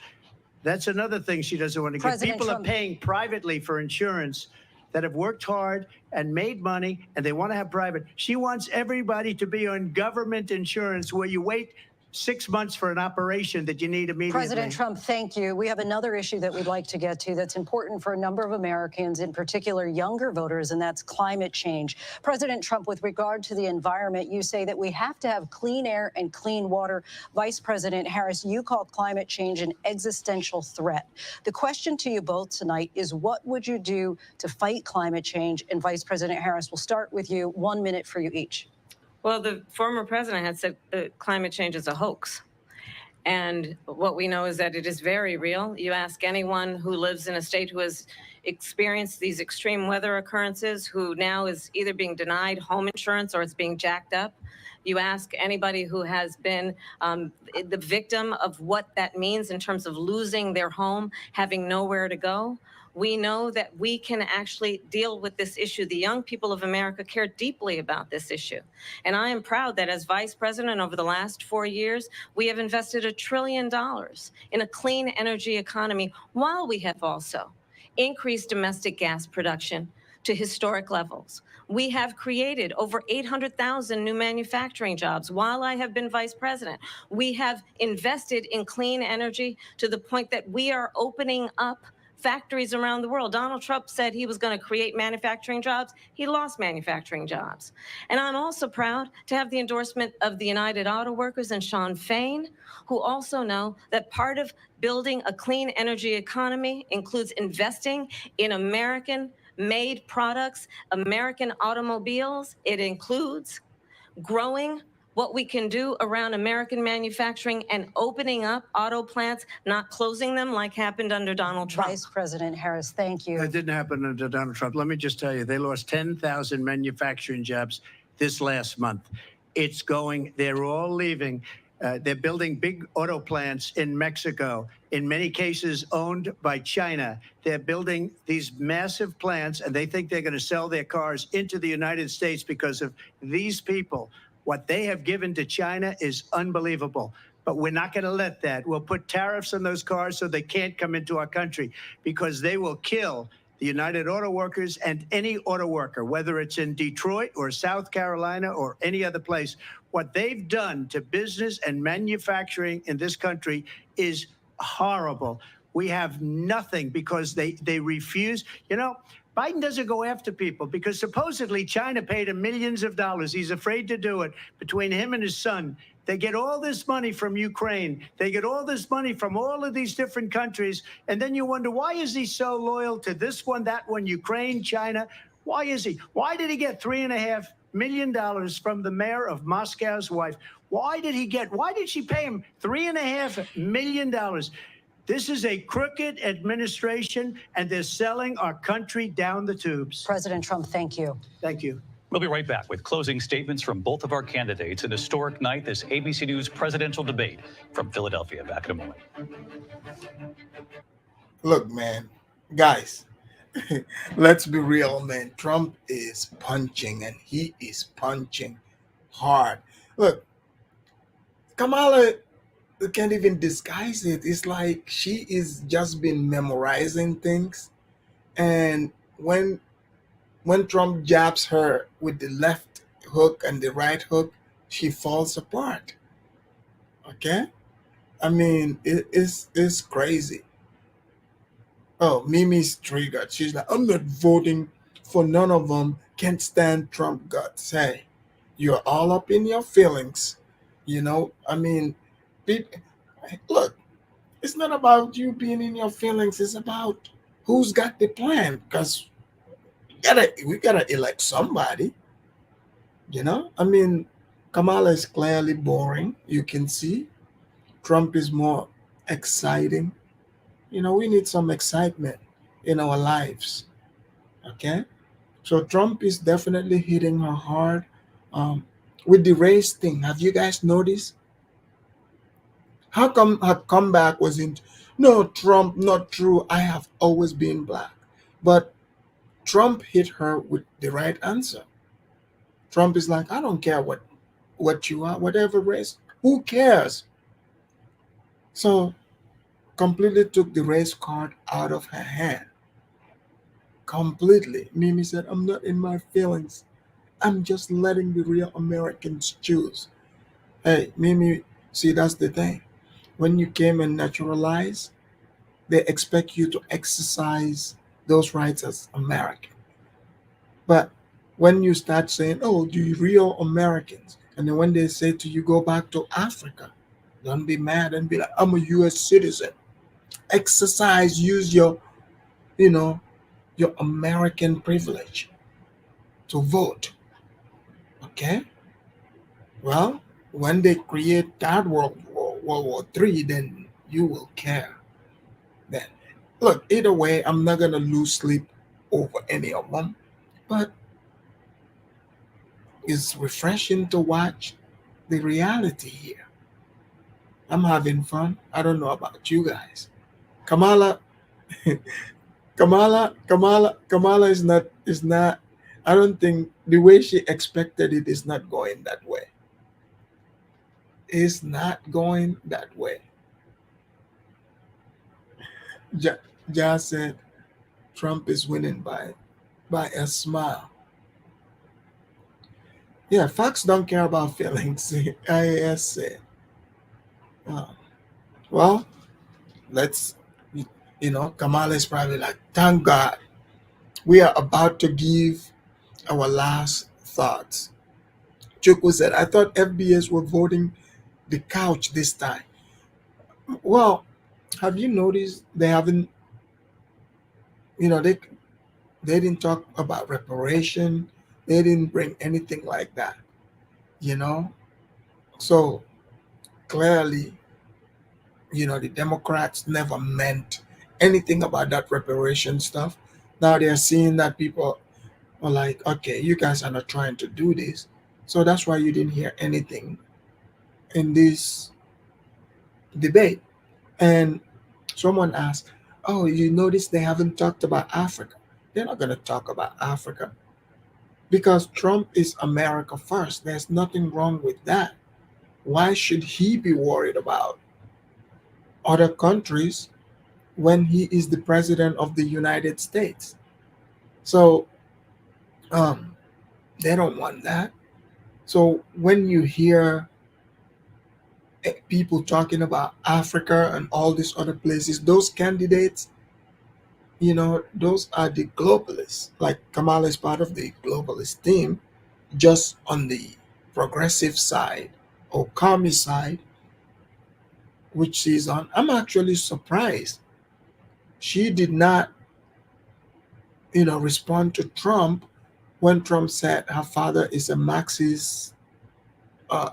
That's another thing she doesn't want to get. People are paying privately for insurance that have worked hard and made money, and they want to have private. She wants everybody to be on government insurance where you wait 6 months for an operation that you need immediately. President Trump, thank you. We have another issue that we'd like to get to that's important for a number of Americans, in particular younger voters, and that's climate change. President Trump, with regard to the environment, you say that we have to have clean air and clean water. Vice President Harris, you call climate change an existential threat. The question to you both tonight is, what would you do to fight climate change? And Vice President Harris, we'll start with you. 1 minute for you each. Well, the former president had said climate change is a hoax. And what we know is that it is very real. You ask anyone who lives in a state who has experienced these extreme weather occurrences, who now is either being denied home insurance or it's being jacked up. You ask anybody who has been the victim of what that means in terms of losing their home, having nowhere to go. We know that we can actually deal with this issue. The young people of America care deeply about this issue. And I am proud that as vice president over the last 4 years, we have invested $1 trillion in a clean energy economy, while we have also increased domestic gas production to historic levels. We have created over 800,000 new manufacturing jobs while I have been vice president. We have invested in clean energy to the point that we are opening up factories around the world. Donald Trump said he was going to create manufacturing jobs. He lost manufacturing jobs. And I'm also proud to have the endorsement of the United Auto Workers and Sean Fain, who also know that part of building a clean energy economy includes investing in American-made products, American automobiles. It includes growing what we can do around American manufacturing and opening up auto plants, not closing them like happened under Donald Trump. Vice President Harris, thank you. That didn't happen under Donald Trump. Let me just tell you, they lost 10,000 manufacturing jobs this last month. It's going, they're all leaving. They're building big auto plants in Mexico, in many cases owned by China. They're building these massive plants, and they think they're going to sell their cars into the United States because of these people. What they have given to China is unbelievable. But we're not going to let that. We'll put tariffs on those cars so they can't come into our country, because they will kill the United Auto Workers and any auto worker, whether it's in Detroit or South Carolina or any other place. What they've done to business and manufacturing in this country is horrible. We have nothing because they refuse. You know, Biden doesn't go after people because supposedly China paid him millions of dollars. He's afraid to do it. Between him and his son, they get all this money from Ukraine. They get all this money from all of these different countries. And then you wonder, why is he so loyal to this one, that one, Ukraine, China? Why is he? Why did he get $3.5 million from the mayor of Moscow's wife? Why did she pay him $3.5 million? This is a crooked administration, and they're selling our country down the tubes. President Trump, thank you. Thank you. We'll be right back with closing statements from both of our candidates. An historic night, this ABC News presidential debate from Philadelphia. Back in a moment. Look, man, guys, let's be real, man. Trump is punching, and he is punching hard. Look, Kamala can't even disguise it. It's like she is just been memorizing things, and when Trump jabs her with the left hook and the right hook, she falls apart. Okay, I mean it's crazy. Oh, Mimi's triggered. She's like, I'm not voting for none of them. Can't stand Trump guts. Hey, you're all up in your feelings. You know, I mean, look, it's not about you being in your feelings. It's about who's got the plan. Because we gotta elect somebody. You know, I mean, Kamala is clearly boring. You can see Trump is more exciting. You know, we need some excitement in our lives. Okay, so Trump is definitely hitting her hard. With the race thing, have you guys noticed? How come her comeback wasn't, no, Trump, not true. I have always been black. But Trump hit her with the right answer. Trump is like, I don't care what you are, whatever race, who cares? So completely took the race card out of her hand. Completely. Mimi said, I'm not in my feelings. I'm just letting the real Americans choose. Hey, Mimi, see, that's the thing. When you came and naturalized, they expect you to exercise those rights as American. But when you start saying, oh, the real Americans, and then when they say to you, go back to Africa, don't be mad and be like, I'm a U.S. citizen. Exercise, use your, your American privilege to vote. Okay? Well, when they create that World War III, then you will care. Then, look, either way, I'm not going to lose sleep over any of them. But it's refreshing to watch the reality here. I'm having fun. I don't know about you guys. Kamala is not, I don't think the way she expected it is not going that way. It's not going that way. Ja said Trump is winning by a smile. Yeah, facts don't care about feelings. IAS said. Well, let's, Kamala is probably like, thank God, we are about to give our last thoughts. Chuku said, I thought FBS were voting the couch this time. Well, have you noticed they haven't, they didn't talk about reparation. They didn't bring anything like that, So clearly, the Democrats never meant anything about that reparation stuff. Now they're seeing that people are like, okay, you guys are not trying to do this. So that's why you didn't hear anything in this debate. And someone asked, oh, you notice they haven't talked about Africa. They're not going to talk about Africa because Trump is America first. There's nothing wrong with that. Why should he be worried about other countries when he is the president of the United States? So they don't want that. So when you hear people talking about Africa and all these other places, those candidates, those are the globalists. Like Kamala is part of the globalist team, just on the progressive side or commie side, which she's on. I'm actually surprised she did not, respond to Trump when Trump said her father is a Marxist uh,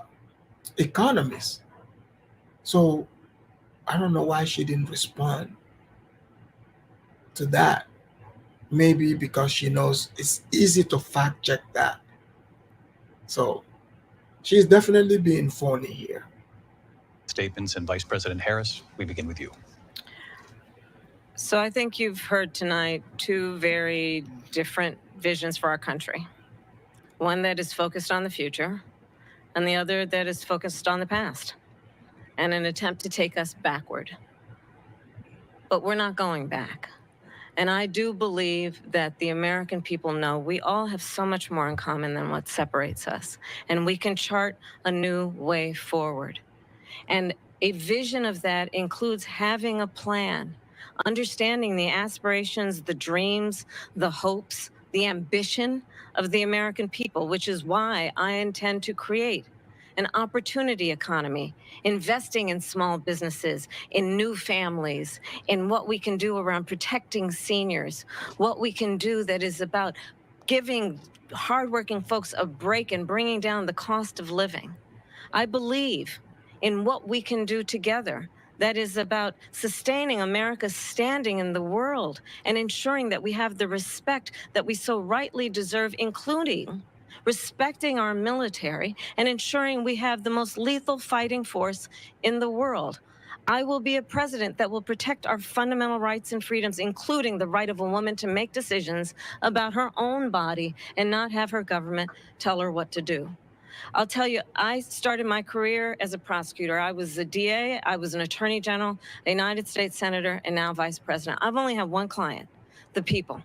economist. So I don't know why she didn't respond to that. Maybe because she knows it's easy to fact check that. So she's definitely being phony here. Statements, and Vice President Harris, we begin with you. So I think you've heard tonight two very different visions for our country. One that is focused on the future, and the other that is focused on the past, and an attempt to take us backward. But we're not going back. And I do believe that the American people know we all have so much more in common than what separates us. And we can chart a new way forward. And a vision of that includes having a plan, understanding the aspirations, the dreams, the hopes, the ambition of the American people, which is why I intend to create an opportunity economy, investing in small businesses, in new families, in what we can do around protecting seniors, what we can do that is about giving hardworking folks a break and bringing down the cost of living. I believe in what we can do together that is about sustaining America's standing in the world and ensuring that we have the respect that we so rightly deserve, including respecting our military and ensuring we have the most lethal fighting force in the world. I will be a president that will protect our fundamental rights and freedoms, including the right of a woman to make decisions about her own body and not have her government tell her what to do. I'll tell you, I started my career as a prosecutor. I was a DA, I was an attorney general, a United States senator, and now vice president. I've only had one client, the people.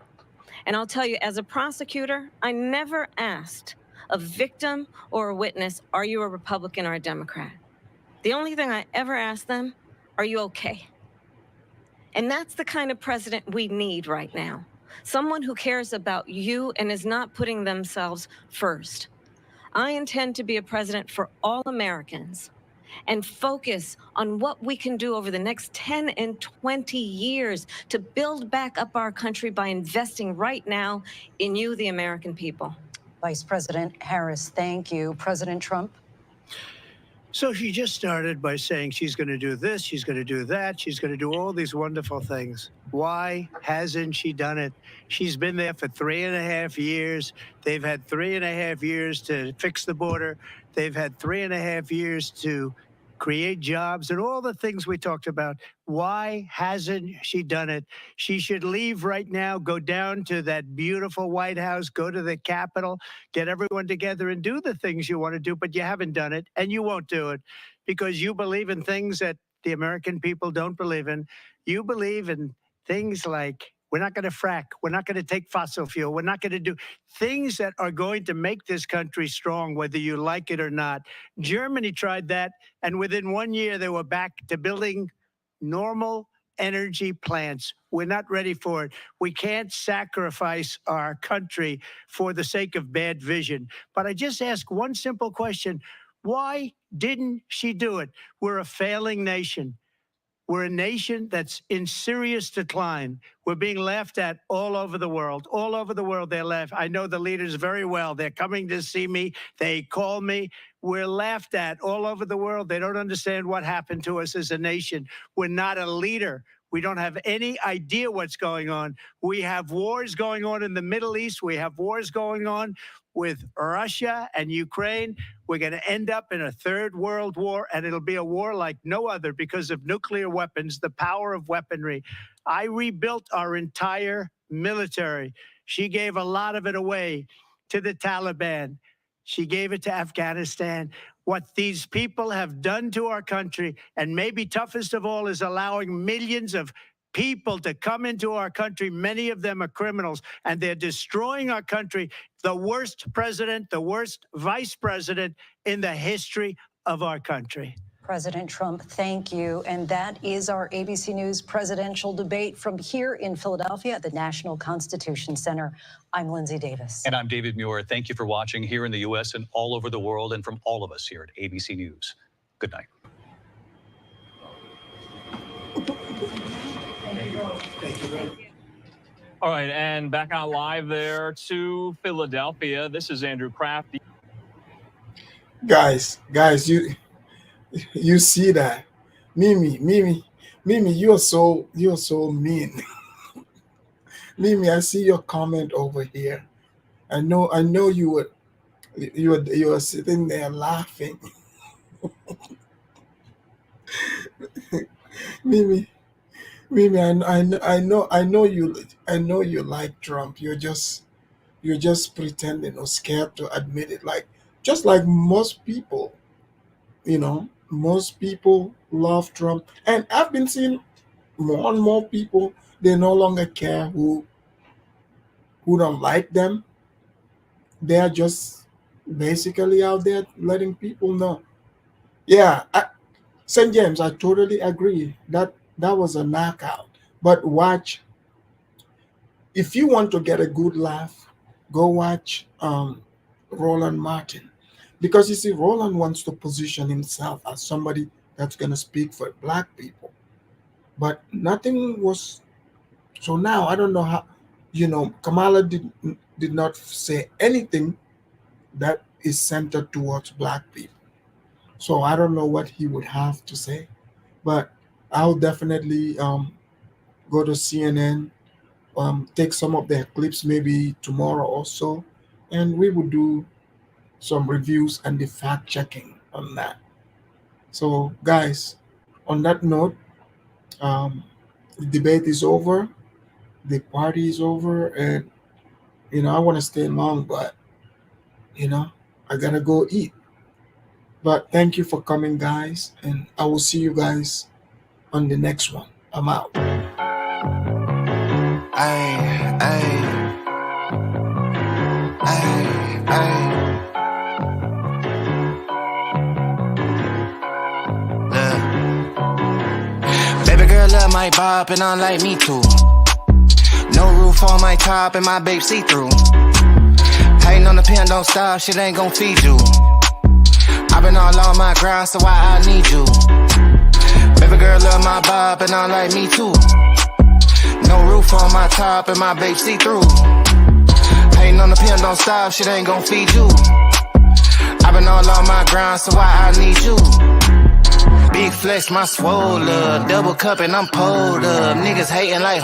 And I'll tell you, as a prosecutor, I never asked a victim or a witness, are you a Republican or a Democrat? The only thing I ever asked them, are you okay? And that's the kind of president we need right now. Someone who cares about you and is not putting themselves first. I intend to be a president for all Americans and focus on what we can do over the next 10 and 20 years to build back up our country by investing right now in you, the American people. Vice President Harris, thank you. President Trump? So she just started by saying she's going to do this, she's going to do that, she's going to do all these wonderful things. Why hasn't she done it? She's been there for 3.5 years. They've had 3.5 years to fix the border. They've had 3.5 years to create jobs and all the things we talked about. Why hasn't she done it? She should leave right now, go down to that beautiful White House, go to the Capitol, get everyone together and do the things you want to do, but you haven't done it and you won't do it because you believe in things that the American people don't believe in. You believe in things like we're not going to frack. We're not going to take fossil fuel. We're not going to do things that are going to make this country strong, whether you like it or not. Germany tried that, and within 1 year, they were back to building normal energy plants. We're not ready for it. We can't sacrifice our country for the sake of bad vision. But I just ask one simple question. Why didn't she do it? We're a failing nation. We're a nation that's in serious decline. We're being laughed at all over the world. All over the world, they're laughed. I know the leaders very well. They're coming to see me. They call me. We're laughed at all over the world. They don't understand what happened to us as a nation. We're not a leader. We don't have any idea what's going on. We have wars going on in the Middle East. We have wars going on with Russia and Ukraine. We're going to end up in a third world war, and it'll be a war like no other because of nuclear weapons, the power of weaponry. I rebuilt our entire military. She gave a lot of it away to the Taliban. She gave it to Afghanistan. What these people have done to our country, and maybe toughest of all, is allowing millions of people to come into our country. Many of them are criminals, and they're destroying our country. The worst president, the worst vice president in the history of our country. President Trump, thank you. And that is our ABC News presidential debate from here in Philadelphia at the National Constitution Center. I'm Lindsay Davis. And I'm David Muir. Thank you for watching here in the U.S. and all over the world, and from all of us here at ABC News. Good night. All right, and back out live there to Philadelphia. This is Andrew Kraft. Guys, you see that? Mimi, you're so mean. Mimi, I see your comment over here. I know you were sitting there laughing. Mimi, I know you like Trump. You're just pretending or scared to admit it. Just like most people, most people love Trump, and I've been seeing more and more people. They no longer care who don't like them. They are just basically out there letting people know. Yeah, St. James, I totally agree that was a knockout. But watch, if you want to get a good laugh, go watch Roland Martin. Because you see, Roland wants to position himself as somebody that's going to speak for black people. But nothing was. So now I don't know how, Kamala did not say anything that is centered towards black people. So I don't know what he would have to say. But I'll definitely go to CNN, take some of their clips maybe tomorrow or so, and we will do some reviews and the fact checking on that. So guys, on that note, the debate is over, the party is over, and I want to stay long, but I gotta go eat. But thank you for coming, guys, and I will see you guys on the next one. I'm out. Baby girl love my bop and I like me too. No roof on my top and my babe see through. Hating on the pen, don't stop, shit ain't gon' feed you. I've been all on my grind, so why I need you. Baby girl love my bop and I like me too. No roof on my top and my babe see through. Hating on the pen, don't stop, shit ain't gon' feed you. I've been all on my grind, so why I need you. Big flex, my swole up, double cup and I'm pulled up. Niggas hating like